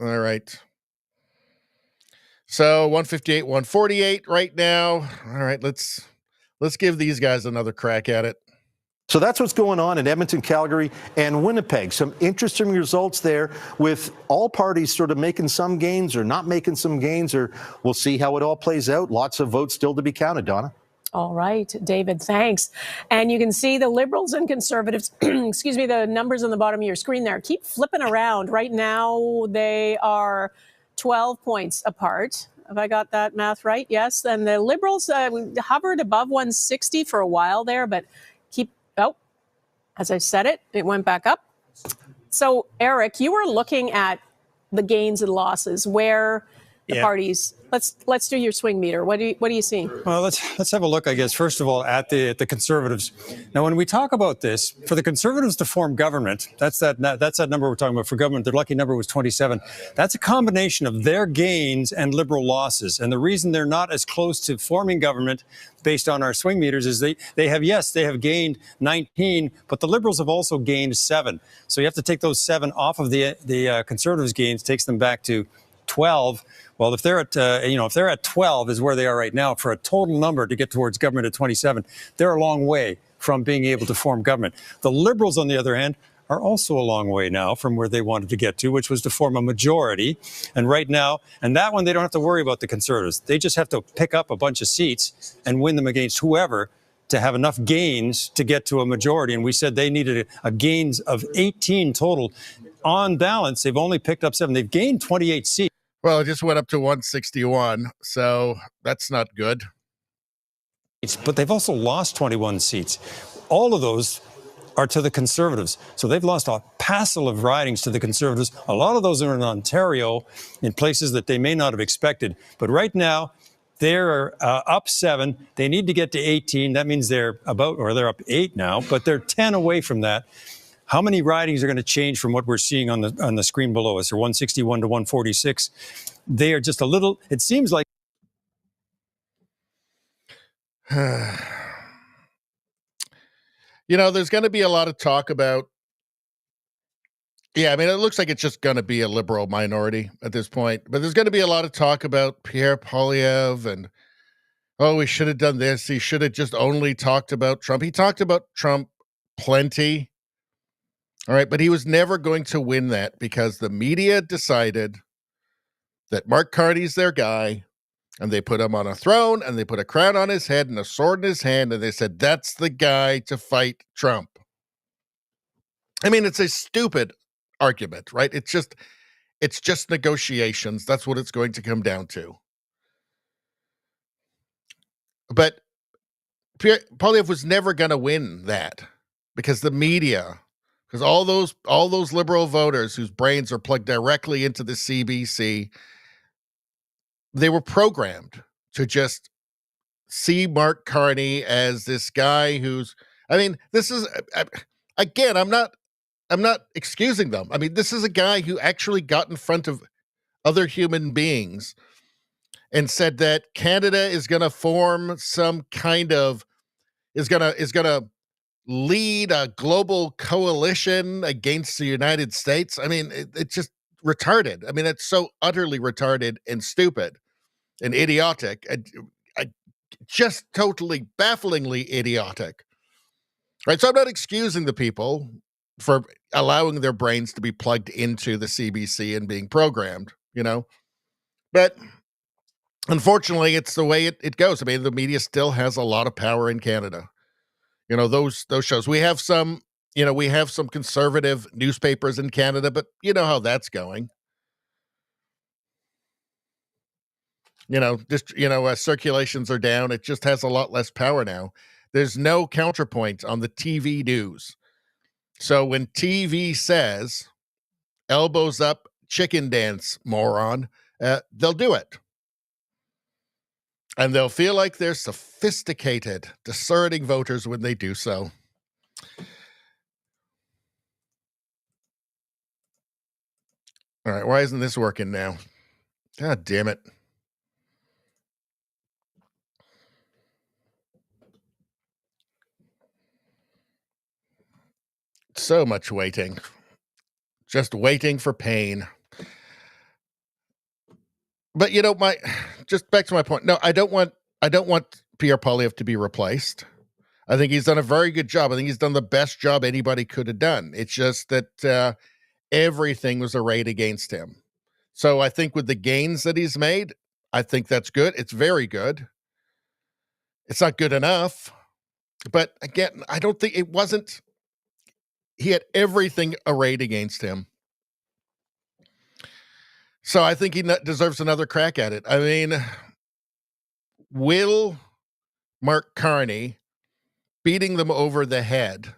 All right. So 158, 148 right now. All right, let's give these guys another crack at it.
So that's what's going on in Edmonton, Calgary, and Winnipeg. Some interesting results there with all parties sort of making some gains or not making some gains, or we'll see how it all plays out. Lots of votes still to be counted, Donna.
All right, David, thanks. And you can see the Liberals and Conservatives, excuse me, the numbers on the bottom of your screen there keep flipping around. Right now, they are 12 points apart. Have I got that math right? Yes. And the Liberals hovered above 160 for a while there, but as I said it went back up. So, Eric, you were looking at the gains and losses, where the parties. Let's do your swing meter. What are you seeing?
Well, let's have a look, I guess, first of all, at the Conservatives. Now, when we talk about this, for the Conservatives to form government, that's that number we're talking about for government. Their lucky number was 27. That's a combination of their gains and Liberal losses. And the reason they're not as close to forming government based on our swing meters is they have gained 19, but the Liberals have also gained 7. So you have to take those 7 off of the Conservatives' gains, takes them back to 12. Well, if they're at 12 is where they are right now, for a total number to get towards government at 27, they're a long way from being able to form government. The Liberals, on the other hand, are also a long way now from where they wanted to get to, which was to form a majority. And right now, and that one, they don't have to worry about the Conservatives. They just have to pick up a bunch of seats and win them against whoever to have enough gains to get to a majority. And we said they needed a gains of 18 total. On balance, they've only picked up 7. They've gained 28 seats.
Well, it just went up to 161, so that's not good.
But they've also lost 21 seats. All of those are to the Conservatives. So they've lost a passel of ridings to the Conservatives. A lot of those are in Ontario, in places that they may not have expected. But right now, they're up 7. They need to get to 18. That means they're up 8 now, but they're 10 away from that. How many ridings are going to change from what we're seeing on the screen below us? They're 161 to 146. They are just a little, it seems like.
There's going to be a lot of talk about, it looks like it's just going to be a Liberal minority at this point. But there's going to be a lot of talk about Pierre Poilievre and, we should have done this. He should have just only talked about Trump. He talked about Trump plenty. All right, but he was never going to win that because the media decided that Mark Carney's their guy, and they put him on a throne, and they put a crown on his head and a sword in his hand, and they said, that's the guy to fight Trump. It's a stupid argument, right? It's just negotiations. That's what it's going to come down to. But Pierre Poilievre was never going to win that because the media... Because all those Liberal voters whose brains are plugged directly into the CBC, they were programmed to just see Mark Carney as this guy who's. This is again. I'm not excusing them. This is a guy who actually got in front of other human beings and said that Canada is going to form some kind of is going to lead a global coalition against the United States. It's just retarded. It's so utterly retarded and stupid and idiotic. Just totally bafflingly idiotic. Right? So I'm not excusing the people for allowing their brains to be plugged into the CBC and being programmed, But unfortunately, it's the way it goes. The media still has a lot of power in Canada. Those shows. We have some conservative newspapers in Canada, but you know how that's going. Circulations are down. It just has a lot less power now. There's no counterpoint on the TV news. So when TV says, elbows up, chicken dance, moron, they'll do it. And they'll feel like they're sophisticated, discerning voters when they do so. All right, why isn't this working now? God damn it. So much waiting. Just waiting for pain. But just back to my point. No, I don't want Pierre Poilievre to be replaced. I think he's done a very good job. I think he's done the best job anybody could have done. It's just that everything was arrayed against him. So I think with the gains that he's made, I think that's good. It's very good. It's not good enough. But again, I don't think it wasn't. He had everything arrayed against him. So I think he deserves another crack at it. I mean, will Mark Carney beating them over the head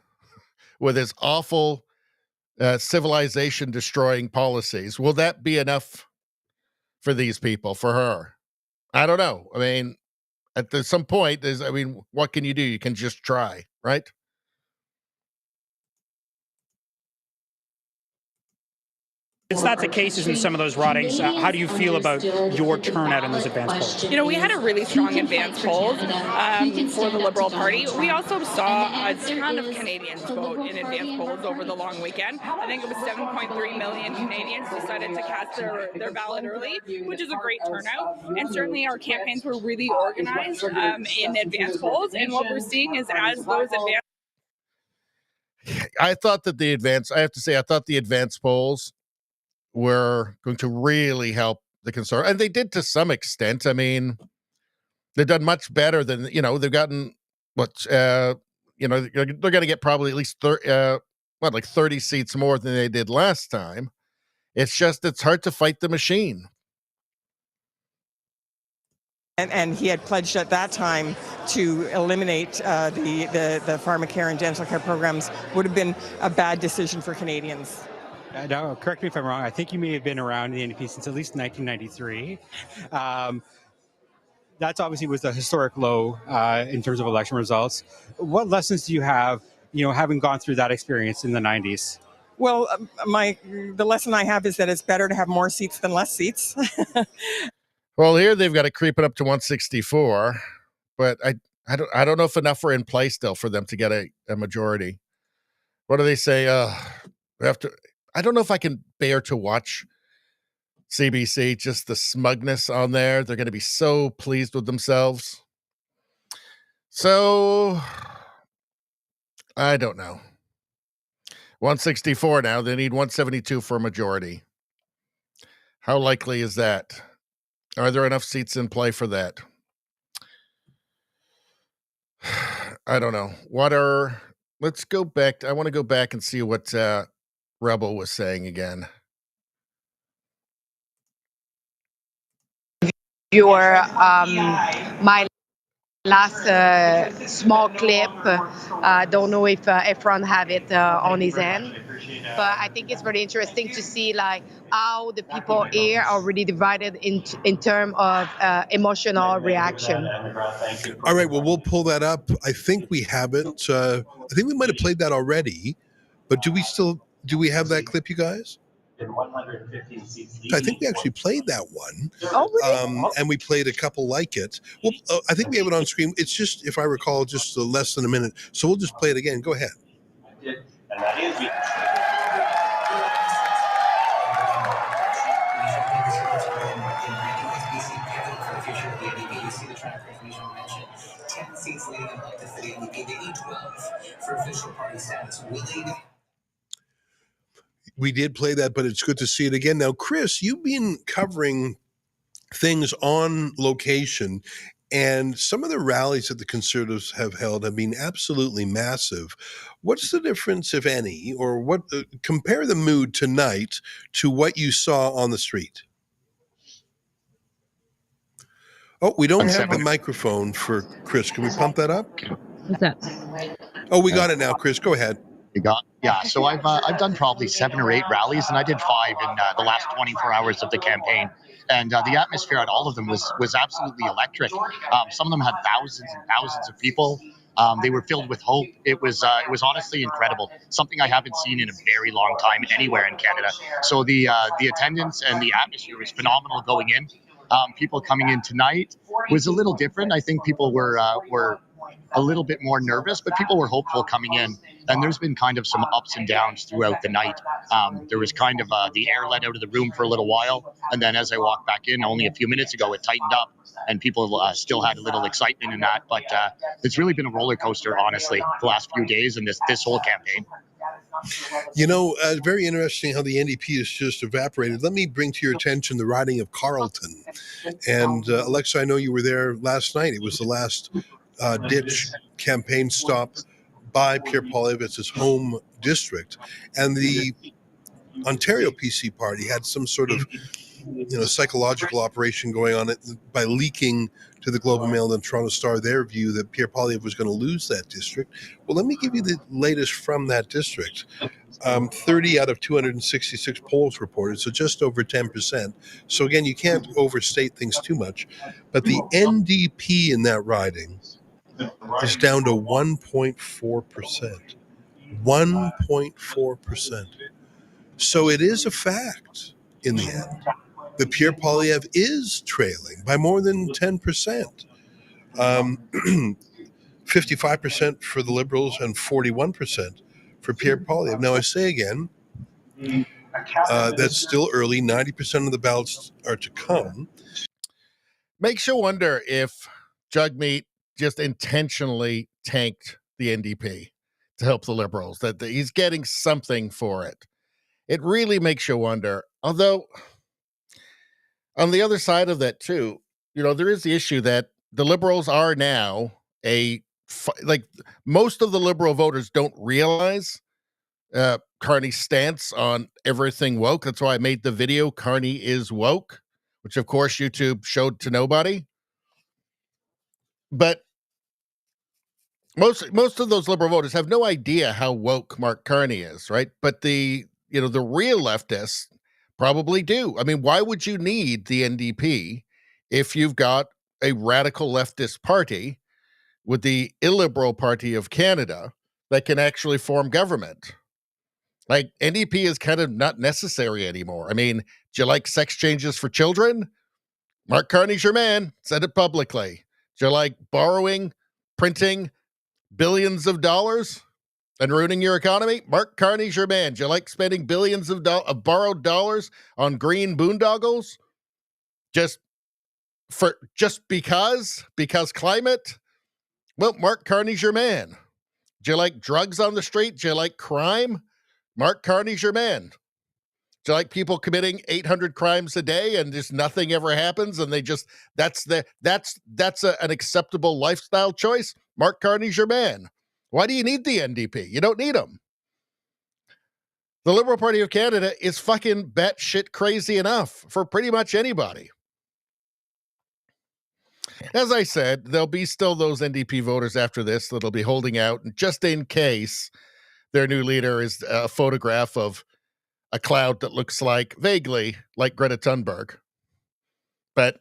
with his awful civilization destroying policies, will that be enough for these people, for her? I don't know. I mean, at some point, what can you do? You can just try, right?
It's not the cases in some of those ridings. How do you feel about your turnout in those advance polls?
You know, we had a really strong advance polls for the Liberal Party. We also saw a ton of Canadians vote in advance polls over the long weekend. I think it was 7.3 million Canadians decided to cast their ballot early, which is a great turnout. And certainly our campaigns were really organized in advance polls. And what we're seeing is as those advance
I thought the advance polls were going to really help the Conservatives. And they did to some extent. I mean, they've done much better than, they've gotten they're going to get probably at least 30 seats more than they did last time. It's hard to fight the machine.
And he had pledged at that time to eliminate the pharmacare and dental care programs. Would have been a bad decision for Canadians.
No, correct me if I'm wrong. I think you may have been around the NDP since at least 1993. That's obviously was a historic low in terms of election results. What lessons do you have, having gone through that experience in the 90s?
Well, the lesson I have is that it's better to have more seats than less seats.
Well, here they've got it creeping up to 164, but I don't know if enough are in place still for them to get a majority. What do they say? I don't know if I can bear to watch CBC, just the smugness on there. They're going to be so pleased with themselves. So, I don't know. 164 now. They need 172 for a majority. How likely is that? Are there enough seats in play for that? I don't know. Let's go back. I want to go back and see what Rebel was saying again.
My last small clip. I don't know if Efron have it on his end, but I think it's very interesting to see how the people here are really divided in terms of emotional reaction.
All right, well, we'll pull that up. I think we have it. I think we might have played that already, but do we have that clip, you guys? I think we actually played that one.
Oh, really?
And we played a couple like it. Well, I think we have it on screen. It's just, if I recall, just less than a minute. So we'll just play it again. Go ahead. We did play that, but it's good to see it again. Now, Chris, you've been covering things on location, and some of the rallies that the Conservatives have held have been absolutely massive. What's the difference, if any, or what? Compare the mood tonight to what you saw on the street. Oh, we don't have the microphone for Chris. Can we pump that up?
What's that?
Oh, we got it now, Chris. Go ahead.
Yeah, so I've done probably 7 or 8 rallies, and I did 5 in the last 24 hours of the campaign. And the atmosphere at all of them was absolutely electric. Some of them had thousands and thousands of people. They were filled with hope. It was honestly incredible. Something I haven't seen in a very long time anywhere in Canada. So the attendance and the atmosphere was phenomenal going in. People coming in tonight was a little different. I think people were a little bit more nervous, but people were hopeful coming in. And there's been kind of some ups and downs throughout the night. There was kind of the air let out of the room for a little while. And then as I walked back in only a few minutes ago, it tightened up and people still had a little excitement in that. But it's really been a roller coaster, honestly, the last few days and this whole campaign.
Very interesting how the NDP has just evaporated. Let me bring to your attention the riding of Carleton. And Alexa, I know you were there last night. It was the last ditch campaign stop by Pierre Poilievre. It's his home district. And the Ontario PC party had some sort of psychological operation going on it by leaking to the Globe and Mail and the Toronto Star their view that Pierre Poilievre was going to lose that district. Well, let me give you the latest from that district. 30 out of 266 polls reported, so just over 10%. So again, you can't overstate things too much. But the NDP in that riding is down to 1.4%. 1.4%. So it is a fact in the end that Pierre Poilievre is trailing by more than 10%. 55% for the Liberals and 41% for Pierre Poilievre. Now, I say again, that's still early. 90% of the ballots are to come.
Makes you wonder if Jagmeet just intentionally tanked the NDP to help the Liberals, that he's getting something for it. It really makes you wonder. Although, on the other side of that, too, there is the issue that the Liberals are now most of the Liberal voters don't realize Carney's stance on everything woke. That's why I made the video, Carney is woke, which, of course, YouTube showed to nobody. But most of those Liberal voters have no idea how woke Mark Carney is, right? But the real leftists probably do. I mean, why would you need the NDP if you've got a radical leftist party with the illiberal party of Canada that can actually form government? Like, NDP is kind of not necessary anymore. I mean, do you like sex changes for children? Mark Carney's your man. Said it publicly. Do you like borrowing, printing billions of dollars and ruining your economy? Mark Carney's your man. Do you like spending billions of borrowed dollars on green boondoggles? Just because climate? Well, Mark Carney's your man. Do you like drugs on the street? Do you like crime? Mark Carney's your man. Do you like people committing 800 crimes a day and just nothing ever happens and they just that's an acceptable lifestyle choice? Mark Carney's your man. Why do you need the NDP? You don't need them. The Liberal Party of Canada is fucking batshit crazy enough for pretty much anybody. As I said, there'll be still those NDP voters after this that'll be holding out, and just in case their new leader is a photograph of a cloud that looks vaguely like Greta Thunberg. But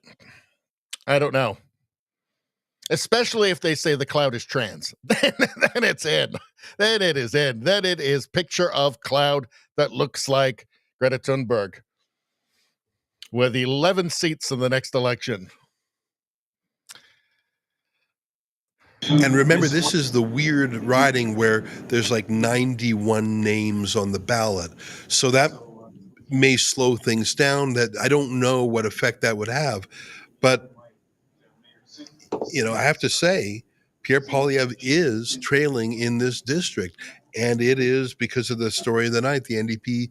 I don't know. Especially if they say the cloud is trans. Then it's in. Then it is in. Then it is picture of cloud that looks like Greta Thunberg with 11 seats in the next election.
And remember, this is the weird riding where there's 91 names on the ballot. So that may slow things down. That I don't know what effect that would have. But, I have to say, Pierre Poilievre is trailing in this district. And it is because of the story of the night, the NDP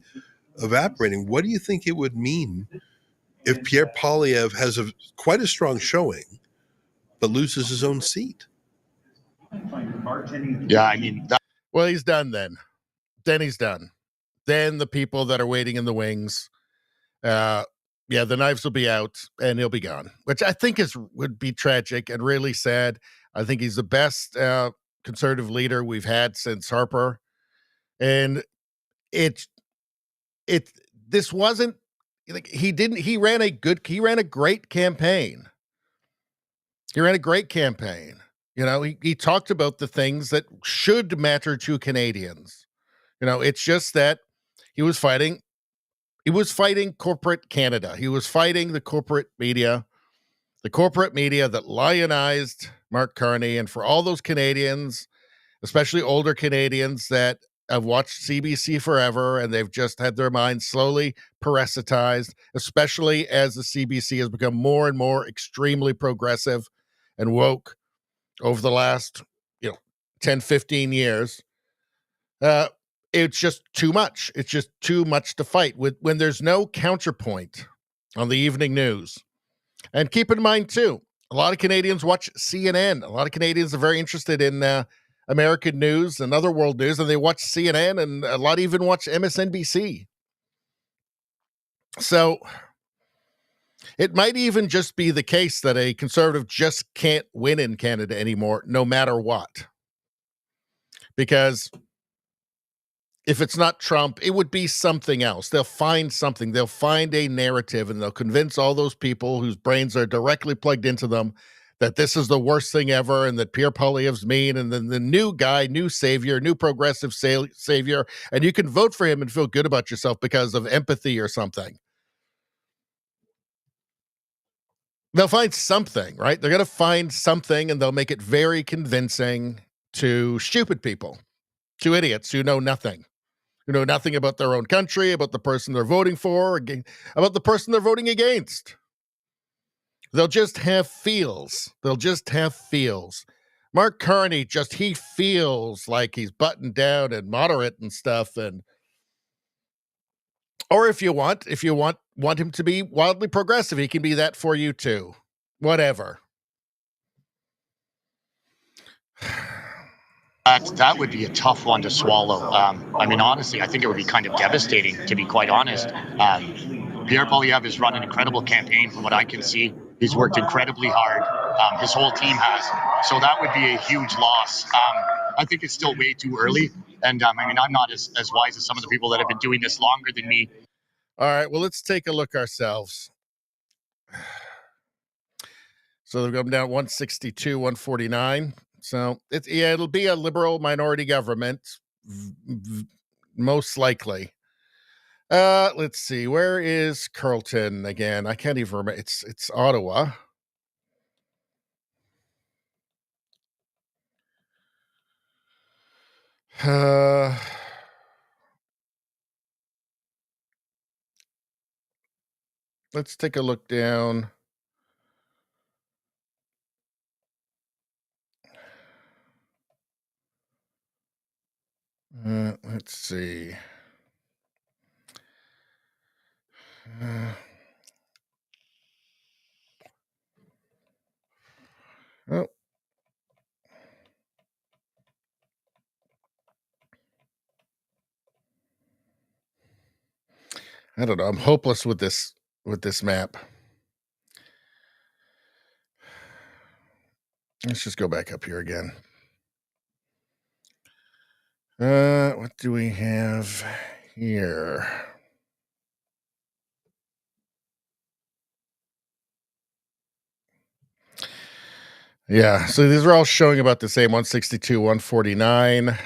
evaporating. What do you think it would mean if Pierre Poilievre has quite a strong showing, but loses his own seat?
Yeah, I mean,
well, he's done then. Then he's done. Then the people that are waiting in the wings, the knives will be out and he'll be gone, which I think would be tragic and really sad. I think he's the best conservative leader we've had since Harper, and this wasn't he ran a great campaign. He ran a great campaign. He talked about the things that should matter to Canadians. It's just that he was fighting corporate Canada. He was fighting the corporate media that lionized Mark Carney. And for all those Canadians, especially older Canadians that have watched CBC forever and they've just had their minds slowly parasitized, especially as the CBC has become more and more extremely progressive and woke over the last 10, 15 years. It's just too much. It's just too much to fight with when there's no counterpoint on the evening news. And keep in mind, too, A lot of Canadians watch CNN. A lot of Canadians are very interested in American news and other world news, and they watch CNN, and a lot even watch MSNBC. So it might even just be the case that a conservative just can't win in Canada anymore, no matter what. Because if it's not Trump, it would be something else. They'll find something. They'll find a narrative, and they'll convince all those people whose brains are directly plugged into them that this is the worst thing ever, and that Pierre Poilievre's mean, and then the new guy, new savior, new progressive savior, and you can vote for him and feel good about yourself because of empathy or something. They'll find something, right? They're going to find something, and they'll make it very convincing to stupid people, to idiots who know nothing. Who know nothing about their own country, about the person they're voting for, about the person they're voting against. They'll just have feels. They'll just have feels. Mark Carney he feels like he's buttoned down and moderate and stuff. Or if you want him to be wildly progressive, he can be that for you too. Whatever.
That would be a tough one to swallow. I mean, honestly, I think it would be kind of devastating, to be quite honest. Pierre Poilievre has run an incredible campaign from what I can see. He's worked incredibly hard. His whole team has. So that would be a huge loss. I think it's still way too early. And I mean, I'm not as wise as some of the people that have been doing this longer than me.
All right, well, let's take a look ourselves. So they've gone down 162, 149. So it'll be a liberal minority government, most likely. Let's see. Where is Carleton again? I can't even remember. It's Ottawa. Let's take a look down. Let's see. Oh. I don't know. I'm hopeless with this map. Let's just go back up here again. What do we have here? Yeah, so these are all showing about the same 162, 149.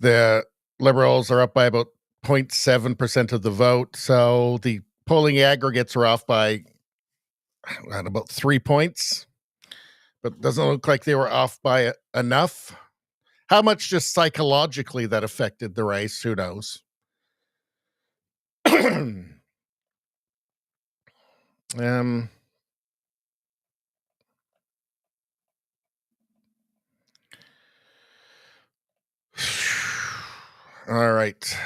The Liberals are up by about 0.7% of the vote. So the polling aggregates are off by about 3 points. But it doesn't look like they were off by enough. How much just psychologically that affected the race, who knows? All right.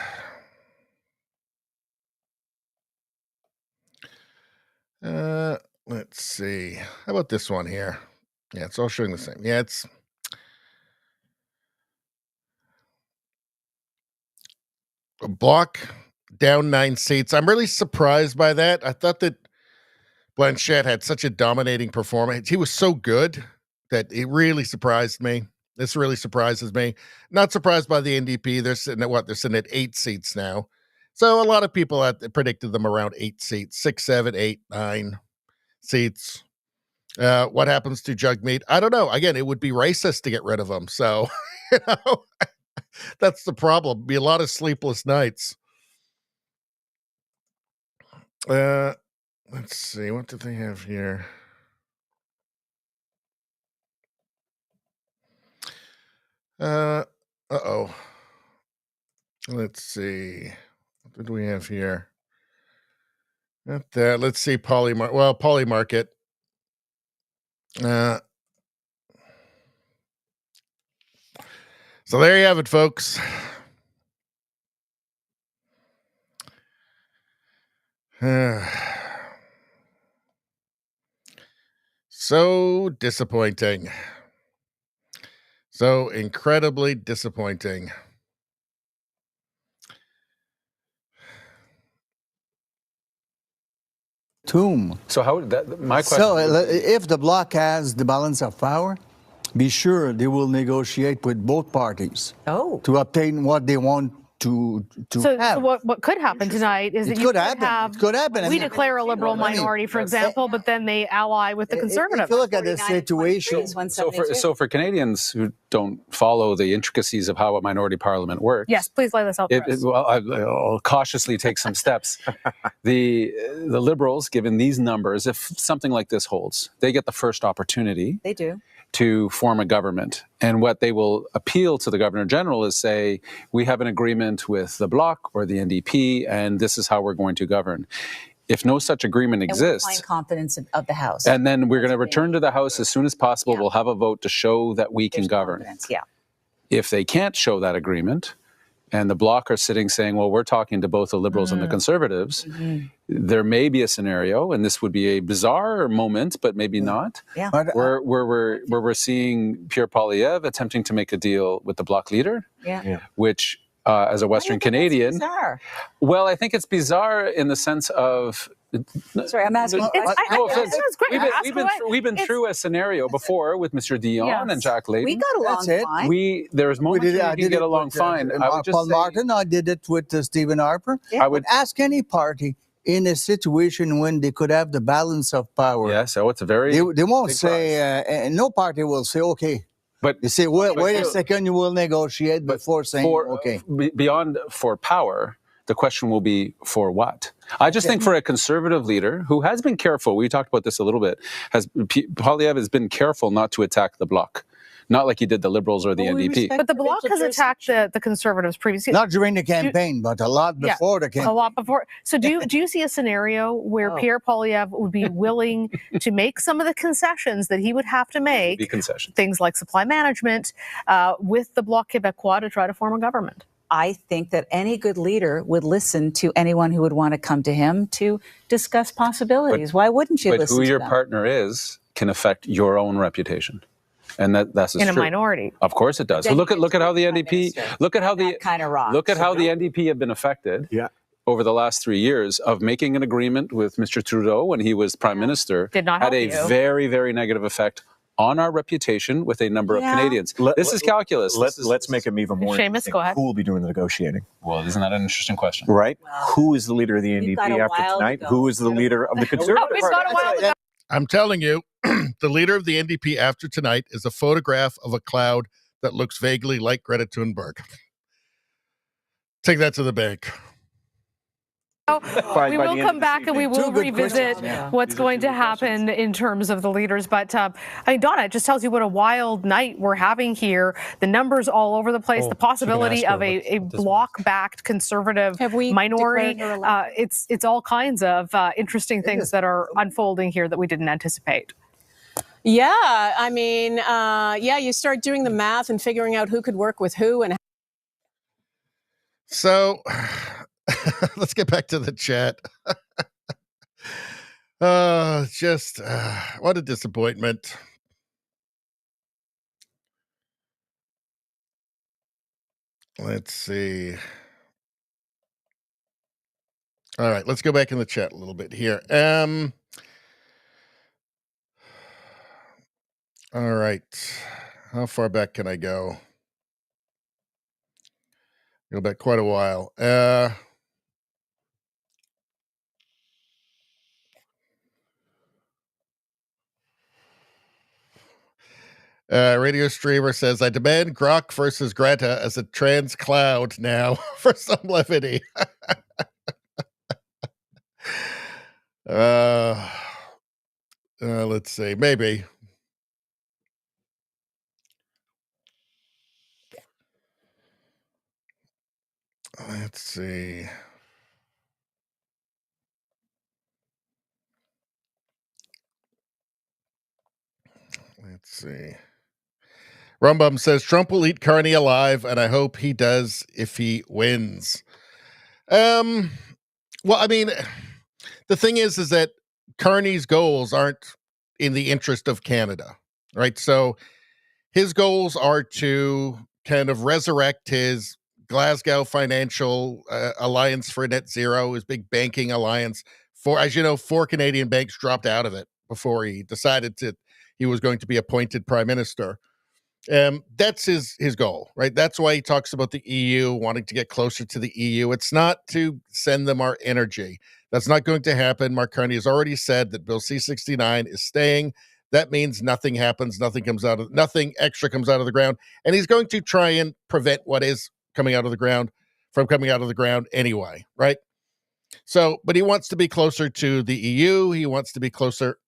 Let's see. How about this one here? Yeah, it's all showing the same. Yeah, it's a block down 9 seats. I'm really surprised by that. I thought that Blanchette had such a dominating performance. He was so good that it really surprised me. This really surprises me. Not surprised by the NDP. They're sitting at what? They're sitting at 8 seats now. So a lot of people had predicted them around 8 seats, 6, 7, 8, 9 seats. What happens to Jagmeet? I don't know. Again, it would be racist to get rid of them. So, that's the problem. Be a lot of sleepless nights. Let's see. What do they have here? Uh-oh. Let's see. What do we have here? Not that. Let's see. Polymarket. So there you have it, folks. So disappointing. So incredibly disappointing.
Tomb.
So how that my question?
So if the bloc has the balance of power, be sure they will negotiate with both parties to obtain what they want to have.
So what could happen tonight is that
It
you
could
could
happen.
have
It could happen.
we declare a liberal minority, for example, but then they ally with the conservative.
If you look at the situation,
So for Canadians who don't follow the intricacies of how a minority parliament works,
Yes, please lay this out for us.
well, I'll cautiously take some steps. The Liberals, given these numbers, if something like this holds, they get the first opportunity.
They do.
To form a government. And what they will appeal to the Governor General is say, we have an agreement with the Bloc or the NDP, and this is how we're going to govern. If no such agreement exists,
and we find confidence of the House.
And then we're going to return to the House as soon as possible. Yeah. We'll have a vote to show that we can govern.
Yeah.
If they can't show that agreement, and the Bloc are sitting saying, well, we're talking to both the Liberals and the Conservatives, there may be a scenario, and this would be a bizarre moment, but maybe not, where we're seeing Pierre Poilievre attempting to make a deal with the Bloc leader, which, as a Western Canadian, well, I think it's bizarre in the sense of.
Sorry, I'm asking.
No offense. We've been through a scenario before with Mr. Dion and Jack Layton.
We got along fine.
There's moments where we did get along fine.
I would just Paul Martin, I did it with Stephen Harper.
I would
ask any party in a situation when they could have the balance of power.
Yeah, so it's a very.
They won't say. No party will say okay.
But
you say, wait a second, you will negotiate before saying okay.
Beyond for power. The question will be for what? I just think for a conservative leader who has been careful, we talked about this a little bit, Poilievre has been careful not to attack the Bloc. Not like he did the Liberals or the NDP.
But the Bloc has attacked the Conservatives previously.
Not during the campaign, but a lot before the campaign.
A lot before. So do you see a scenario where Pierre Poilievre would be willing to make some of the concessions that he would have to make, things like supply management, with the Bloc Québécois to try to form a government?
I think that any good leader would listen to anyone who would want to come to him to discuss possibilities. Why wouldn't you listen to them?
But who your partner is can affect your own reputation. And that's
in
true.
A minority.
Of course it does. So look at how the NDP look at how the NDP have been affected over the last 3 years of making an agreement with Mr. Trudeau when he was Prime Minister.
Did not
had
help
a very, very negative effect on our reputation with a number of Canadians. This is calculus.
Let's make him even more
Seamus, go ahead.
Who will be doing the negotiating?
Well, isn't that an interesting question?
Right. Who is the leader of the NDP after tonight? Who is the leader of the Conservative Party?
I'm telling you, the leader of the NDP after tonight is a photograph of a cloud that looks vaguely like Greta Thunberg. Take that to the bank.
We will come back and we will revisit what's going to happen in terms of the leaders. But I mean, Donna, it just tells you what a wild night we're having here. The numbers all over the place. The possibility of a bloc-backed conservative minority. It's all kinds of interesting things that are unfolding here that we didn't anticipate.
Yeah, I mean, you start doing the math and figuring out who could work with who and.
So. Let's get back to the chat. What a disappointment. Let's see. All right, let's go back in the chat a little bit here. All right. How far back can I go? Go back quite a while. Radio streamer says, I demand Grok versus Greta as a trans cloud now for some levity. Let's see. Maybe. Let's see. Let's see. Rumbum says Trump will eat Carney alive, and I hope he does if he wins. Well, I mean, the thing is that Carney's goals aren't in the interest of Canada, right? So his goals are to kind of resurrect his Glasgow Financial Alliance for Net Zero, his big banking alliance. As you know, 4 Canadian banks dropped out of it before he decided he was going to be appointed prime minister. That's his goal, right? That's why he talks about the EU, wanting to get closer to the EU. It's not to send them our energy. That's not going to happen. Mark Carney has already said that Bill C-69 is staying. That means nothing happens, nothing extra comes out of the ground, and he's going to try and prevent what is coming out of the ground from coming out of the ground anyway, right? So, but he wants to be closer to the EU. He wants to be closer.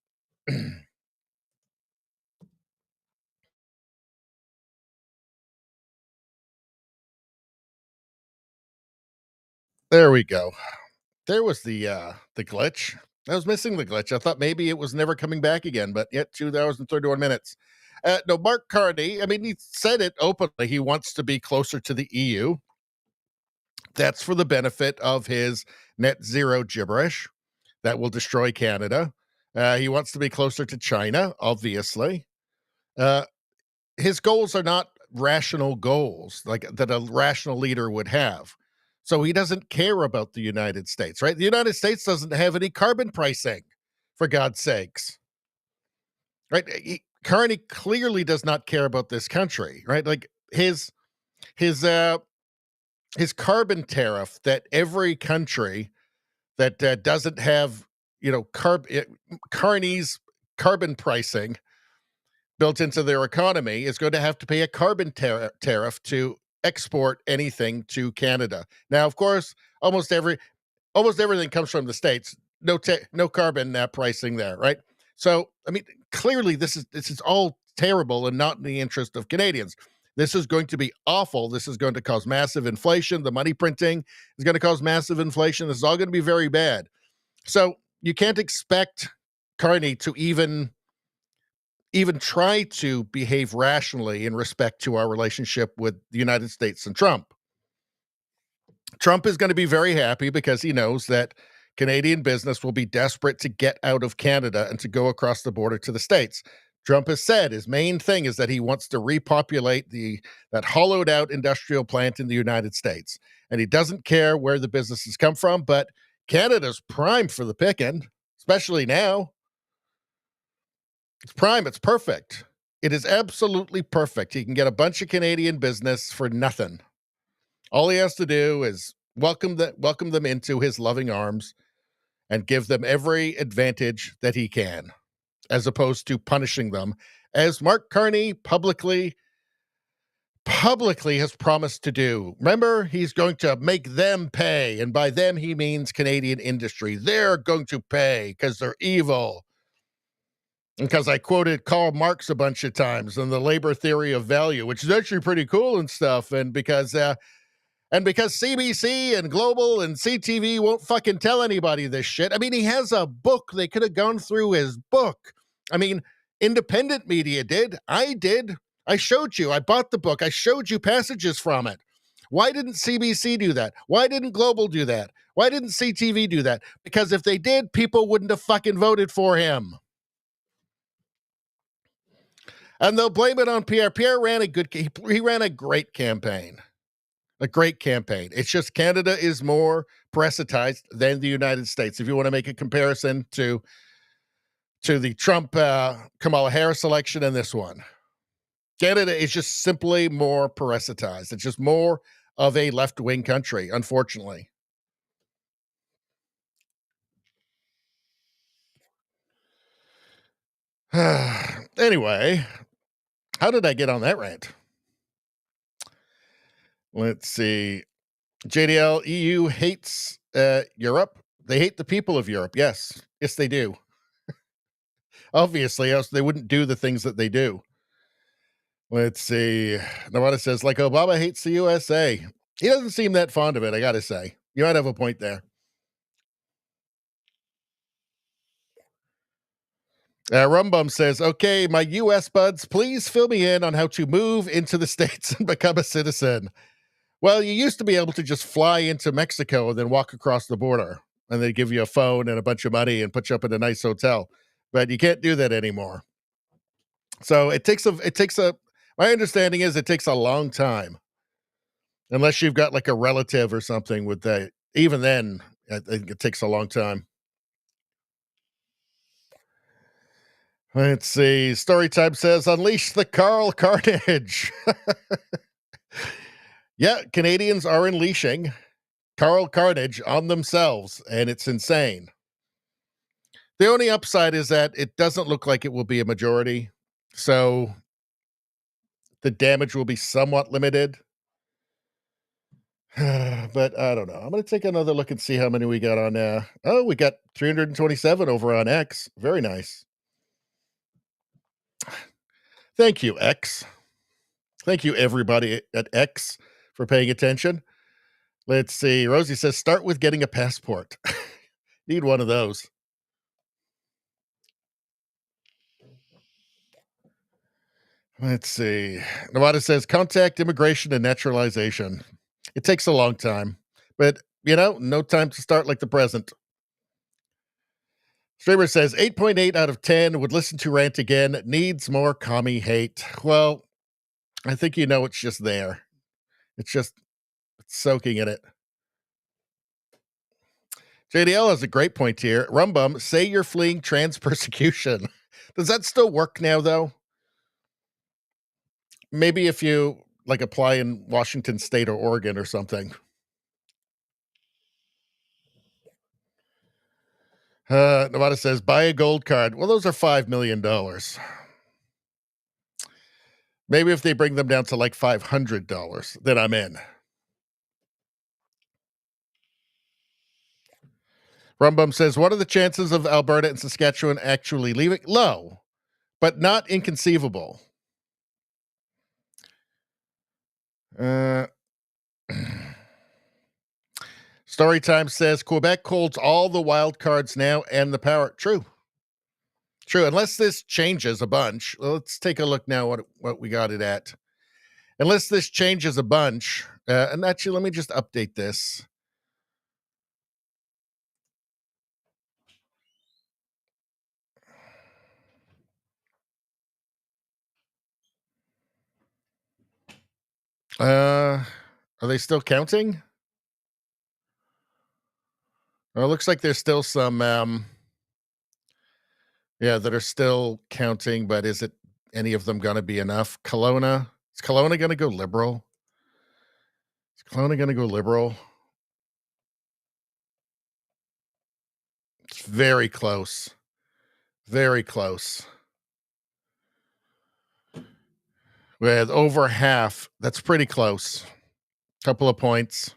There we go. There was the glitch. I was missing the glitch. I thought maybe it was never coming back again, but yet 2 hours and 31 minutes. No, Mark Carney, I mean, he said it openly. He wants to be closer to the EU. That's for the benefit of his net zero gibberish that will destroy Canada. He wants to be closer to China, obviously. His goals are not rational goals like that a rational leader would have. So he doesn't care about the United States, right? The United States doesn't have any carbon pricing, for God's sakes. Right? Carney clearly does not care about this country, right? Like his carbon tariff that every country that doesn't have, Carney's carbon pricing built into their economy is going to have to pay a carbon tariff to export anything to Canada. Now, of course, almost everything comes from the States. No carbon pricing there, right? So, I mean, clearly this is all terrible and not in the interest of Canadians. This is going to be awful. This is going to cause massive inflation. The money printing is going to cause massive inflation. This is all going to be very bad. So you can't expect Carney to even try to behave rationally in respect to our relationship with the United States and Trump. Trump is going to be very happy because he knows that Canadian business will be desperate to get out of Canada and to go across the border to the States. Trump has said his main thing is that he wants to repopulate that hollowed out industrial plant in the United States. And he doesn't care where the businesses come from, but Canada's prime for the picking, especially now. It's prime. It's perfect. It is absolutely perfect. He can get a bunch of Canadian business for nothing. All he has to do is welcome them into his loving arms and give them every advantage that he can, as opposed to punishing them, as Mark Carney publicly has promised to do. Remember, he's going to make them pay, and by them he means Canadian industry. They're going to pay because they're evil. Because I quoted Karl Marx a bunch of times on the labor theory of value, which is actually pretty cool and stuff. And because CBC and Global and CTV won't fucking tell anybody this shit. I mean, he has a book. They could have gone through his book. I mean, independent media did. I did. I showed you. I bought the book. I showed you passages from it. Why didn't CBC do that? Why didn't Global do that? Why didn't CTV do that? Because if they did, people wouldn't have fucking voted for him. And they'll blame it on Pierre. Pierre ran he ran a great campaign. A great campaign. It's just Canada is more parasitized than the United States. If you want to make a comparison to the Trump Kamala Harris election and this one, Canada is just simply more parasitized. It's just more of a left-wing country, unfortunately. Anyway, how did I get on that rant? Let's see. JDL, EU hates Europe. They hate the people of Europe. Yes, they do. Obviously, else they wouldn't do the things that they do. Let's see. Nawada says, like Obama hates the USA. He doesn't seem that fond of it, I got to say. You might have a point there. Rumbum says, okay, my U.S. buds, please fill me in on how to move into the States and become a citizen. Well, you used to be able to just fly into Mexico and then walk across the border, and they give you a phone and a bunch of money and put you up in a nice hotel. but you can't do that anymore. So my understanding is it takes a long time, unless you've got like a relative or something with that. Even then, I think it takes a long time. Let's see. Storytime says, unleash the Carl carnage. Yeah, Canadians are unleashing Carl carnage on themselves, and it's insane. The only upside is that it doesn't look like it will be a majority, so the damage will be somewhat limited. But I don't know. I'm going to take another look and see how many we got on oh, we got 327 over on X. Very nice. Thank you, X. Thank you, everybody at X, for paying attention. Let's see. Rosie says, start with getting a passport. Need one of those. Let's see. Nevada says, contact immigration and naturalization. It takes a long time, but, no time to start like the present. Streamer says, 8.8 out of 10 would listen to rant again. Needs more commie hate. Well, I think it's just there. It's just soaking in it. JDL has a great point here. Rumbum, say you're fleeing trans persecution. Does that still work now, though? Maybe if you apply in Washington State or Oregon or something. Nevada says, buy a gold card. Well, those are $5 million. Maybe if they bring them down to like $500, then I'm in. Rumbum says, what are the chances of Alberta and Saskatchewan actually leaving? Low, but not inconceivable. Storytime says, Quebec holds all the wild cards now and the power. True. Unless this changes a bunch. Well, let's take a look now what we got it at. Unless this changes a bunch. And actually, let me just update this. Are they still counting? Well, it looks like there's still some that are still counting, but is it any of them going to be enough? Kelowna? Is Kelowna going to go liberal? It's very close. Very close. With over half. That's pretty close. Couple of points.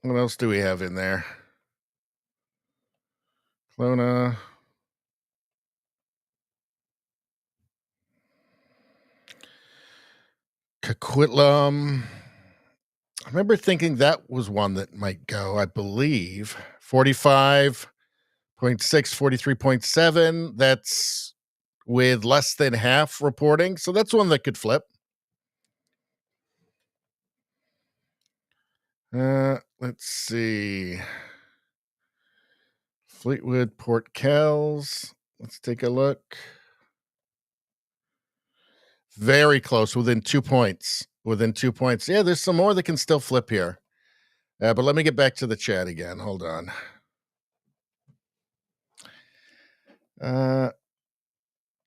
What else do we have in there? Kelowna. Coquitlam. I remember thinking that was one that might go, I believe. 45.6, 43.7. That's with less than half reporting. So that's one that could flip. Let's see. Fleetwood, Port Kells. Let's take a look. Very close, within 2 points. Yeah, there's some more that can still flip here. But let me get back to the chat again. Hold on.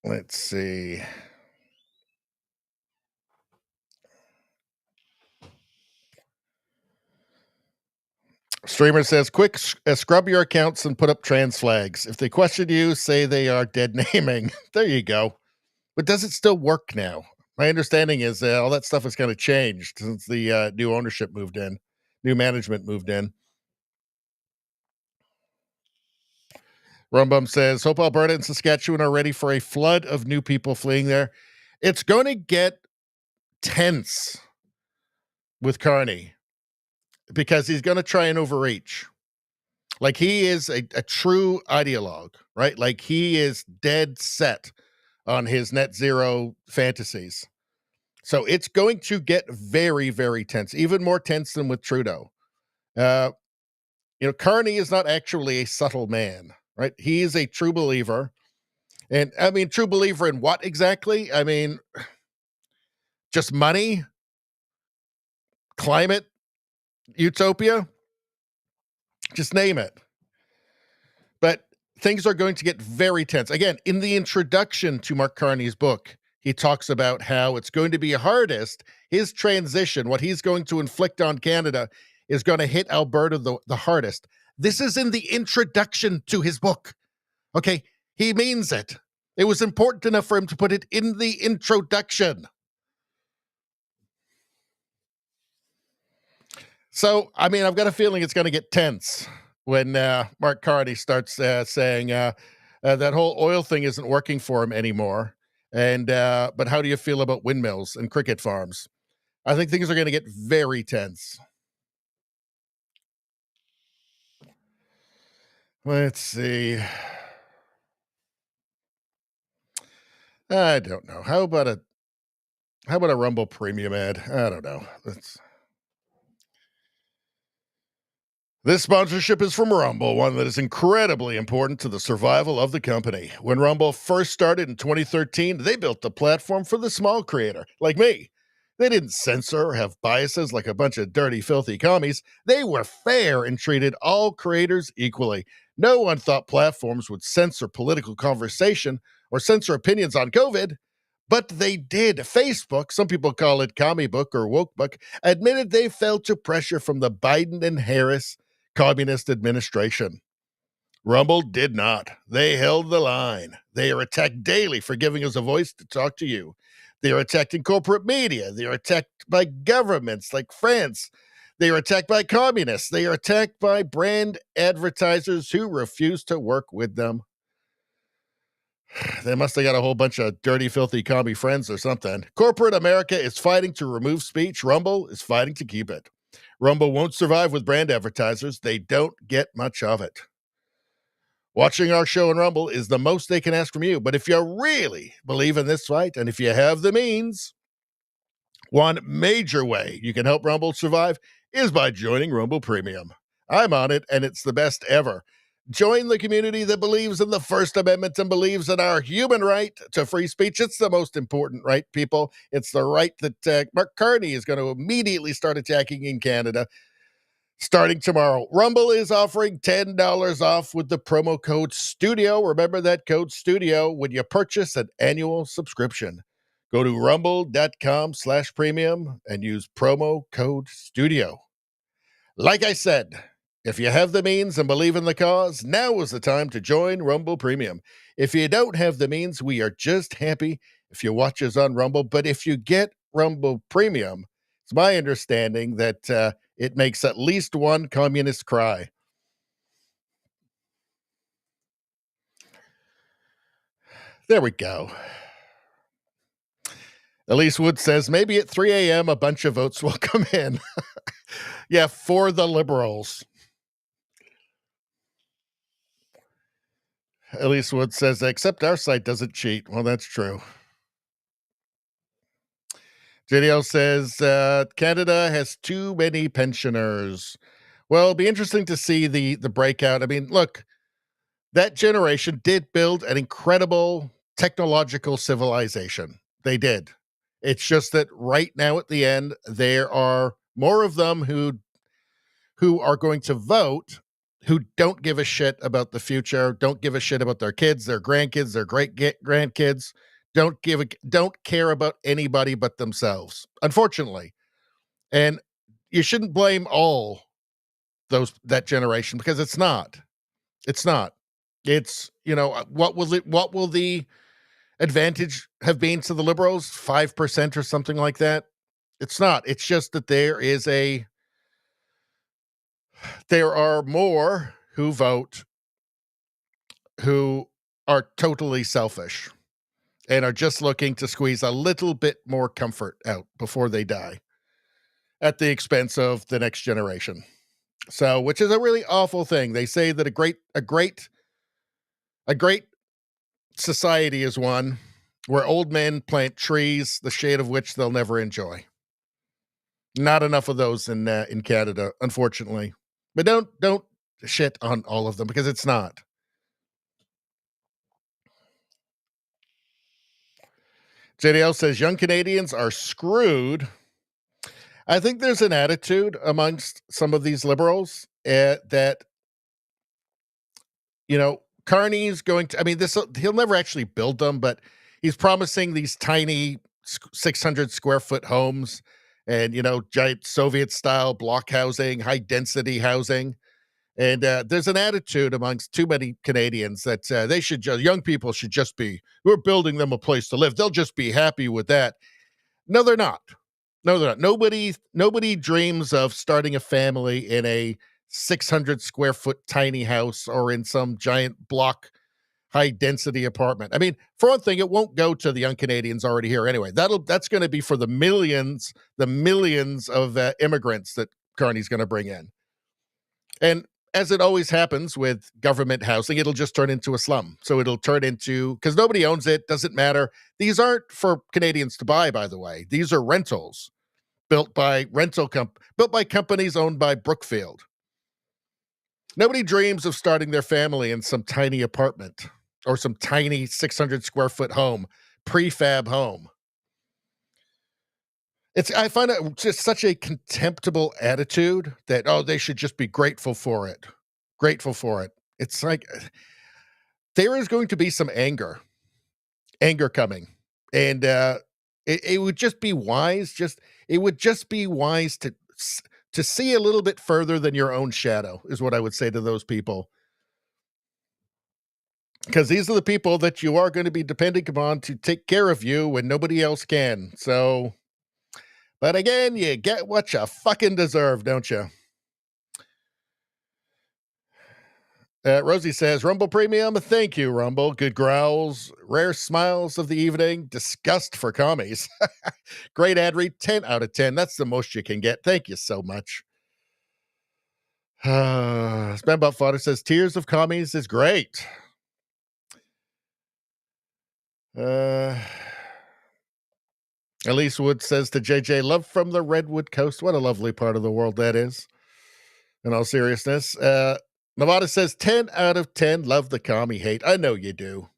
Let's see. Streamer says, quick, scrub your accounts and put up trans flags. If they question you, say they are dead naming. There you go. But does it still work now? My understanding is all that stuff has kind of changed since the new ownership moved in, new management moved in. Rumbum says, hope Alberta and Saskatchewan are ready for a flood of new people fleeing there. It's going to get tense with Carney because he's going to try and overreach. Like, he is a true ideologue, right? Like, he is dead set on his net zero fantasies. So it's going to get very, very tense, even more tense than with Trudeau. Carney is not actually a subtle man, right? He is a true believer. And I mean, true believer in what exactly? I mean, just money, climate, utopia, just name it. But things are going to get very tense. Again, in the introduction to Mark Carney's book, he talks about how it's going to be hardest. His transition, what he's going to inflict on Canada, is going to hit Alberta the hardest. This is in the introduction to his book. Okay, he means it. It was important enough for him to put it in the introduction. So, I mean, I've got a feeling it's going to get tense when Mark Carney starts saying that whole oil thing isn't working for him anymore. And but how do you feel about windmills and cricket farms? I think things are going to get very tense. Let's see. I don't know. How about a Rumble Premium ad? I don't know. This sponsorship is from Rumble, one that is incredibly important to the survival of the company. When Rumble first started in 2013, they built the platform for the small creator, like me. They didn't censor or have biases like a bunch of dirty, filthy commies. They were fair and treated all creators equally. No one thought platforms would censor political conversation or censor opinions on COVID, but they did. Facebook, some people call it commie book or woke book, admitted they fell to pressure from the Biden and Harris communist administration. Rumble did not. They held the line. They are attacked daily for giving us a voice to talk to you. They are attacked in corporate media. They are attacked by governments like France. They are attacked by communists. They are attacked by brand advertisers who refuse to work with them. They must have got a whole bunch of dirty, filthy commie friends or something. Corporate America is fighting to remove speech. Rumble is fighting to keep it. Rumble won't survive with brand advertisers. They don't get much of it. Watching our show on Rumble is the most they can ask from you. But if you really believe in this fight, and if you have the means, one major way you can help Rumble survive is by joining Rumble Premium. I'm on it, and it's the best ever. Join the community that believes in the First Amendment and believes in our human right to free speech. It's the most important right, people. It's the right that Mark Carney is going to immediately start attacking in Canada starting tomorrow. Rumble is offering $10 off with the promo code STUDIO. Remember that code STUDIO when you purchase an annual subscription. Go to rumble.com/premium and use promo code STUDIO. Like I said, if you have the means and believe in the cause, now is the time to join Rumble Premium. If you don't have the means, we are just happy if you watch us on Rumble. But if you get Rumble Premium, it's my understanding that it makes at least one communist cry. There we go. Elise Wood says, maybe at 3 a.m. a bunch of votes will come in. Yeah, for the Liberals. Elise Wood says, except our site doesn't cheat. Well, that's true. JDL says, Canada has too many pensioners. Well, it'll be interesting to see the breakout. I mean, look, that generation did build an incredible technological civilization. They did. It's just that right now at the end, there are more of them who are going to vote who don't give a shit about the future, don't give a shit about their kids, their grandkids, their great-grandkids, don't care about anybody but themselves, unfortunately. And you shouldn't blame all that generation because it's not. It's not. It's, what will the advantage have been to the Liberals? 5% or something like that? It's not. It's just that there are more who vote who are totally selfish and are just looking to squeeze a little bit more comfort out before they die at the expense of the next generation. So, which is a really awful thing. They say that a great society is one where old men plant trees, the shade of which they'll never enjoy. Not enough of those in Canada, unfortunately. But don't shit on all of them because it's not. JDL says young Canadians are screwed. I think there's an attitude amongst some of these liberals that, Carney's going to, he'll never actually build them, but he's promising these tiny 600 square foot homes and, giant Soviet style block housing, high density housing. And there's an attitude amongst too many Canadians that young people should just be, we're building them a place to live. They'll just be happy with that. No, they're not. No, they're not. Nobody dreams of starting a family in a 600 square foot tiny house or in some giant block high density apartment. For one thing, it won't go to the young Canadians already here anyway. That's going to be for the millions of immigrants that Carney's going to bring in. And as it always happens with government housing, it'll just turn into a slum. So it'll turn into, because nobody owns it, doesn't matter. These aren't for Canadians to buy, by the way. These are rentals built by companies owned by Brookfield. Nobody dreams of starting their family in some tiny apartment or some tiny 600 square foot home, prefab home. I find it just such a contemptible attitude that, they should just be grateful for it. Grateful for it. It's like there is going to be some anger coming. And it would just be wise. It would just be wise to see a little bit further than your own shadow is what I would say to those people. Because these are the people that you are going to be depending upon to take care of you when nobody else can. So... But again, you get what you fucking deserve, don't you? Rosie says, Rumble Premium, thank you, Rumble. Good growls, rare smiles of the evening, disgust for commies. Great ad read, 10 out of 10. That's the most you can get. Thank you so much. Spambot Fodder says, Tears of Commies is great. Elise Wood says to JJ, love from the Redwood Coast. What a lovely part of the world that is. In all seriousness. Nevada says 10 out of 10. Love the commie hate. I know you do.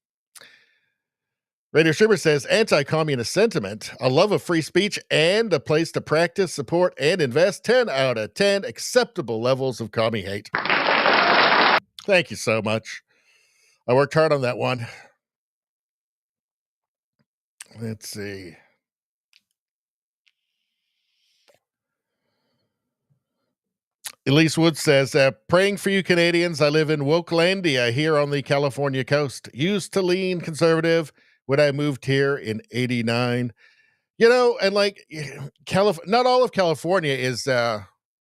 Radio Streamer says anti-communist sentiment, a love of free speech, and a place to practice, support, and invest. 10 out of 10 acceptable levels of commie hate. Thank you so much. I worked hard on that one. Let's see. Elise Wood says, praying for you Canadians. I live in Wokelandia here on the California coast. Used to lean conservative when I moved here in 89. And not all of California is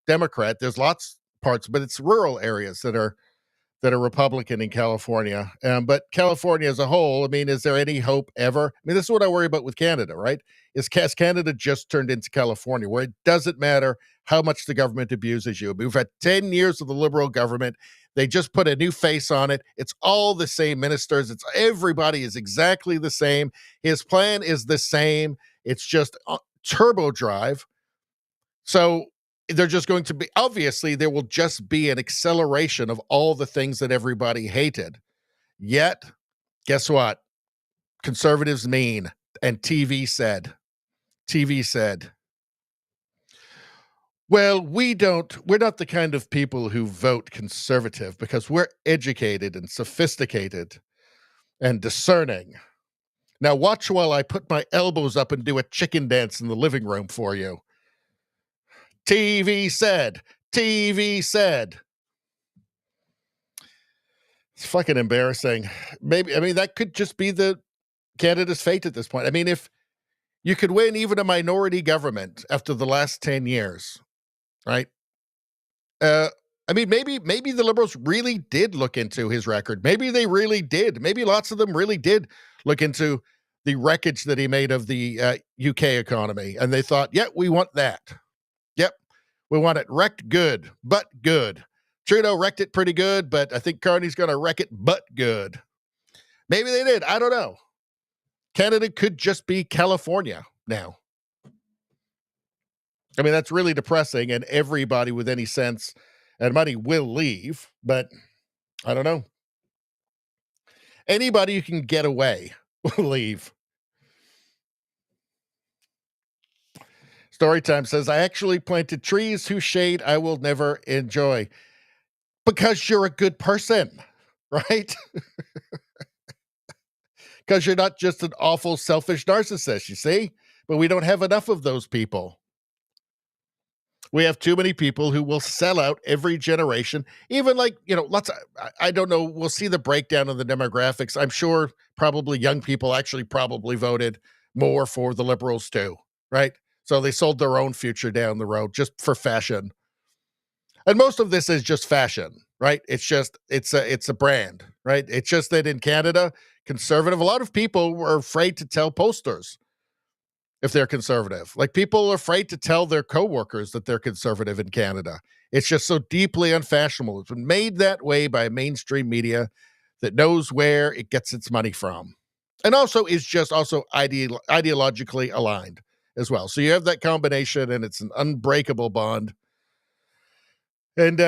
Democrat. There's lots of parts, but it's rural areas that are Republican in California. But California as a whole, is there any hope ever? This is what I worry about with Canada, right? Is Canada just turned into California, where it doesn't matter how much the government abuses you. We've had 10 years of the Liberal government. They just put a new face on it. It's all the same ministers. Everybody is exactly the same. His plan is the same. It's just turbo drive. So they're just going to be, obviously, there will just be an acceleration of all the things that everybody hated. Yet, guess what? Conservatives mean, and TV said, well, we're not the kind of people who vote conservative because we're educated and sophisticated and discerning. Now watch while I put my elbows up and do a chicken dance in the living room for you. TV said. It's fucking embarrassing. Maybe, that could just be the Canada's fate at this point. If you could win even a minority government after the last 10 years, right? Maybe the Liberals really did look into his record. Maybe they really did. Maybe lots of them really did look into the wreckage that he made of the UK economy. And they thought, yeah, we want that. Yep. We want it wrecked good, but good. Trudeau wrecked it pretty good, but I think Carney's going to wreck it, but good. Maybe they did. I don't know. Canada could just be California now. That's really depressing, and everybody with any sense and money will leave, but I don't know. Anybody who can get away will leave. Storytime says, I actually planted trees whose shade I will never enjoy. Because you're a good person, right? Because you're not just an awful, selfish narcissist, you see? But we don't have enough of those people. We have too many people who will sell out every generation. Even like, lots of, I don't know, we'll see the breakdown of the demographics. I'm sure probably young people actually probably voted more for the Liberals too, right? So they sold their own future down the road just for fashion. And most of this is just fashion, right? It's a brand, right? It's just that in Canada, conservative, a lot of people were afraid to tell posters if they're conservative. Like, people are afraid to tell their coworkers that they're conservative in Canada. It's just so deeply unfashionable. It's been made that way by mainstream media that knows where it gets its money from. And also is just also ideologically aligned as well. So you have that combination, and it's an unbreakable bond. And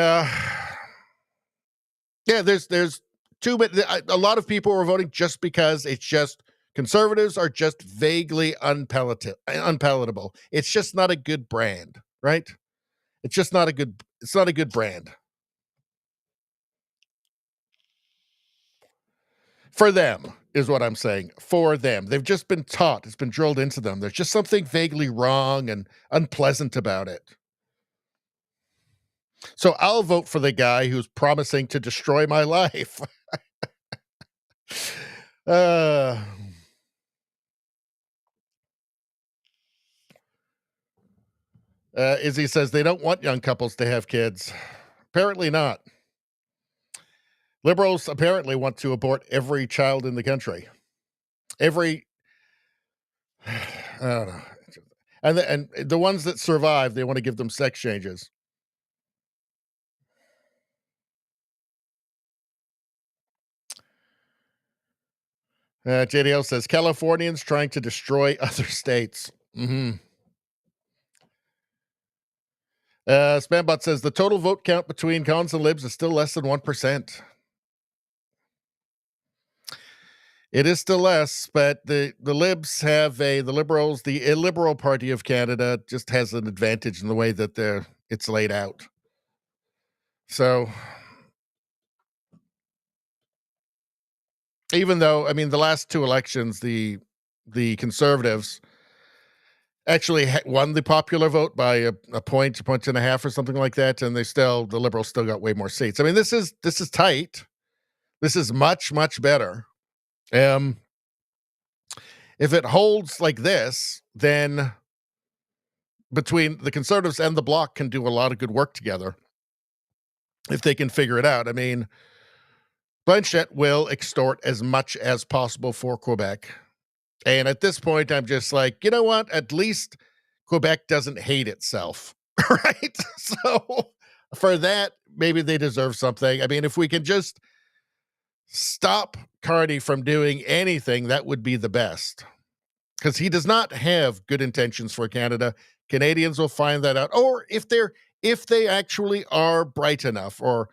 there's too many. A lot of people were voting just because it's just conservatives are just vaguely unpalatable. It's just not a good brand, right? It's just not a good. It's not a good brand for them, is what I'm saying. For them, they've just been taught. It's been drilled into them. There's just something vaguely wrong and unpleasant about it. So I'll vote for the guy who's promising to destroy my life. Izzy says they don't want young couples to have kids. Apparently not. Liberals apparently want to abort every child in the country. I don't know. And the ones that survive, they want to give them sex changes. JDL says Californians trying to destroy other states. Spambot says the total vote count between cons and libs is still less than 1%. It is still less, but the libs have the Liberals, the illiberal party of Canada, just has an advantage in the way that it's laid out. So, even though, I mean, the last two elections, the Conservatives actually won the popular vote by a point and a half or something like that, and the Liberals still got way more seats. I mean, this is tight. This is much, much better. If it holds like this, then between the Conservatives and the Bloc can do a lot of good work together if they can figure it out. I mean, Blanchette will extort as much as possible for Quebec. And at this point, I'm just like, you know what? At least Quebec doesn't hate itself, right? So for that, maybe they deserve something. I mean, if we can just stop Carney from doing anything, that would be the best. Because he does not have good intentions for Canada. Canadians will find that out. Or if they actually are bright enough or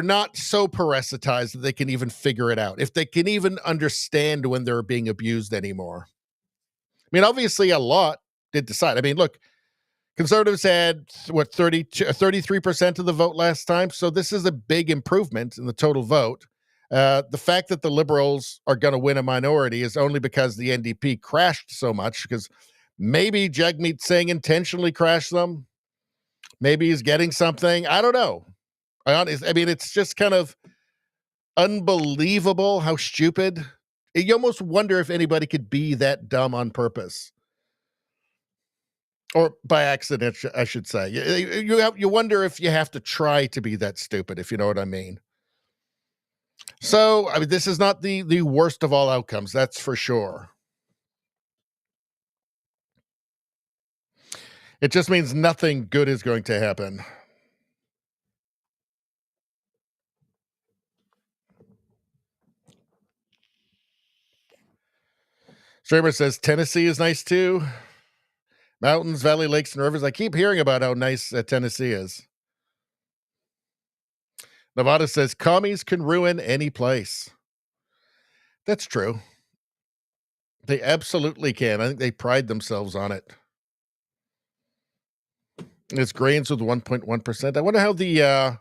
not so parasitized that they can even figure it out. If they can even understand when they're being abused anymore. I mean, obviously a lot did decide. I mean, look, Conservatives had, 33% of the vote last time. So this is a big improvement in the total vote. The fact that the Liberals are going to win a minority is only because the NDP crashed so much, because maybe Jagmeet Singh intentionally crashed them. Maybe he's getting something. I don't know. I mean, it's just kind of unbelievable how stupid. You almost wonder if anybody could be that dumb on purpose. Or by accident, I should say. You wonder if you have to try to be that stupid, if you know what I mean. So, I mean, this is not the worst of all outcomes, that's for sure. It just means nothing good is going to happen. Streamer says Tennessee is nice too. Mountains, valley, lakes, and rivers. I keep hearing about how nice Tennessee is. Nevada says commies can ruin any place. That's true. They absolutely can. I think they pride themselves on it. It's grains with 1.1%. I wonder how the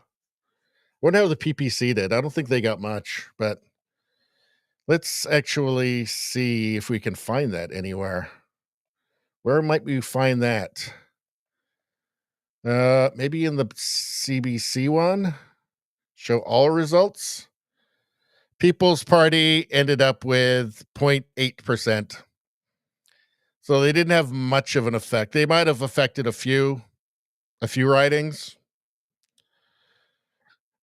PPC did. I don't think they got much, but let's actually see if we can find that anywhere. Where might we find that? Maybe in the CBC one. Show all results. People's Party ended up with 0.8%. So they didn't have much of an effect. They might have affected a few ridings.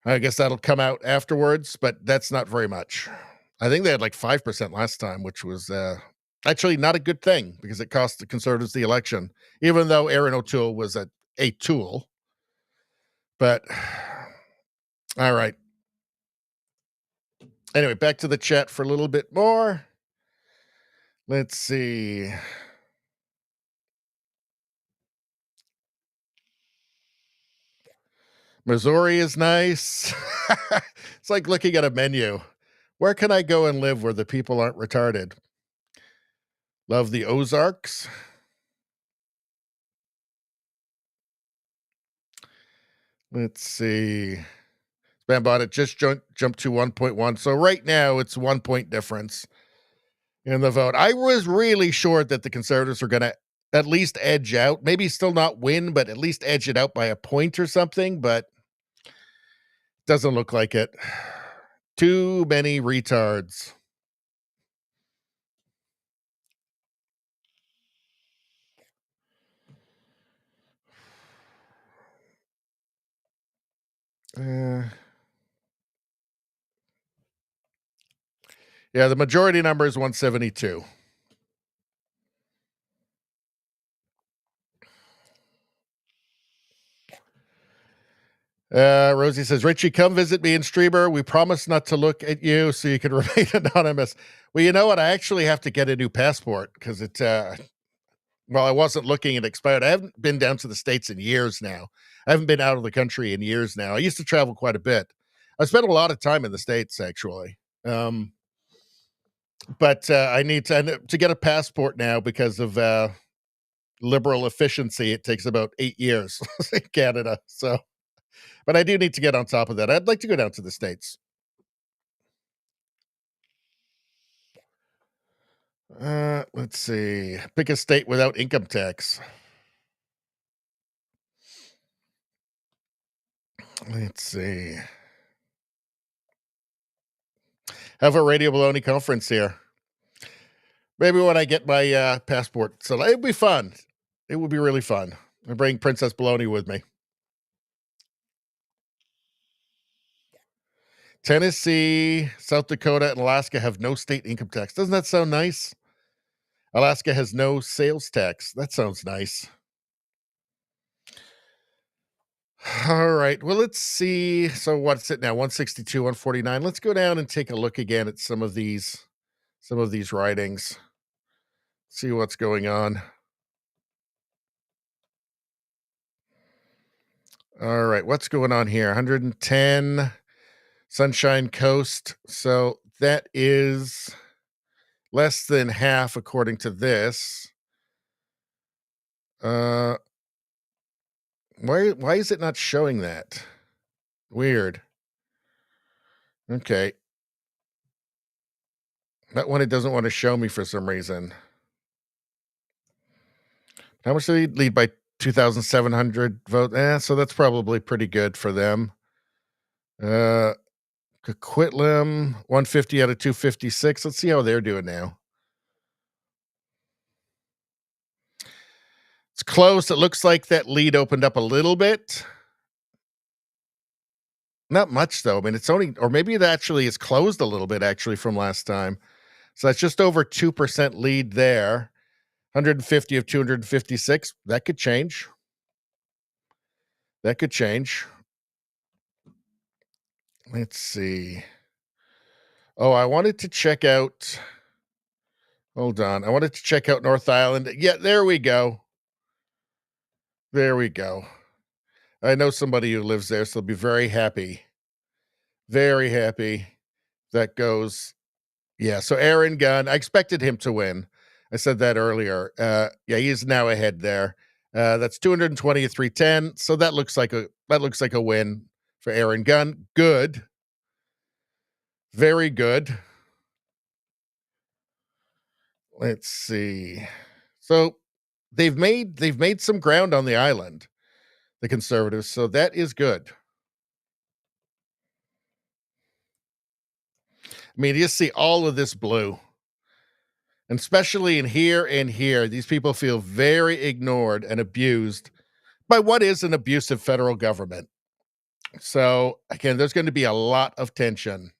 I guess that'll come out afterwards, but that's not very much. I think they had like 5% last time, which was actually not a good thing because it cost the Conservatives the election, even though Erin O'Toole was a tool. But all right. Anyway, back to the chat for a little bit more. Let's see. Missouri is nice. It's like looking at a menu. Where can I go and live where the people aren't retarded? Love the Ozarks. Let's see. Spam bought it just jumped to 1.1. So right now it's 1 point difference in the vote. I was really sure that the Conservatives were going to at least edge out, maybe still not win, but at least edge it out by a point or something, but doesn't look like it. Too many retards. Yeah, the majority number is 172. Rosie says, Richie, come visit me in Streamer. We promise not to look at you so you can remain anonymous. Well, you know what? I actually have to get a new passport because it, I wasn't looking, it expired. I haven't been down to the States in years now. I haven't been out of the country in years now. I used to travel quite a bit. I spent a lot of time in the States, actually. But I need to get a passport now because of liberal efficiency. It takes about 8 years in Canada. So, but I do need to get on top of that. I'd like to go down to the States. Let's see. Pick a state without income tax. Let's see. Have a Radio Baloney conference here. Maybe when I get my passport. So it'd be fun. It would be really fun. I bring Princess Baloney with me. Tennessee, South Dakota, and Alaska have no state income tax. Doesn't that sound nice? Alaska has no sales tax. That sounds nice. All right. Well, let's see. So what's it now? 162, 149. Let's go down and take a look again at some of these ridings. See what's going on. All right. What's going on here? 110 Sunshine Coast. So that is less than half according to this. Why is it not showing that? Weird. Okay. That one it doesn't want to show me for some reason. How much did he lead by 2,700 votes? So that's probably pretty good for them. Coquitlam, 150 out of 256. Let's see how they're doing now. It's close. It looks like that lead opened up a little bit. Not much, though. I mean, it's only, or maybe it actually is closed a little bit, actually, from last time. So that's just over 2% lead there. 150 of 256. That could change. That could change. Let's see. Oh, I wanted to check out. Hold on. I wanted to check out North Island. Yeah, there we go. There we go. I know somebody who lives there, so they'll be very happy. Very happy that goes. Yeah, so Aaron Gunn, I expected him to win. I said that earlier. Yeah, he's now ahead there. That's 220 to 310. So that looks like a win for Aaron Gunn. Good. Very good. Let's see. So they've made some ground on the island, the Conservatives. So that is good. I mean, you see all of this blue. And especially in here and here, these people feel very ignored and abused by what is an abusive federal government. So again, there's going to be a lot of tension.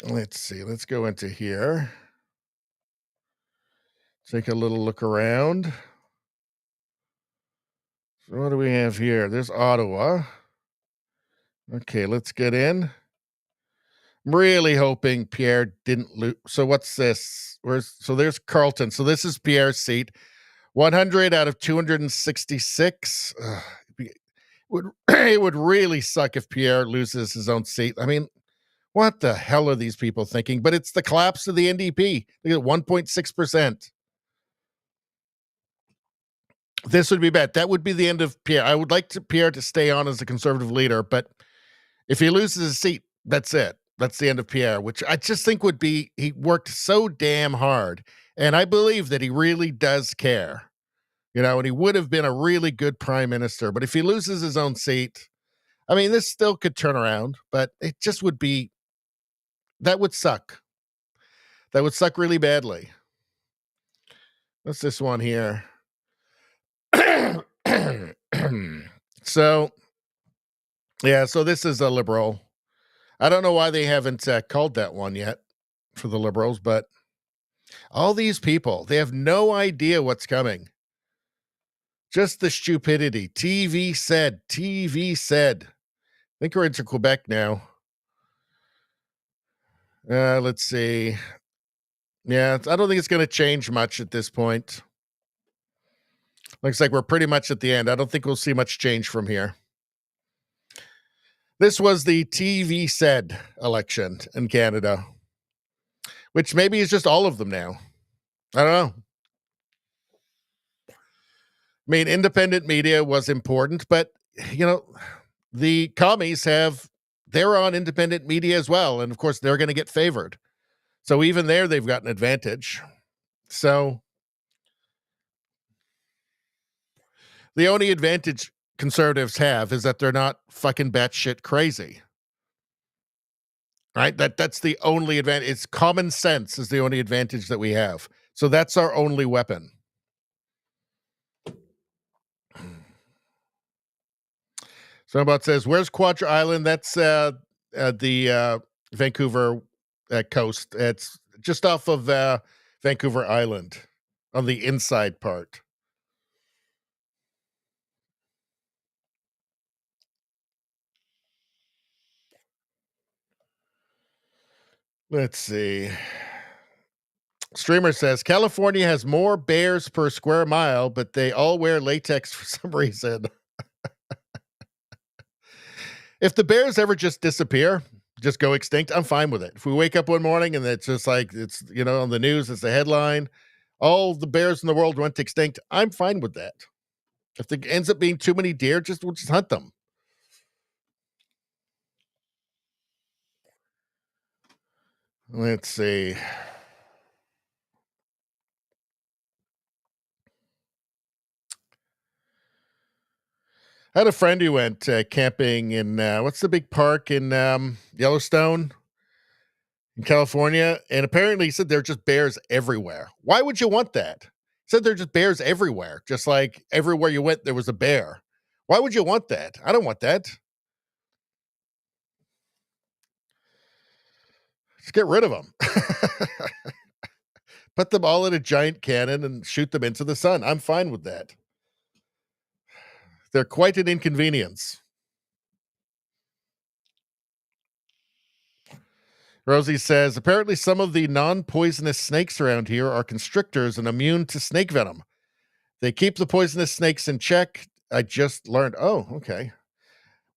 Let's see. Let's go into here. Take a little look around. So what do we have here? There's Ottawa. Okay, let's get in. I'm really hoping Pierre didn't lose. So what's this? So there's Carleton. So this is Pierre's seat. 100 out of 266. It would really suck if Pierre loses his own seat. I mean, what the hell are these people thinking? But it's the collapse of the NDP. Look at 1.6%. This would be bad. That would be the end of Pierre. I would like Pierre to stay on as the Conservative leader, but if he loses his seat, that's it. That's the end of Pierre, which I just think would be, he worked so damn hard. And I believe that he really does care, and he would have been a really good prime minister. But if he loses his own seat, I mean, this still could turn around, but it just would be, that would suck. That would suck really badly. What's this one here? So, yeah, so this is a Liberal. I don't know why they haven't called that one yet for the Liberals, but all these people, they have no idea what's coming. Just the stupidity. TV said. I think we're into Quebec now. Let's see. Yeah, I don't think it's going to change much at this point. Looks like we're pretty much at the end. I don't think we'll see much change from here. This was the TV said election in Canada, which maybe is just all of them now. I don't know. I mean, independent media was important, but, the commies they're on independent media as well. And of course, they're going to get favored. So even there, they've got an advantage. So the only advantage Conservatives have is that they're not fucking batshit crazy. Right? That's the only advantage. It's common sense is the only advantage that we have. So that's our only weapon. Somebody says, where's Quadra Island? That's the Vancouver coast. It's just off of Vancouver Island on the inside part. Let's see. Streamer says, California has more bears per square mile, but they all wear latex for some reason. If the bears ever just disappear, just go extinct, I'm fine with it. If we wake up one morning and it's just like, it's, on the news, it's the headline, all the bears in the world went extinct, I'm fine with that. If there ends up being too many deer, we'll just hunt them. Let's see. I had a friend who went camping in, what's the big park in Yellowstone in California? And apparently he said there are just bears everywhere. Why would you want that? He said there are just bears everywhere. Just like everywhere you went, there was a bear. Why would you want that? I don't want that. Just get rid of them. Put them all in a giant cannon and shoot them into the sun. I'm fine with that. They're quite an inconvenience. Rosie says, apparently some of the non-poisonous snakes around here are constrictors and immune to snake venom. They keep the poisonous snakes in check. I just learned. Oh, okay.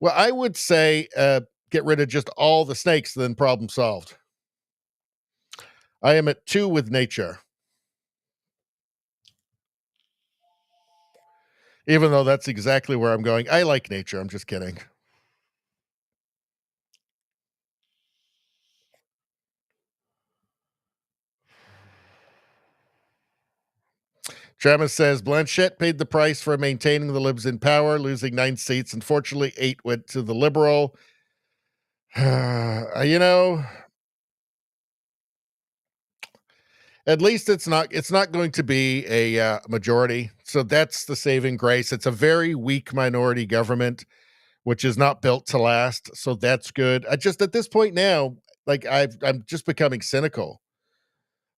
Well, I would say get rid of just all the snakes, then problem solved. I am at 2 with nature. Even though that's exactly where I'm going. I like nature. I'm just kidding. Travis says Blanchette paid the price for maintaining the Libs in power, losing 9 seats. Unfortunately, 8 went to the Liberal. You know, at least it's not going to be a majority. So that's the saving grace. It's a very weak minority government, which is not built to last. So that's good. I just at this point now, like I'm just becoming cynical.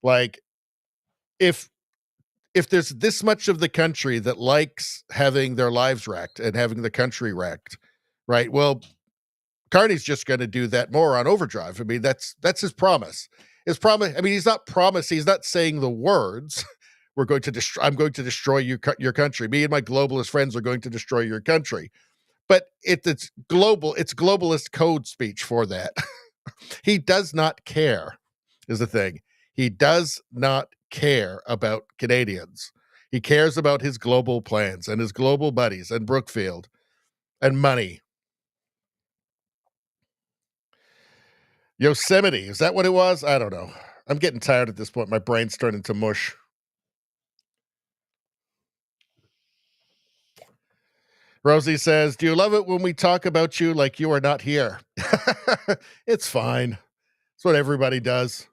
Like if there's this much of the country that likes having their lives wrecked and having the country wrecked, right? Well, Carney's just going to do that more on overdrive. I mean, that's his promise. His promise. I mean, he's not saying the words. I'm going to destroy your country. Me and my globalist friends are going to destroy your country. But it's global. It's globalist code speech for that. He does not care, is the thing. He does not care about Canadians. He cares about his global plans and his global buddies and Brookfield and money. Yosemite, is that what it was? I don't know. I'm getting tired at this point. My brain's turning to mush. Rosie says, do you love it when we talk about you like you are not here? It's fine. It's what everybody does.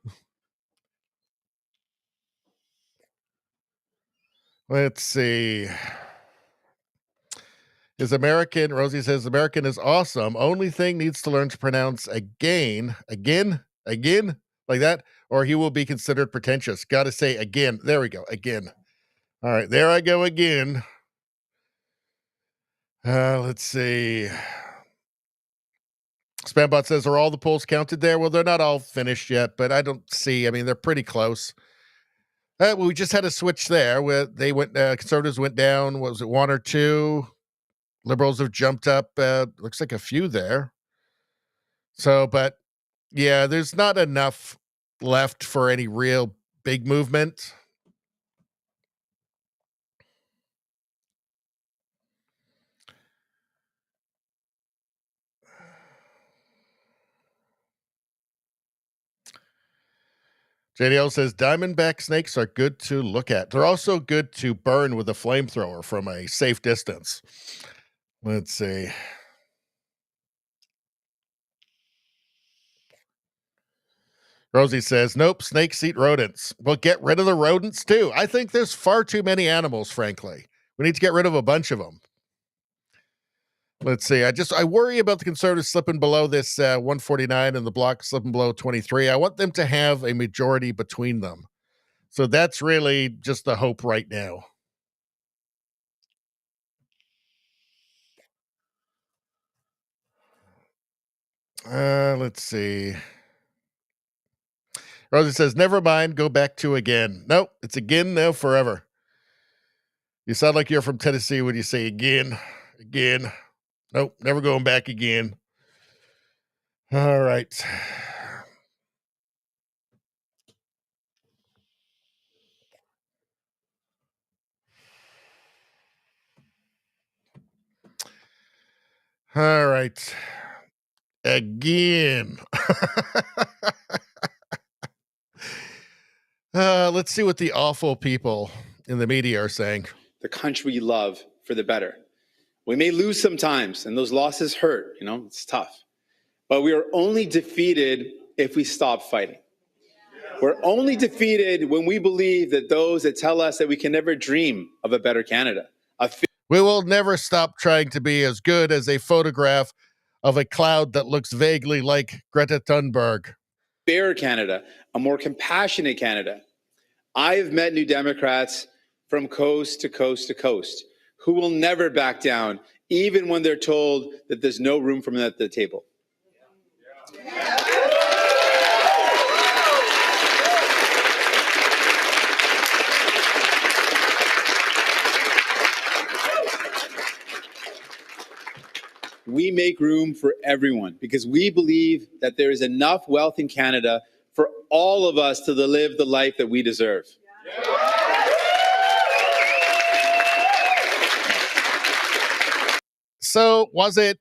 Let's see. Rosie says, American is awesome. Only thing needs to learn to pronounce again, like that, or he will be considered pretentious. Got to say again. There we go. Again. All right. There I go again. Let's see. Spambot says, are all the polls counted there? Well, they're not all finished yet, but I don't see. I mean, they're pretty close. We just had a switch there where they went, conservatives went down. What was it, 1 or 2? Liberals have jumped up. Looks like a few there. So, but yeah, there's not enough left for any real big movement. JDL says diamondback snakes are good to look at. They're also good to burn with a flamethrower from a safe distance. Let's see. Rosie says, nope, snakes eat rodents. Well, get rid of the rodents too. I think there's far too many animals, frankly. We need to get rid of a bunch of them. Let's see. I worry about the Conservatives slipping below this 149 and the Bloc slipping below 23. I want them to have a majority between them. So that's really just the hope right now. Let's see. Rosie says, never mind, go back to again. Nope, it's again now forever. You sound like you're from Tennessee when you say again. Nope, never going back again. All right. All right. Again. Let's see what the awful people in the media are saying.
The country we love for the better. We may lose sometimes, and those losses hurt, it's tough. But we are only defeated if we stop fighting. We're only defeated when we believe that those that tell us that we can never dream of a better Canada.
We will never stop trying to be as good as a photograph of a cloud that looks vaguely like Greta Thunberg.
Fairer Canada, a more compassionate Canada. I've met New Democrats from coast to coast to coast who will never back down, even when they're told that there's no room for them at the table. we make room for everyone because we believe that there is enough wealth in Canada for all of us to live the life that we deserve.
So was it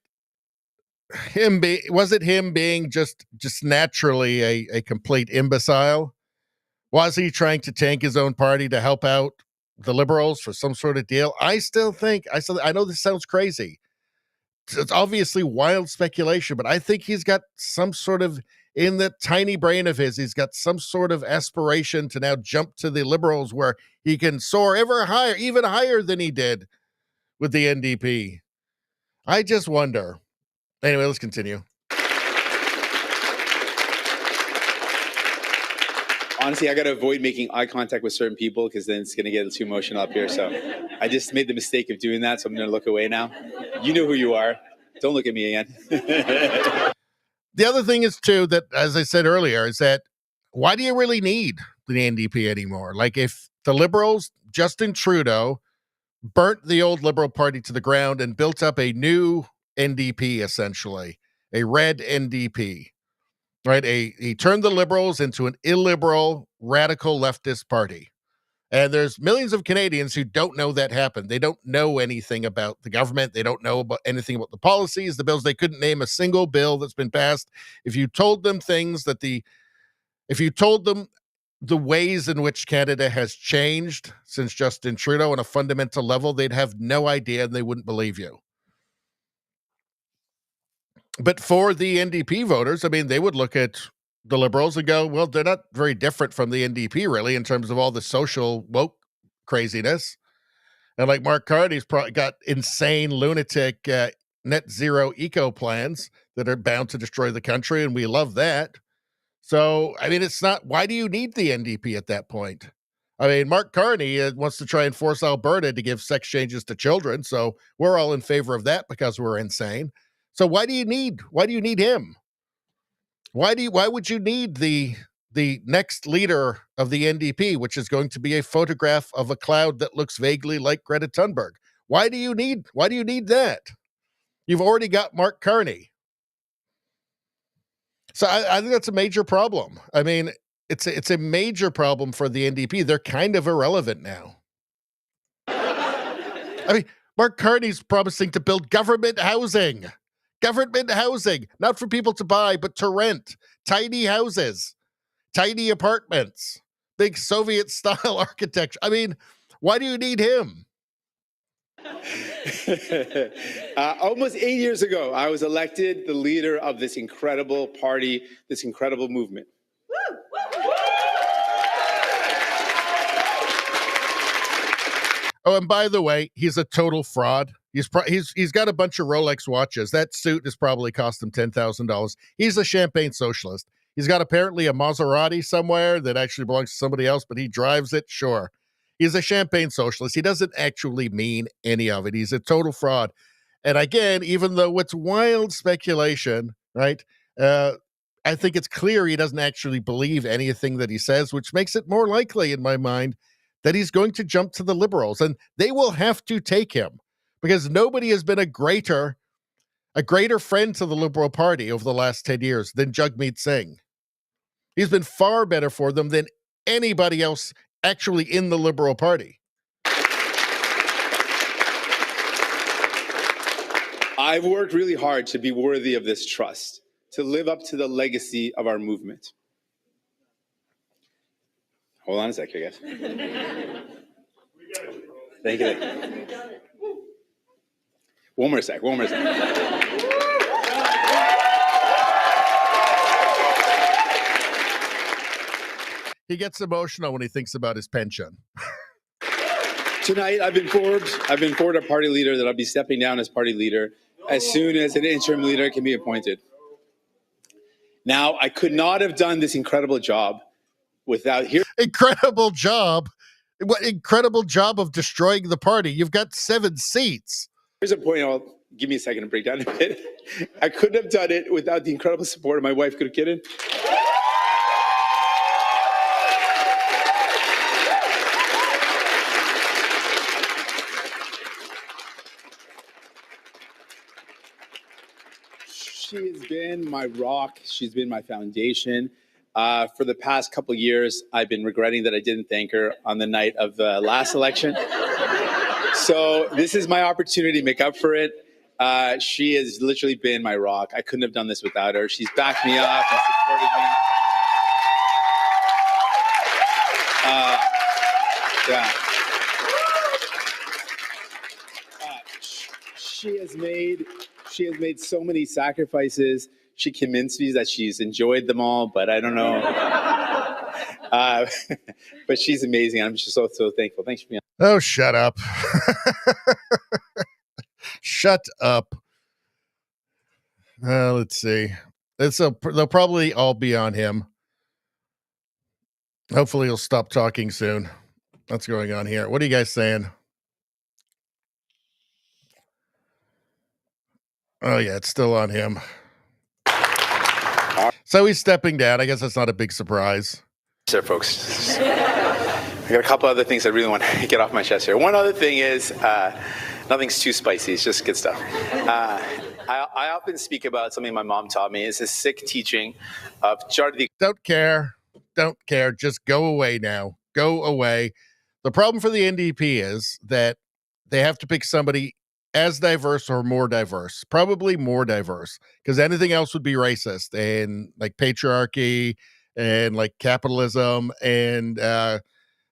him being just naturally a complete imbecile? Was he trying to tank his own party to help out the Liberals for some sort of deal? I know this sounds crazy. It's obviously wild speculation, but I think he's got some sort of, in that tiny brain of his, he's got some sort of aspiration to now jump to the Liberals where he can soar ever higher, even higher than he did with the NDP. I just wonder. Anyway, let's continue.
Honestly, I got to avoid making eye contact with certain people because then it's going to get too emotional up here. So I just made the mistake of doing that. So I'm going to look away now. You know who you are. Don't look at me again.
The other thing is, too, that, as I said earlier, is that why do you really need the NDP anymore? Like, if the Liberals, Justin Trudeau, burnt the old Liberal Party to the ground and built up a new NDP, essentially, a red NDP, right? He turned the Liberals into an illiberal, radical leftist party. And there's millions of Canadians who don't know that happened. They don't know anything about the government. They don't know about anything about the policies, the bills. They couldn't name a single bill that's been passed. If you told them the ways in which Canada has changed since Justin Trudeau on a fundamental level, they'd have no idea and they wouldn't believe you. But for the NDP voters, I mean, they would look at the Liberals and go, well, they're not very different from the NDP, really, in terms of all the social woke craziness. And like Mark Carney's probably got insane lunatic net zero eco plans that are bound to destroy the country, and we love that. So, I mean, it's not, why do you need the NDP at that point? I mean, Mark Carney wants to try and force Alberta to give sex changes to children, so we're all in favor of that because we're insane. So why do you need him? Why would you need the next leader of the NDP, which is going to be a photograph of a cloud that looks vaguely like Greta Thunberg? Why do you need that? You've already got Mark Carney. So I think that's a major problem. I mean, it's a major problem for the NDP. They're kind of irrelevant now. I mean, Mark Carney's promising to build government housing, not for people to buy, but to rent, tiny houses, tiny apartments, big Soviet-style architecture. I mean, why do you need him?
Almost 8 years ago, I was elected the leader of this incredible party, this incredible movement.
Oh, and by the way, he's a total fraud. He's got a bunch of Rolex watches. That suit has probably cost him $10,000. He's a champagne socialist. He's got apparently a Maserati somewhere that actually belongs to somebody else, but he drives it. Sure. He's a champagne socialist. He doesn't actually mean any of it. He's a total fraud. And again, even though it's wild speculation, right? I think it's clear he doesn't actually believe anything that he says, which makes it more likely in my mind that he's going to jump to the Liberals, and they will have to take him because nobody has been a greater friend to the Liberal Party over the last 10 years than Jagmeet Singh. He's been far better for them than anybody else actually in the Liberal Party.
I've worked really hard to be worthy of this trust, to live up to the legacy of our movement. Hold on a sec here, guys. Thank you. One more sec.
He gets emotional when he thinks about his pension.
Tonight, I've been forward a party leader that I'll be stepping down as party leader as soon as an interim leader can be appointed. Now, I could not have done this incredible job without hearing.
Incredible job? What incredible job of destroying the party? You've got 7 seats.
Here's a point. Give me a second to break down a bit. I couldn't have done it without the incredible support of my wife, Gurkiran. She has been my rock. She's been my foundation. For the past couple of years, I've been regretting that I didn't thank her on the night of the last election. So this is my opportunity to make up for it. She has literally been my rock. I couldn't have done this without her. She's backed me up and supported me. Yeah. She has made so many sacrifices. She convinced me that she's enjoyed them all, but I don't know. But she's amazing. I'm just so thankful. Thanks for being on.
Oh, shut up. Shut up. Let's see. They'll probably all be on him. Hopefully he'll stop talking soon. What's going on here? What are you guys saying? Oh, yeah, it's still on him. So he's stepping down. I guess that's not a big surprise.
Sure, folks. I got a couple other things I really want to get off my chest here. One other thing is nothing's too spicy. It's just good stuff. I often speak about something my mom taught me. It's a sick teaching of Charity.
Don't care. Just go away now. Go away. The problem for the NDP is that they have to pick somebody as diverse or more diverse, probably more diverse, because anything else would be racist and like patriarchy and like capitalism and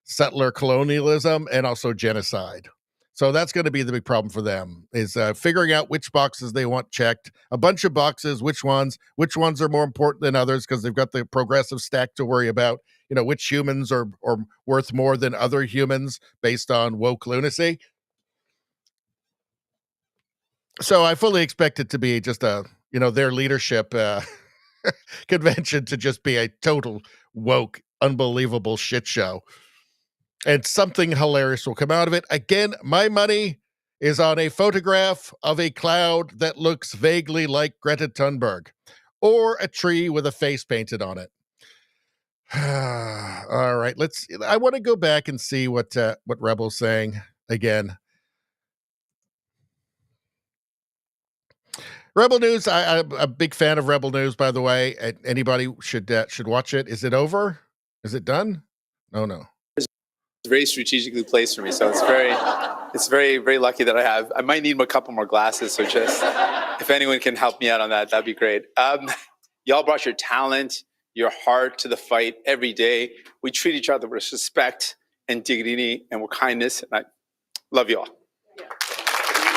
settler colonialism and also genocide. So that's going to be the big problem for them is figuring out which boxes they want checked, a bunch of boxes, which ones are more important than others because they've got the progressive stack to worry about, which humans are worth more than other humans based on woke lunacy. So I fully expect it to be just their leadership convention to just be a total woke, unbelievable shit show. And something hilarious will come out of it. Again, my money is on a photograph of a cloud that looks vaguely like Greta Thunberg or a tree with a face painted on it. All right, I want to go back and see what Rebel's saying again. Rebel News, I'm a big fan of Rebel News, by the way. Anybody should watch it. Is it over? Is it done? Oh, no.
It's very strategically placed for me, so it's very, very lucky that I might need a couple more glasses, so just if anyone can help me out on that'd be great. Y'all brought your talent, your heart to the fight every day. We treat each other with respect and dignity and with kindness, and I love y'all.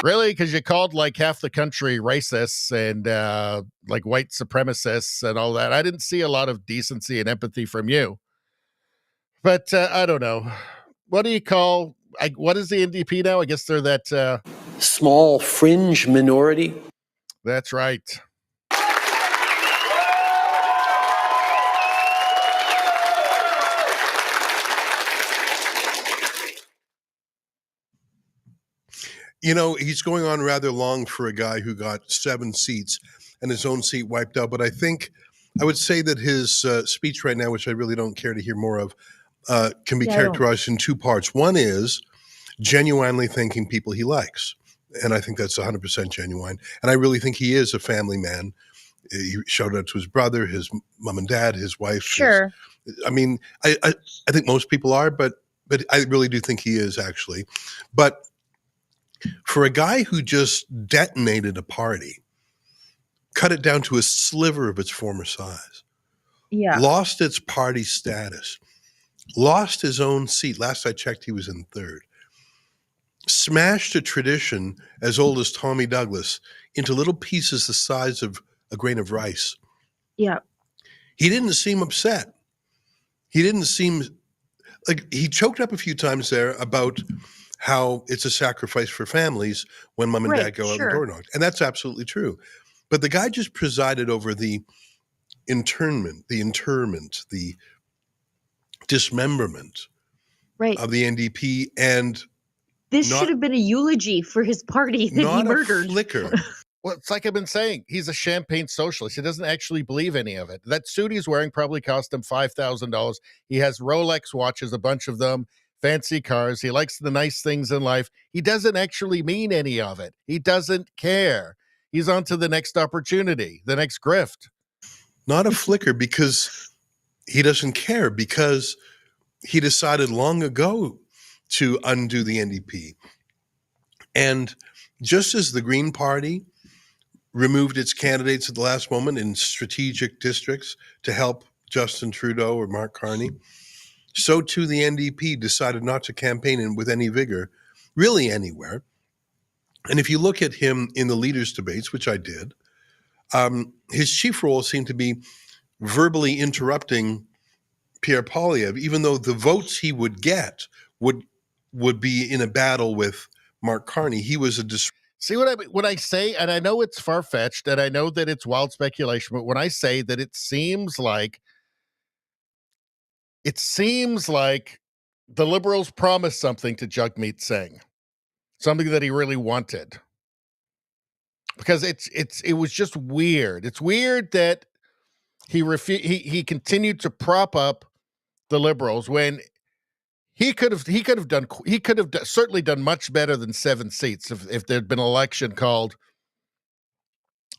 Really? Because you called like half the country racists and like white supremacists and all that. I didn't see a lot of decency and empathy from you. But I don't know. What do you call, what is the NDP now? I guess they're that...
small fringe minority.
That's right.
He's going on rather long for a guy who got 7 seats and his own seat wiped out. But I would say that his speech right now, which I really don't care to hear more of, can be characterized in 2 parts. One is genuinely thanking people he likes. And I think that's 100% genuine. And I really think he is a family man. He showed out to his brother, his mom and dad, his wife.
Sure.
I think most people are, but I really do think he is actually. But for a guy who just detonated a party, cut it down to a sliver of its former size, lost its party status, lost his own seat. Last I checked, he was in 3rd. Smashed a tradition as old as Tommy Douglas into little pieces the size of a grain of rice.
Yeah.
He didn't seem upset. He didn't seem like he choked up a few times there about how it's a sacrifice for families when mom and dad go out and door knock. And that's absolutely true. But the guy just presided over the interment, the dismemberment of the NDP. And
this should have been a eulogy for his party that he murdered.
A flicker.
Well, it's like I've been saying, he's a champagne socialist. He doesn't actually believe any of it. That suit he's wearing probably cost him $5,000. He has Rolex watches, a bunch of them. Fancy cars. He likes the nice things in life. He doesn't actually mean any of it. He doesn't care. He's on to the next opportunity, the next grift.
Not a flicker, because he doesn't care, because he decided long ago to undo the NDP. And just as the Green Party removed its candidates at the last moment in strategic districts to help Justin Trudeau or Mark Carney, so too the NDP decided not to campaign with any vigor, really anywhere. And if you look at him in the leaders' debates, which I did, his chief role seemed to be verbally interrupting Pierre Poilievre, even though the votes he would get would be in a battle with Mark Carney. He was a
See what I say, and I know it's far-fetched, and I know that it's wild speculation, but when I say that it seems like the Liberals promised something to Jagmeet Singh, something that he really wanted. Because it was just weird. It's weird that he continued to prop up the Liberals when he could have certainly done much better than 7 seats if there'd been an election called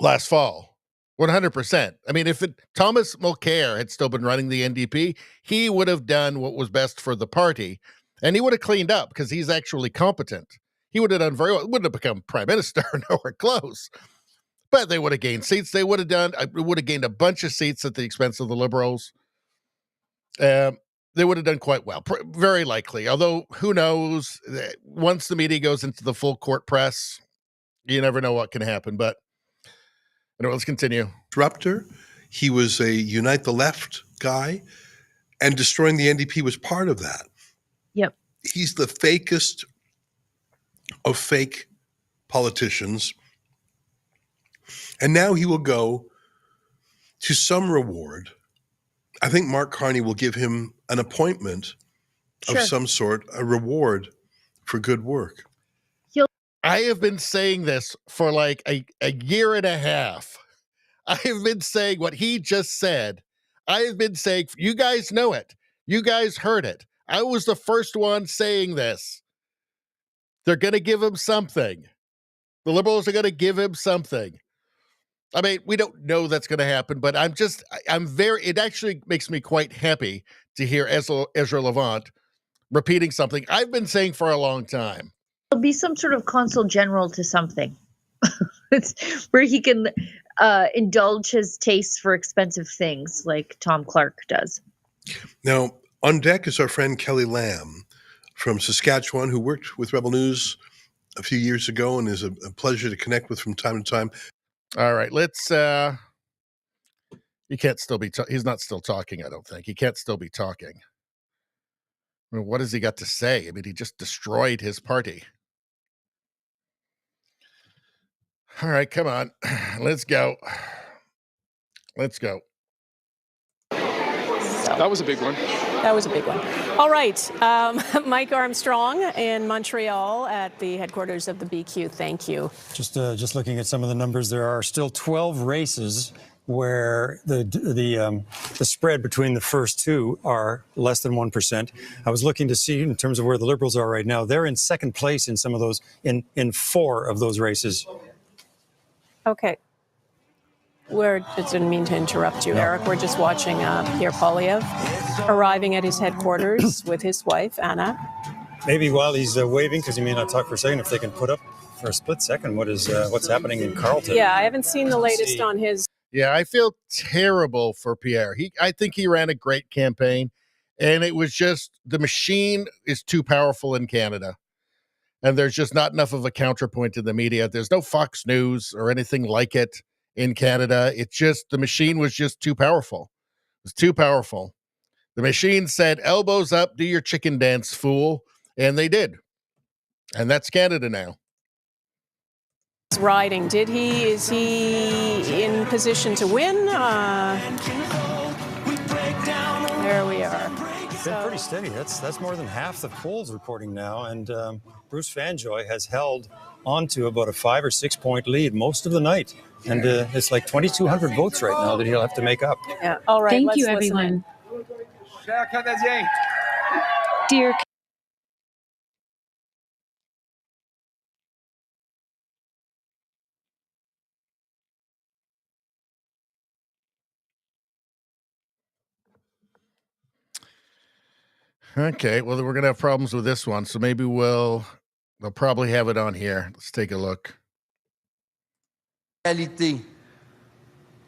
last fall. 100%. I mean, if Thomas Mulcair had still been running the NDP, he would have done what was best for the party, and he would have cleaned up because he's actually competent. He would have done very well. Wouldn't have become prime minister, nowhere close. But they would have gained seats. They would have gained a bunch of seats at the expense of the Liberals. They would have done quite well, very likely. Although, who knows? Once the media goes into the full court press, you never know what can happen. But anyway, let's continue.
Disruptor. He was a Unite the Left guy, and destroying the NDP was part of that.
Yep.
He's the fakest of fake politicians. And now he will go to some reward. I think Mark Carney will give him an appointment of some sort, a reward for good work.
I have been saying this for like a year and a half. I have been saying what he just said. I have been saying, you guys know it. You guys heard it. I was the first one saying this. They're going to give him something. The Liberals are going to give him something. I mean, we don't know that's going to happen, but it actually makes me quite happy to hear Ezra Levant repeating something I've been saying for a long time.
There'll be some sort of consul general to something. It's where he can indulge his tastes for expensive things like Tom Clark does.
Now, on deck is our friend Kelly Lamb from Saskatchewan, who worked with Rebel News a few years ago and is a pleasure to connect with from time to time.
All right, let's he can't still be he's not still talking, I don't think. He can't still be talking. I mean, what has he got to say? I mean, he just destroyed his party. All right, come on. Let's go. Let's go.
That was a big one.
That was a big one. All right. Mike Armstrong in Montreal at the headquarters of the BQ. Thank you.
Just looking at some of the numbers, there are still 12 races where the spread between the first two are less than 1%. I was looking to see in terms of where the Liberals are right now. They're in second place in some of those, in 4 of those races.
Okay. Didn't mean to interrupt you, Eric. We're just watching Pierre Poilievre arriving at his headquarters with his wife, Anna.
Maybe while he's waving, because he may not talk for a second, if they can put up for a split second what's happening in Carleton.
Yeah, I haven't seen the latest on his.
Yeah, I feel terrible for Pierre. I think he ran a great campaign, and it was just the machine is too powerful in Canada. And there's just not enough of a counterpoint in the media. There's no Fox News or anything like it in Canada. The machine was just too powerful. It was too powerful. The machine said, elbows up, do your chicken dance, fool. And they did. And that's Canada now.
Riding. Is he in position to win? There we are.
It's been pretty steady. That's more than half the polls reporting now. And Bruce Fanjoy has held onto about a 5 or 6 point lead most of the night. And it's like 2,200 votes right now that he'll have to make up.
Yeah. All right.
Thank you, everyone. Dear
Okay, well, we're going to have problems with this one, so maybe they'll probably have it on here. Let's take a look.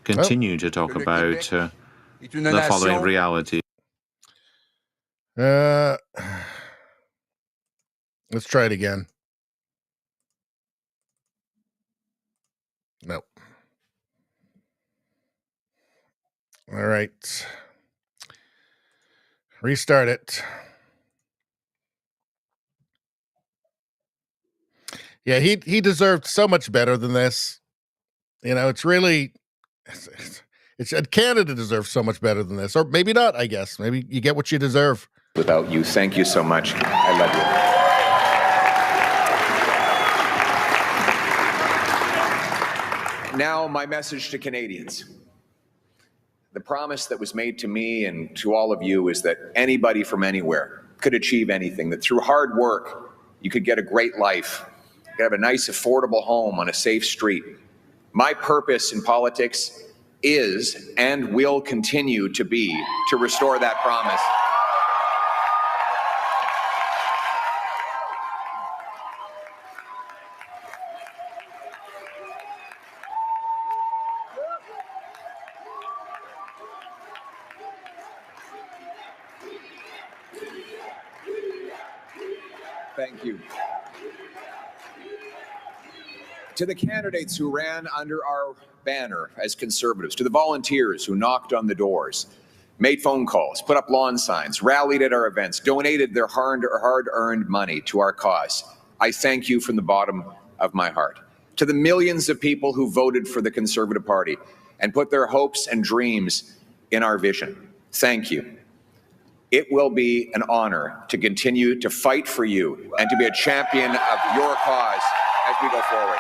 Continue to talk about the following reality.
Let's try it again. No. All right. Restart it. Yeah, he deserved so much better than this. You know, it's really Canada deserves so much better than this, or maybe not. I guess maybe you get what you deserve.
Without you, thank you so much. I love you. Now, my message to Canadians. The promise that was made to me and to all of you is that anybody from anywhere could achieve anything, that through hard work, you could get a great life, you could have a nice, affordable home on a safe street. My purpose in politics is and will continue to be to restore that promise. Thank you. To the candidates who ran under our banner as Conservatives, to the volunteers who knocked on the doors, made phone calls, put up lawn signs, rallied at our events, donated their hard-earned money to our cause, I thank you from the bottom of my heart. To the millions of people who voted for the Conservative Party and put their hopes and dreams in our vision, thank you. It will be an honor to continue to fight for you and to be a champion of your cause as we go forward.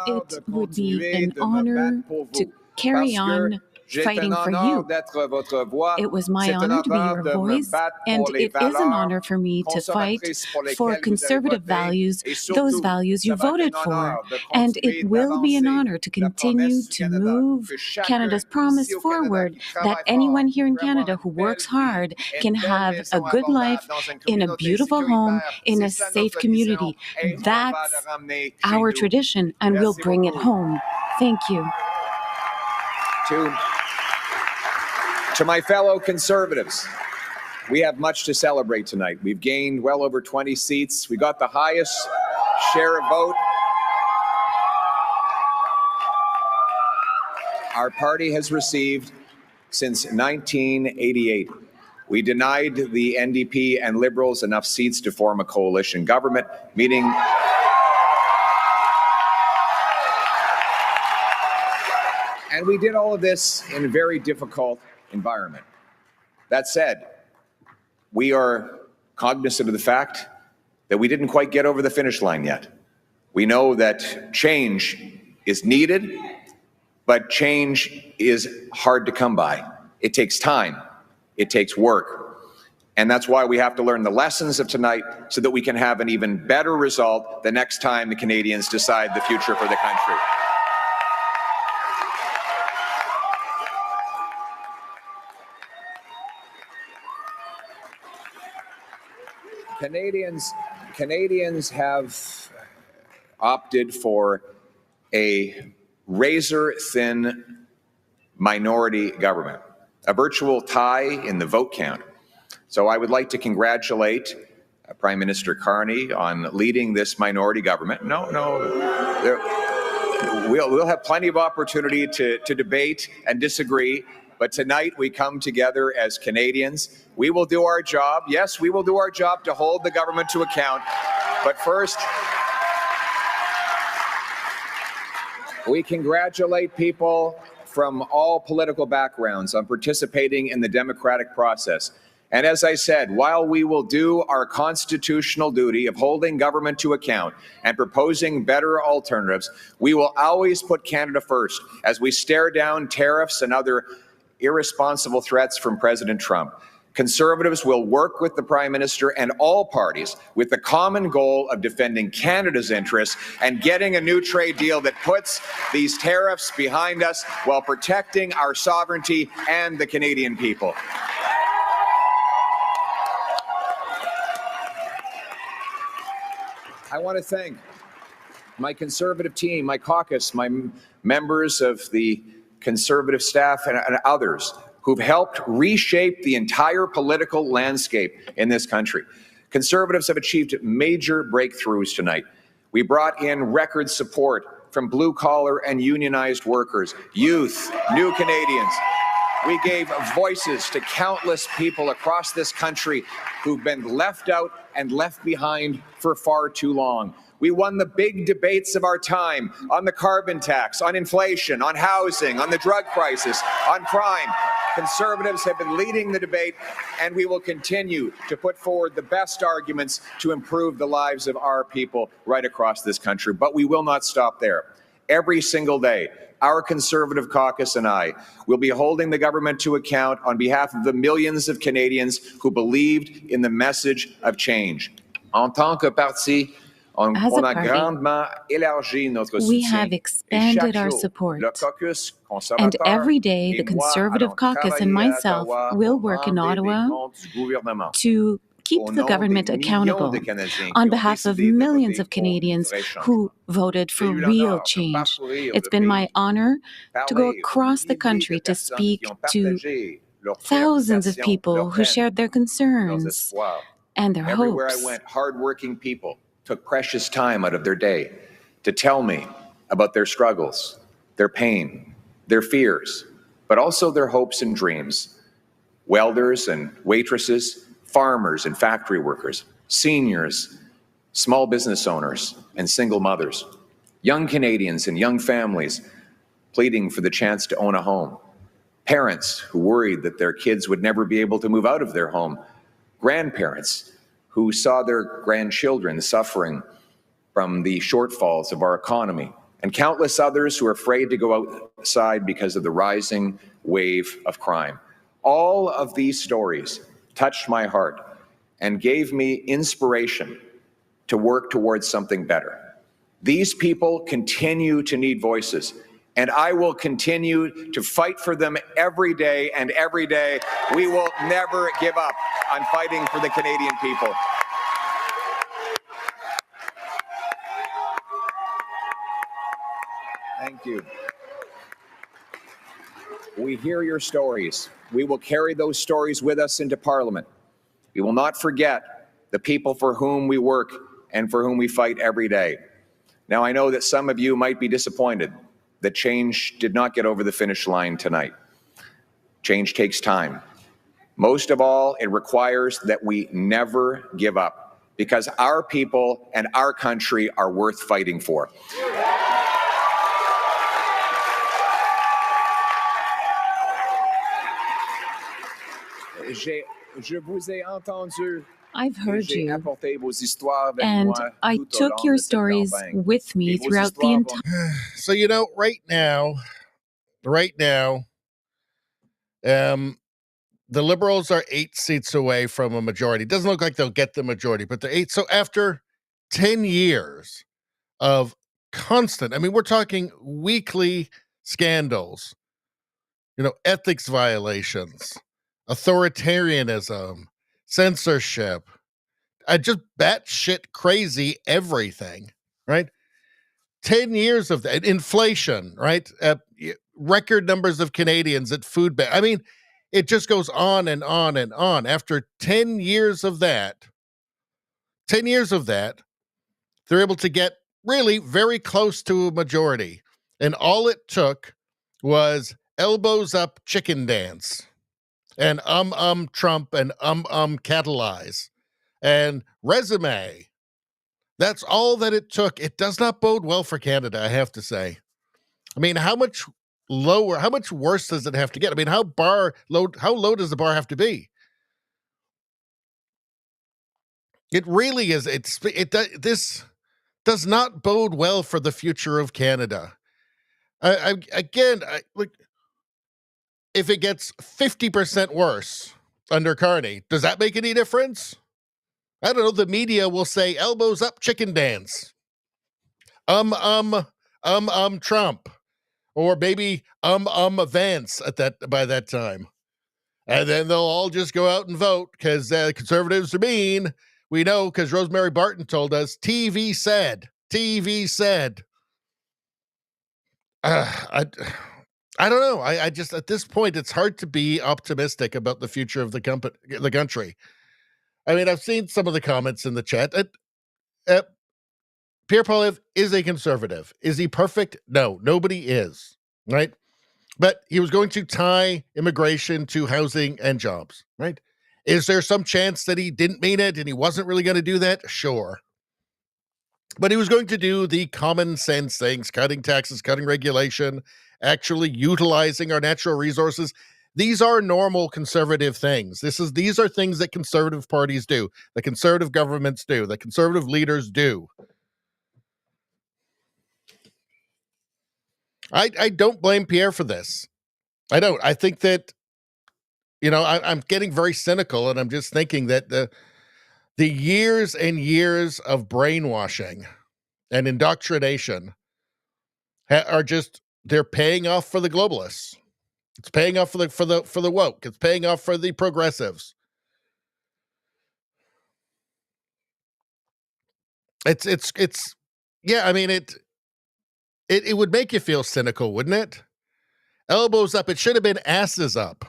It would be an honor to carry on fighting for you. It was my honor to be your voice, and it is an honor for me to fight for conservative values, those values you voted for. And it will be an honor to continue to move Canada's promise forward, that anyone here in Canada who works hard can have a good life in a beautiful home, in a safe community. That's our tradition, and we'll bring it home. Thank you.
To my fellow Conservatives, we have much to celebrate tonight. We've gained well over 20 seats. We got the highest share of vote our party has received since 1988. We denied the NDP and Liberals enough seats to form a coalition government, meaning and we did all of this in a very difficult environment. That said, we are cognizant of the fact that we didn't quite get over the finish line yet. We know that change is needed, but change is hard to come by. It takes time. It takes work. And that's why we have to learn the lessons of tonight so that we can have an even better result the next time the Canadians decide the future for the country. Canadians have opted for a razor-thin minority government, a virtual tie in the vote count. So I would like to congratulate Prime Minister Carney on leading this minority government. We'll have plenty of opportunity to debate and disagree. But tonight we come together as Canadians. We will do our job. Yes, we will do our job to hold the government to account. But first, we congratulate people from all political backgrounds on participating in the democratic process. And as I said, while we will do our constitutional duty of holding government to account and proposing better alternatives, we will always put Canada first as we stare down tariffs and other irresponsible threats from President Trump. Conservatives will work with the Prime Minister and all parties with the common goal of defending Canada's interests and getting a new trade deal that puts these tariffs behind us while protecting our sovereignty and the Canadian people. I want to thank my Conservative team, my caucus, my members of the Conservative staff and others who've helped reshape the entire political landscape in this country. Conservatives have achieved major breakthroughs tonight. We brought in record support from blue-collar and unionized workers, youth, new Canadians. We gave voices to countless people across this country who've been left out and left behind for far too long. We won the big debates of our time on the carbon tax, on inflation, on housing, on the drug crisis, on crime. Conservatives have been leading the debate, and we will continue to put forward the best arguments to improve the lives of our people right across this country. But we will not stop there. Every single day, our Conservative caucus and I will be holding the government to account on behalf of the millions of Canadians who believed in the message of change. En tant que parti,
As a party, we have expanded our support, and every day the Conservative caucus and myself will work in Ottawa to keep the government accountable on behalf of millions of Canadians who voted for real change. It's been my honor to go across the country to speak to thousands of people who shared their concerns and their hopes.
Everywhere I went, hardworking people took precious time out of their day to tell me about their struggles, their pain, their fears, but also their hopes and dreams. Welders and waitresses, farmers and factory workers, seniors, small business owners and single mothers, young Canadians and young families pleading for the chance to own a home, parents who worried that their kids would never be able to move out of their home, grandparents who saw their grandchildren suffering from the shortfalls of our economy, and countless others who are afraid to go outside because of the rising wave of crime. All of these stories touched my heart and gave me inspiration to work towards something better. These people continue to need voices, and I will continue to fight for them every day, and every day we will never give up on fighting for the Canadian people. Thank you. We hear your stories. We will carry those stories with us into Parliament. We will not forget the people for whom we work and for whom we fight every day. Now, I know that some of you might be disappointed that change did not get over the finish line tonight. Change takes time. Most of all, it requires that we never give up, because our people and our country are worth fighting for.
I've heard you, and I took your stories with me throughout the entire...
So, right now, the Liberals are 8 seats away from a majority. It doesn't look like they'll get the majority, but they're 8. So after 10 years of constant, we're talking weekly scandals, ethics violations, authoritarianism, censorship, just batshit crazy everything, right? 10 years of that. Inflation, right? Record numbers of Canadians at food bank. It just goes on and on and on. After 10 years of that, they're able to get really very close to a majority. And all it took was elbows up chicken dance and Trump and catalyze and resume. That's all that it took. It does not bode well for Canada, I have to say. How much worse does it have to get? How low does the bar have to be? It really is. This does not bode well for the future of Canada. Look, if it gets 50% worse under Carney, does that make any difference? I don't know. The media will say elbows up chicken dance. Trump. Or maybe Vance by that time. And then they'll all just go out and vote because conservatives are mean. We know because Rosemary Barton told us. TV said. I don't know. I just, at this point, it's hard to be optimistic about the future of the country. I mean, I've seen some of the comments in the chat. Pierre Poilievre is a conservative. Is he perfect? No, nobody is, right? But he was going to tie immigration to housing and jobs, right? Is there some chance that he didn't mean it and he wasn't really going to do that? Sure. But he was going to do the common sense things, cutting taxes, cutting regulation, actually utilizing our natural resources. These are normal conservative things. These are things that conservative parties do, that conservative governments do, that conservative leaders do. I don't blame Pierre for this. I don't. I think that, I'm getting very cynical, and I'm just thinking that the years and years of brainwashing and indoctrination they're paying off for the globalists. It's paying off for the woke. It's paying off for the progressives. Yeah, I mean, it would make you feel cynical, wouldn't it? Elbows up. It should have been asses up.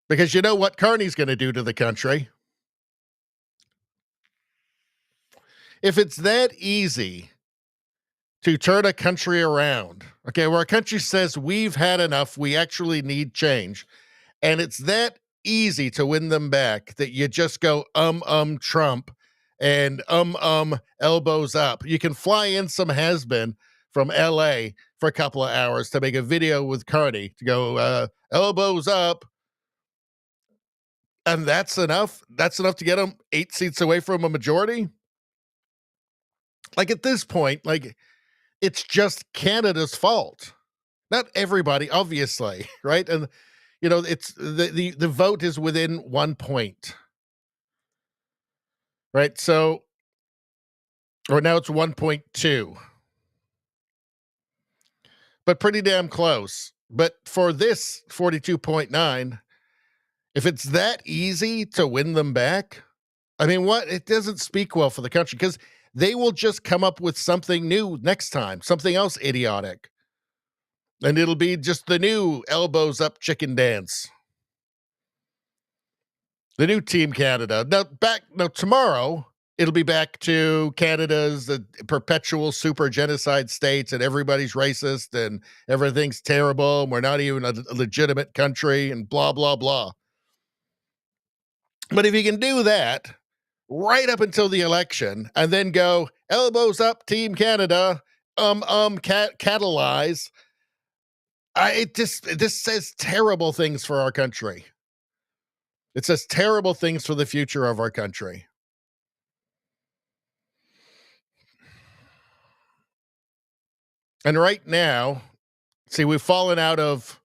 Because you know what Carney's going to do to the country? If it's that easy to turn a country around, okay, where a country says we've had enough, we actually need change, and it's that easy to win them back that you just go Trump and elbows up. You can fly in some has-been from LA for a couple of hours to make a video with Carney to go elbows up, and that's enough to get him 8 seats away from a majority. Like, at this point, like, it's just Canada's fault. Not everybody, obviously, right? And it's the vote is within 1 point. Right? So, or now it's 1.2. But pretty damn close. But for this 42.9, if it's that easy to win them back, I mean, it doesn't speak well for the country, because they will just come up with something new next time, something else idiotic. And it'll be just the new elbows up chicken dance. The new Team Canada. Now tomorrow, it'll be back to Canada's perpetual super genocide states, and everybody's racist and everything's terrible, and we're not even a legitimate country, and blah, blah, blah. But if you can do that right up until the election and then go elbows up Team Canada, catalyze, this says terrible things for our country. It says terrible things for the future of our country. And right now, see, we've fallen out of,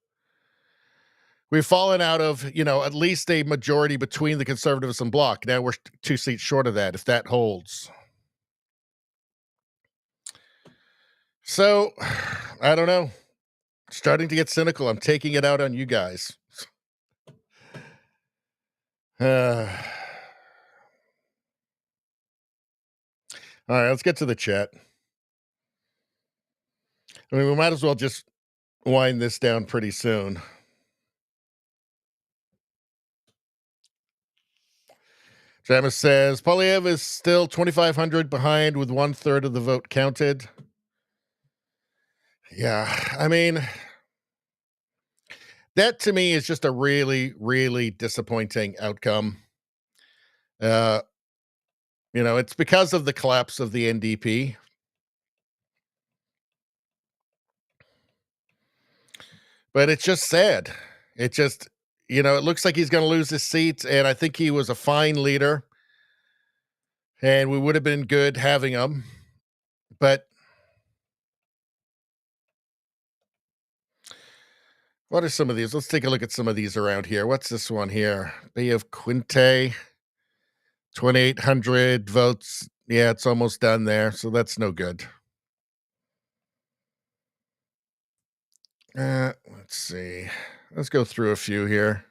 at least a majority between the Conservatives and Bloc. Now we're 2 seats short of that, if that holds. So, I don't know. Starting to get cynical. I'm taking it out on you guys. All right, let's get to the chat. I mean, we might as well just wind this down pretty soon. Jamis says, Poilievre is still 2,500 behind with 1/3 of the vote counted. Yeah, I mean, that to me is just a really, really disappointing outcome. It's because of the collapse of the NDP. But it's just sad. It just, it looks like he's going to lose his seat, and I think he was a fine leader. And we would have been good having them. But what are some of these? Let's take a look at some of these around here. What's this one here? Bay of Quinte, 2,800 votes. Yeah, it's almost done there, so that's no good. Let's see. Let's go through a few here.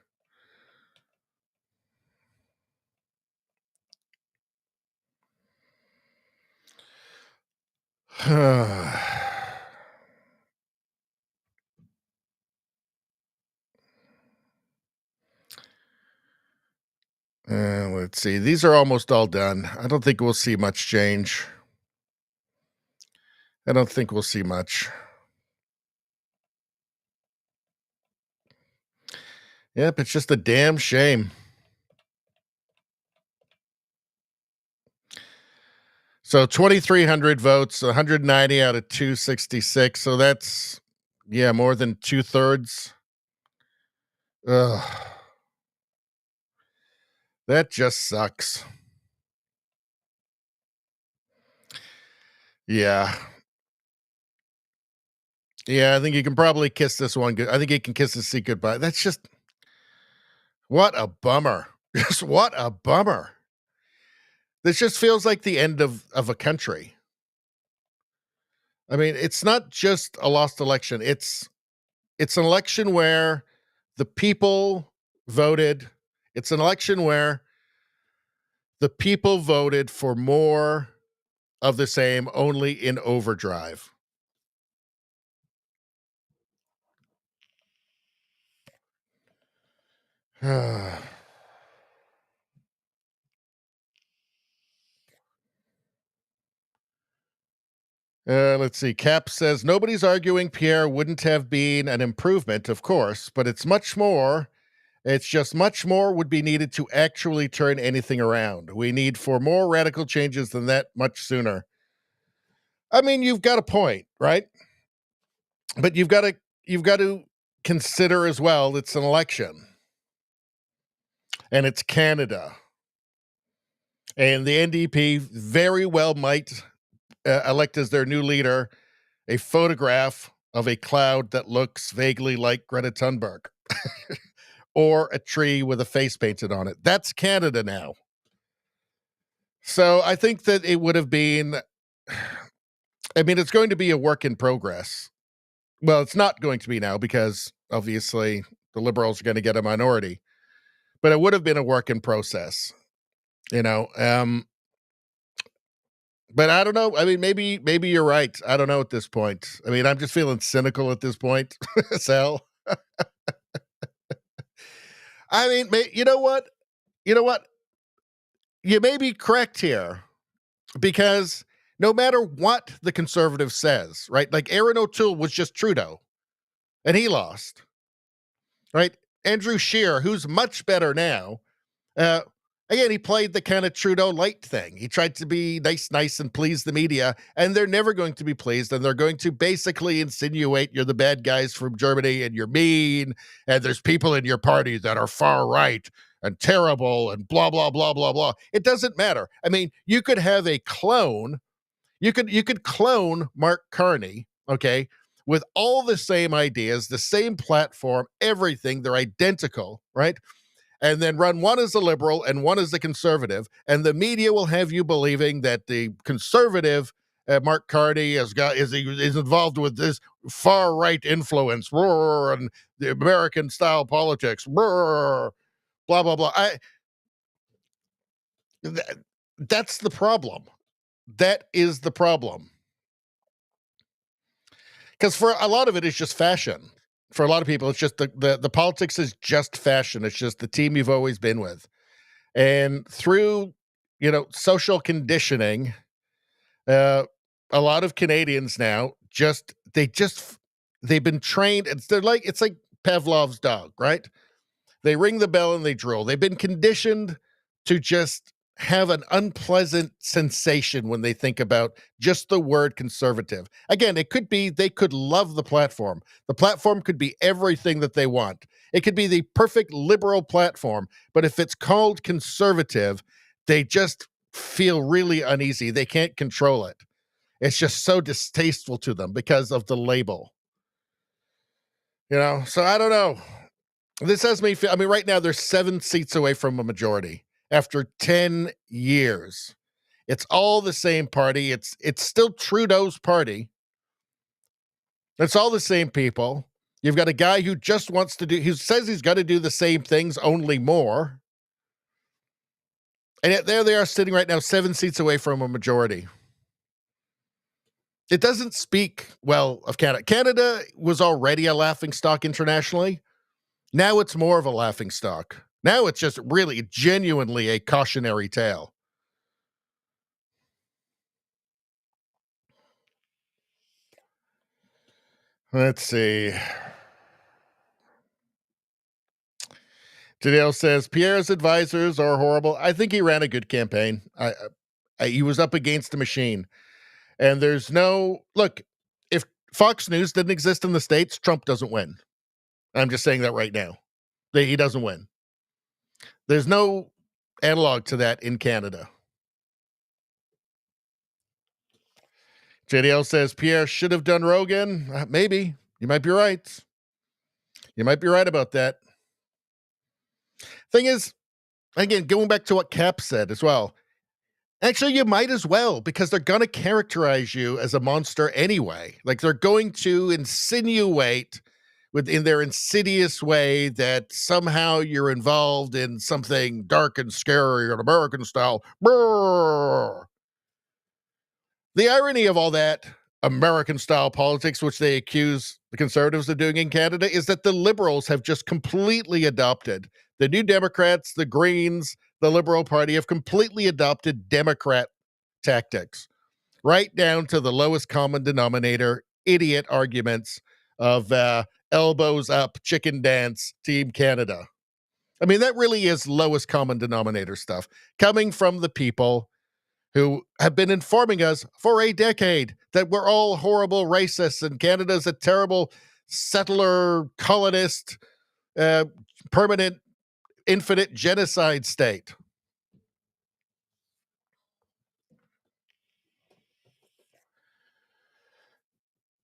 Let's see. These are almost all done. I don't think we'll see much change. I don't think we'll see much. Yep, it's just a damn shame. So 2,300 votes, 190 out of 266. So that's, yeah, more than 2/3. Ugh. That just sucks. Yeah. Yeah, I think you can probably kiss this one good. I think you can kiss the seat goodbye. That's just, what a bummer. Just what a bummer. This just feels like the end of a country. I mean, it's not just a lost election. It's an election where the people voted. It's an election where the people voted for more of the same, only in overdrive. Let's see. Cap says, nobody's arguing Pierre wouldn't have been an improvement, of course, but it's much more. It's just much more would be needed to actually turn anything around. We need for more radical changes than that much sooner. I mean, you've got a point, right? But you've got to consider as well, it's an election. And it's Canada. And the NDP very well might elect as their new leader a photograph of a cloud that looks vaguely like Greta Thunberg or a tree with a face painted on it. That's Canada now. So I think that it would have been, I mean, it's going to be a work in progress. Well, it's not going to be now because obviously the Liberals are going to get a minority, but it would have been a work in process, you know. But I don't know. I mean, maybe you're right. I don't know at this point. I mean, I'm just feeling cynical at this point. Sal. I mean, you know what? You know what? You may be correct here because no matter what the conservative says, right? Like Aaron O'Toole was just Trudeau and he lost, right? Andrew Scheer, who's much better now, again, he played the kind of Trudeau light thing. He tried to be nice and please the media, and they're never going to be pleased, and they're going to basically insinuate you're the bad guys from Germany, and you're mean, and there's people in your party that are far right and terrible, and blah, blah, blah, blah, blah. It doesn't matter. I mean, you could have a clone. You could clone Mark Carney, okay, with all the same ideas, the same platform, everything. They're identical, right? And then run one as a liberal and one as a conservative, and the media will have you believing that the conservative Mark Carney is involved with this far right influence, and the American style politics, blah blah blah. That's the problem. That is the problem. Because for a lot of it, it's just fashion. For a lot of people, it's just the politics is just fashion. It's just the team you've always been with. And through, social conditioning, a lot of Canadians now they've been trained. It's like Pavlov's dog, right? They ring the bell and they drool. They've been conditioned to just have an unpleasant sensation when they think about just the word conservative. Again, it could be they could love the platform. The platform could be everything that they want. It could be the perfect liberal platform, but if it's called conservative, they just feel really uneasy. They can't control it. It's just so distasteful to them because of the label. So I don't know. This has me feel, right now they're 7 seats away from a majority after 10 years. It's all the same party. It's still Trudeau's party. It's all the same people. You've got a guy who just wants to he says he's got to do the same things, only more. And yet there they are sitting right now, 7 seats away from a majority. It doesn't speak well of Canada. Canada was already a laughingstock internationally. Now it's more of a laughingstock. Now it's just really genuinely a cautionary tale. Let's see. Tadeo says, Pierre's advisors are horrible. I think he ran a good campaign. He was up against a machine. And there's no... Look, if Fox News didn't exist in the States, Trump doesn't win. I'm just saying that right now. He doesn't win. There's no analog to that in Canada. JDL says, Pierre should have done Rogan. Maybe. You might be right. You might be right about that. Thing is, again, going back to what Cap said as well, actually, you might as well, because they're going to characterize you as a monster anyway. Like, they're going to insinuate in their insidious way that somehow you're involved in something dark and scary and American style. Brrr. The irony of all that American style politics, which they accuse the Conservatives of doing in Canada, is that the Liberals have just completely adopted. The New Democrats, the Greens, the Liberal Party have completely adopted Democrat tactics, right down to the lowest common denominator, idiot arguments of elbows up, chicken dance, Team Canada. That really is lowest common denominator stuff coming from the people who have been informing us for a decade that we're all horrible racists and Canada's a terrible settler, colonist, permanent, infinite genocide state.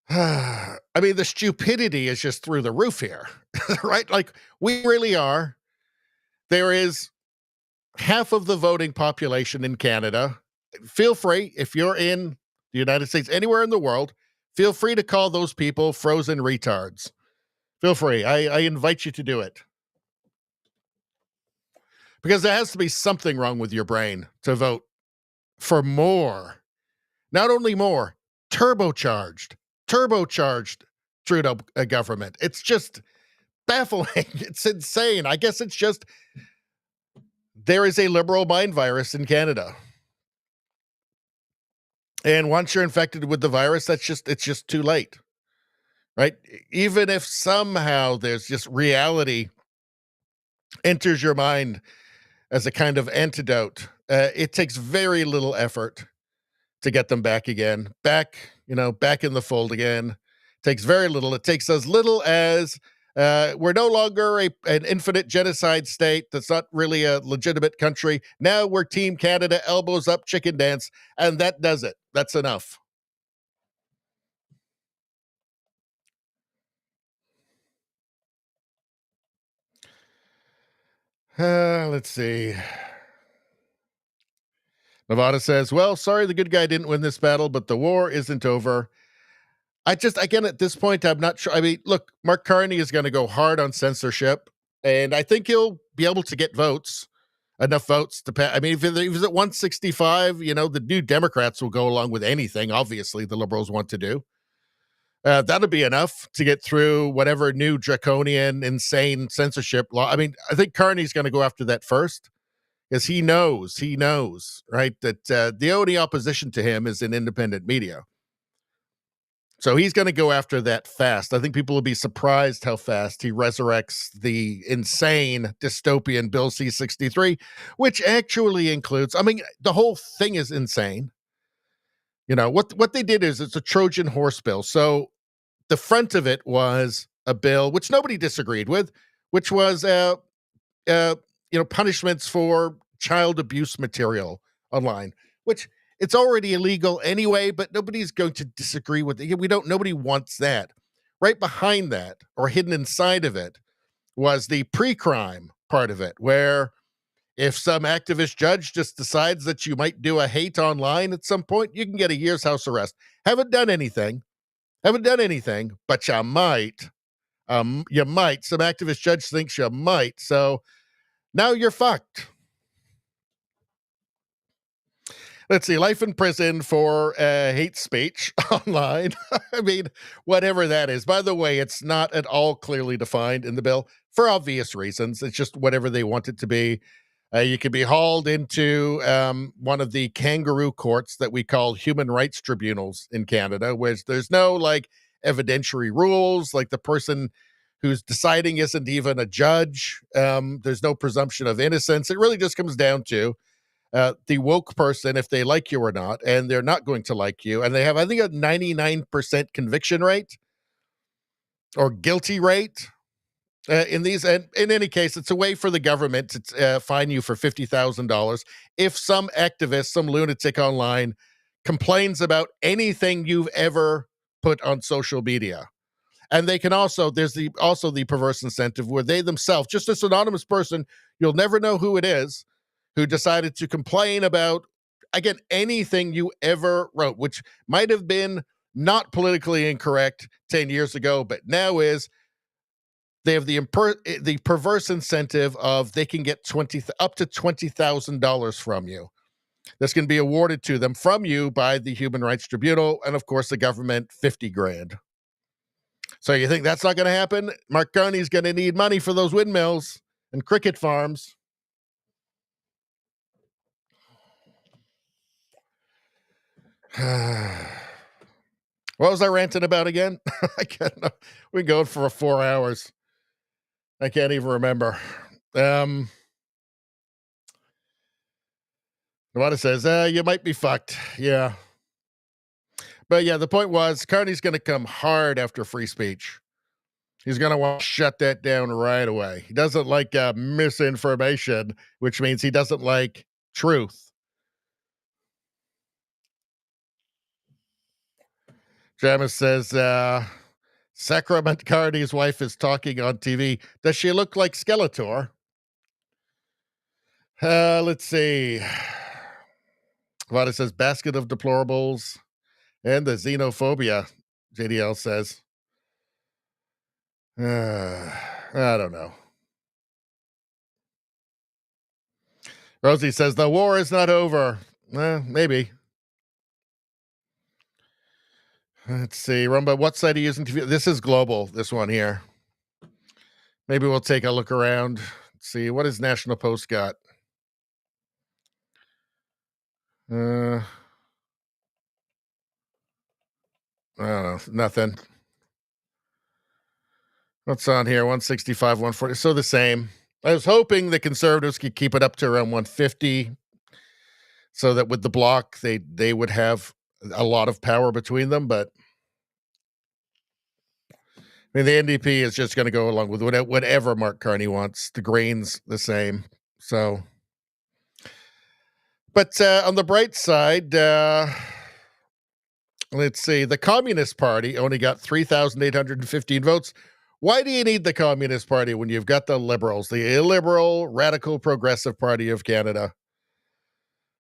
The stupidity is just through the roof here, right? Like, we really are. There is half of the voting population in Canada. Feel free, if you're in the United States, anywhere in the world, feel free to call those people frozen retards. Feel free. I invite you to do it. Because there has to be something wrong with your brain to vote for more. Not only more, turbocharged Trudeau government. It's just baffling. It's insane. I guess it's just there is a liberal mind virus in Canada. And once you're infected with the virus, it's just too late. Right? Even if somehow there's just reality enters your mind as a kind of antidote, it takes very little effort to get them back again. Back in the fold again. Takes very little. It takes as little as we're no longer an infinite genocide state that's not really a legitimate country. Now we're Team Canada, elbows up, chicken dance, and that does it. That's enough. Let's see. Nevada says, well, sorry the good guy didn't win this battle, but the war isn't over. Again, at this point, I'm not sure. Look, Mark Carney is going to go hard on censorship, and I think he'll be able to get enough votes to pass. If he's at 165, the New Democrats will go along with anything, obviously, the Liberals want to do. That'll be enough to get through whatever new draconian, insane censorship law. I think Carney's going to go after that first, because he knows, right, that the only opposition to him is in independent media. So he's going to go after that fast. I think people will be surprised how fast he resurrects the insane dystopian Bill C-63, which actually includes, the whole thing is insane. What they did is it's a Trojan horse bill. So the front of it was a bill, which nobody disagreed with, which was, punishments for child abuse material online, which it's already illegal anyway, but nobody's going to disagree with it. Nobody wants that. Right behind that, or hidden inside of it, was the pre-crime part of it, where if some activist judge just decides that you might do a hate online at some point, you can get a year's house arrest. Haven't done anything, but you might. You might. Some activist judge thinks you might. So now you're fucked. Let's see, life in prison for hate speech online. I mean, whatever that is. By the way, it's not at all clearly defined in the bill for obvious reasons. It's just whatever they want it to be. You can be hauled into one of the kangaroo courts that we call human rights tribunals in Canada, which there's no like evidentiary rules, like the person who's deciding isn't even a judge. There's no presumption of innocence. It really just comes down to the woke person, if they like you or not, and they're not going to like you. And they have, I think, a 99% conviction rate or guilty rate in these. And in any case, it's a way for the government to fine you for $50,000 if some activist, some lunatic online complains about anything you've ever put on social media. And they can also, there's also the perverse incentive where they themselves, just this anonymous person, you'll never know who it is, who decided to complain about, again, anything you ever wrote, which might have been not politically incorrect 10 years ago, but now is. They have the perverse incentive of they can get up to $20,000 from you. That's going to be awarded to them from you by the Human Rights Tribunal, and of course the government, 50 grand. So you think that's not going to happen? Mark Carney's going to need money for those windmills and cricket farms. What was I ranting about again? I can't know. We're going for 4 hours. I can't even remember. What it says, you might be fucked. Yeah. But yeah, the point was Carney's going to come hard after free speech. He's going to want to shut that down right away. He doesn't like misinformation, which means he doesn't like truth. Jamis says, Sacrament Carney's wife is talking on TV. Does she look like Skeletor? Let's see. Vada says, basket of deplorables and the xenophobia, JDL says. I don't know. Rosie says, the war is not over. Maybe. Let's see, Rumba, what site are you using? This is global, this one here. Maybe we'll take a look around. Let's see, what has National Post got? I don't know, nothing. What's on here? 165, 140. So the same. I was hoping the Conservatives could keep it up to around 150 so that with the bloc, they would have a lot of power between them, but I mean, the NDP is just going to go along with whatever Mark Carney wants. The Greens, the same. So, but on the bright side, let's see. The Communist Party only got 3,815 votes. Why do you need the Communist Party when you've got the Liberals, the illiberal, radical, progressive Party of Canada?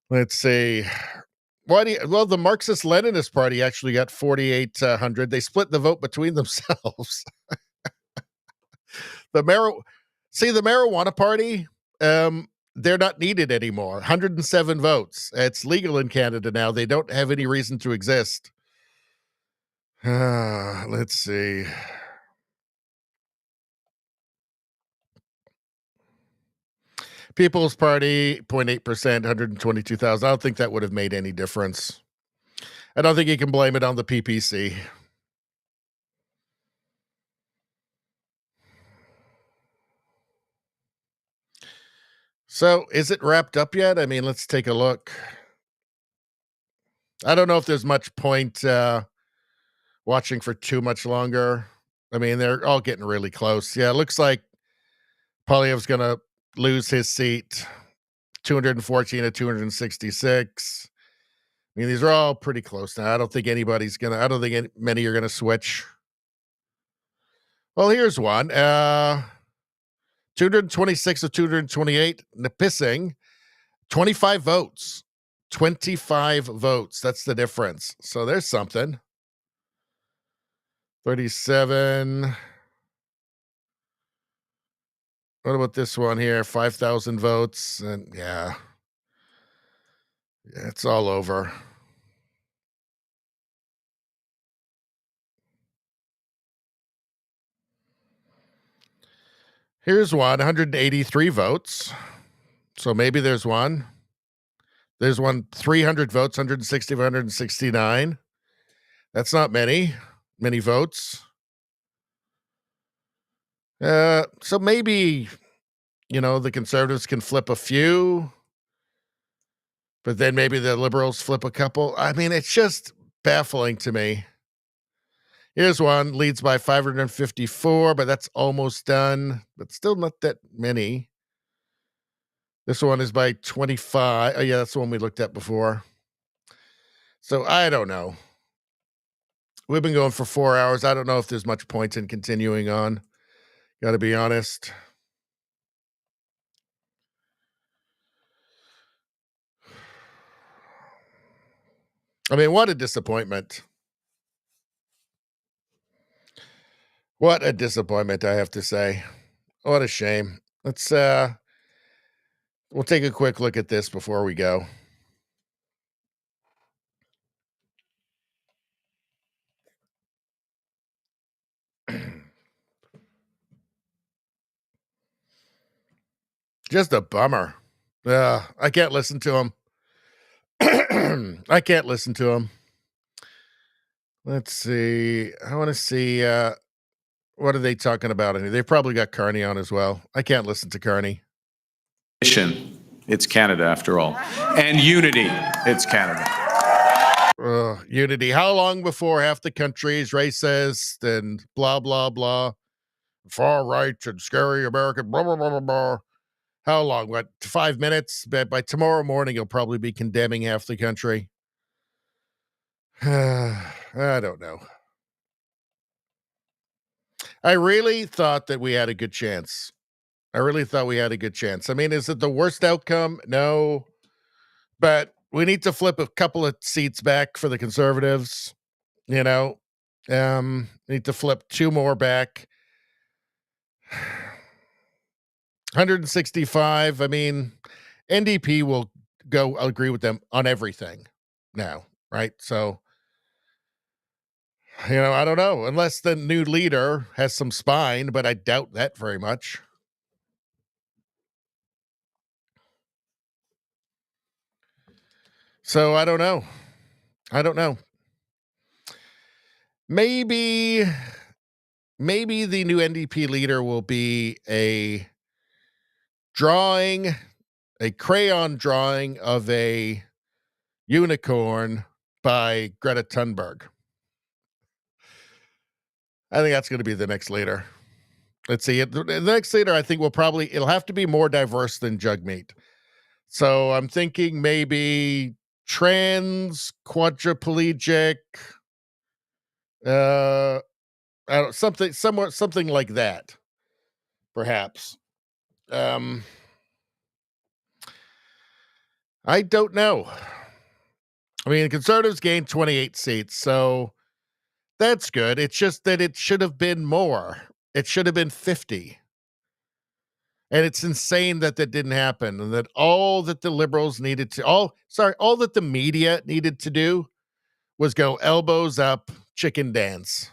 Let's see. Well, the Marxist-Leninist Party actually got 4,800. They split the vote between themselves. The Marijuana Party, they're not needed anymore. 107 votes. It's legal in Canada now. They don't have any reason to exist. Let's see. People's Party, 0.8%, 122,000. I don't think that would have made any difference. I don't think you can blame it on the PPC. So, is it wrapped up yet? I mean, let's take a look. I don't know if there's much point watching for too much longer. I mean, they're all getting really close. Yeah, it looks like Poilievre's going to lose his seat 214 to 266. I mean, these are all pretty close now. I don't think many are gonna switch. Well, here's one. 226 of 228. Nipissing, 25 votes. 25 votes. That's the difference. So there's something. 37. What about this one here? 5,000 votes. And yeah, it's all over. Here's one, 183 votes. So maybe there's one. There's one, 300 votes, 160, 169. That's not many votes. So maybe, the Conservatives can flip a few, but then maybe the Liberals flip a couple. I mean, it's just baffling to me. Here's one, leads by 554, but that's almost done, but still not that many. This one is by 25. Oh, yeah, that's the one we looked at before. So I don't know. We've been going for 4 hours. I don't know if there's much point in continuing on. Got to be honest. I mean, what a disappointment. What a disappointment, I have to say. What a shame. Let's we'll take a quick look at this before we go. Just a bummer. I can't listen to him. I can't listen to him. Let's see. I want to see what are they talking about in here? They've probably got Carney on as well. I can't listen to Carney.
It's Canada after all. And unity, it's Canada.
Unity. How long before half the country is racist and blah, blah, blah? Far right and scary American, blah, blah, blah, blah, blah. How long? What, 5 minutes? By tomorrow morning, you'll probably be condemning half the country. I don't know. I really thought that we had a good chance. I mean, is it the worst outcome? No. But we need to flip a couple of seats back for the Conservatives. Need to flip 2 more back. 165. I mean, NDP will go agree with them on everything now, right? So, I don't know. Unless the new leader has some spine, but I doubt that very much. So I don't know. Maybe the new NDP leader will be a crayon drawing of a unicorn by Greta Thunberg. I think that's going to be the next leader. Let's see. The next leader, I think, it'll have to be more diverse than Jugmeat. So I'm thinking maybe trans, quadriplegic, something like that, perhaps. I don't know. I mean, the Conservatives gained 28 seats, so that's good. It's just that it should have been more. It should have been 50. And it's insane that didn't happen, and that all that the Liberals needed to, all that the media needed to do was go elbows up, chicken dance.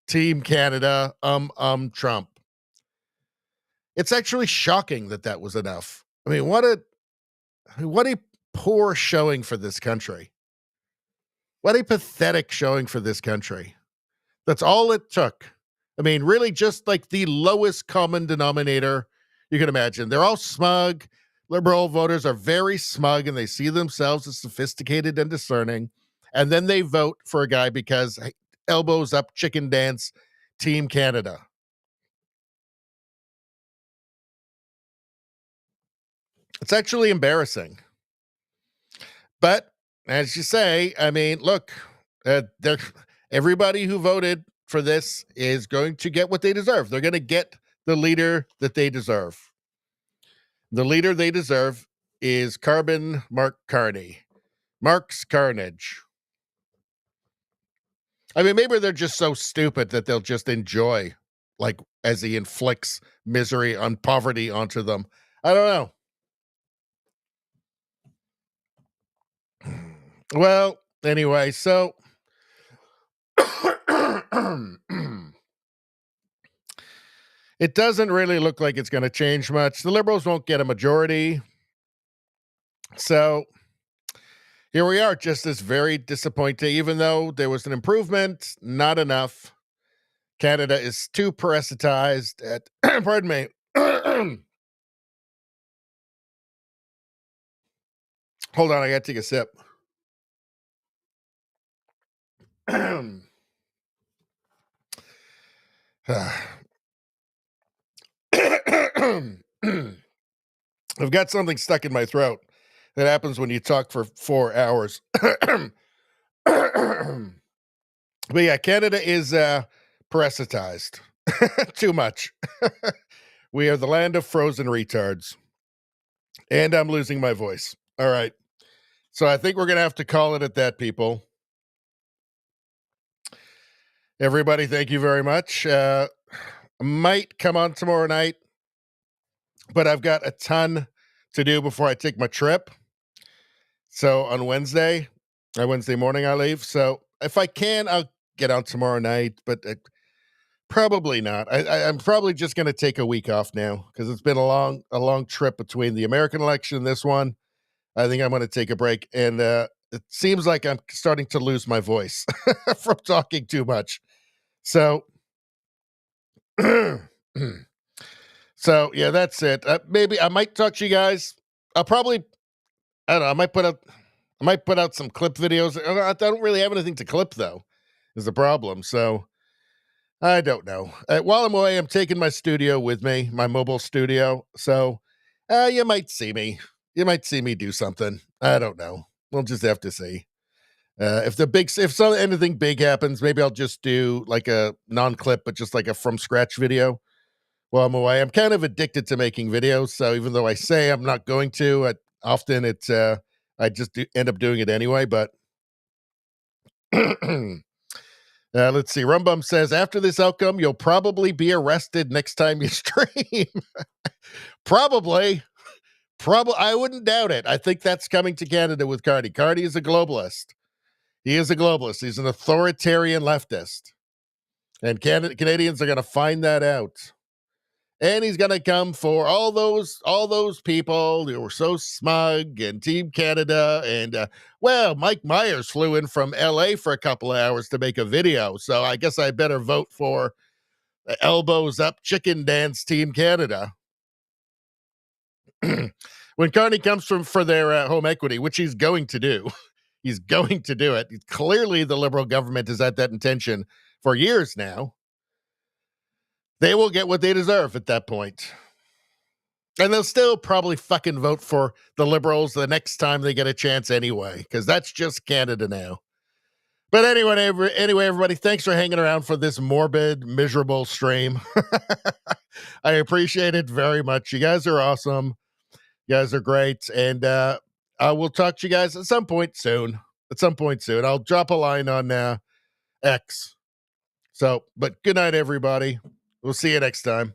Team Canada, Trump. It's actually shocking that was enough. I mean, what a poor showing for this country. What a pathetic showing for this country. That's all it took. I mean, really just like the lowest common denominator you can imagine. They're all smug. Liberal voters are very smug, and they see themselves as sophisticated and discerning. And then they vote for a guy because elbows up, chicken dance, Team Canada. It's actually embarrassing. But as you say, I mean, look, everybody who voted for this is going to get what they deserve. They're going to get the leader that they deserve. The leader they deserve is Carbon Mark Carney. Mark's Carnage. I mean, maybe they're just so stupid that they'll just enjoy, like, as he inflicts misery on poverty onto them. I don't know. Well, anyway, so it doesn't really look like it's going to change much. The Liberals won't get a majority. So here we are, just as very disappointing. Even though there was an improvement, not enough. Canada is too parasitized at, pardon me. Hold on, I got to take a sip. I've got something stuck in my throat. That happens when you talk for 4 hours. But yeah, Canada is parasitized. Too much. We are the land of frozen retards. And I'm losing my voice. All right. So I think we're going to have to call it at that, people. Everybody, thank you very much. I might come on tomorrow night, but I've got a ton to do before I take my trip. So on Wednesday morning, I leave. So if I can, I'll get on tomorrow night, but probably not. I'm probably just going to take a week off now because it's been a long trip between the American election and this one. I think I'm going to take a break, and it seems like I'm starting to lose my voice from talking too much. So, so yeah, that's it. Maybe I might talk to you guys. I don't know. I might put out some clip videos. I don't really have anything to clip though, is the problem. So I don't know. While I'm away, I'm taking my studio with me, my mobile studio. So you might see me. You might see me do something. I don't know. We'll just have to see. If anything big happens, maybe I'll just do like a non-clip, but just like a from scratch video while I'm away. I'm kind of addicted to making videos, so even though I say I'm not going to, often it's I just end up doing it anyway. But let's see. Rumbum says after this outcome, you'll probably be arrested next time you stream. Probably. I wouldn't doubt it. I think that's coming to Canada with Cardi. Cardi is a globalist. He is a globalist. He's an authoritarian leftist. And Canadians are going to find that out. And he's going to come for all those people who were so smug and Team Canada. And, Mike Myers flew in from L.A. for a couple of hours to make a video. So I guess I better vote for Elbows Up Chicken Dance Team Canada. When Carney comes for their home equity, which he's going to do, he's going to do it. Clearly, the Liberal government has had that intention for years now. They will get what they deserve at that point. And they'll still probably fucking vote for the Liberals the next time they get a chance anyway, because that's just Canada now. But anyway, everybody, thanks for hanging around for this morbid, miserable stream. I appreciate it very much. You guys are awesome. You guys are great. And I will talk to you guys at some point soon. I'll drop a line on X. So, but good night, everybody. We'll see you next time.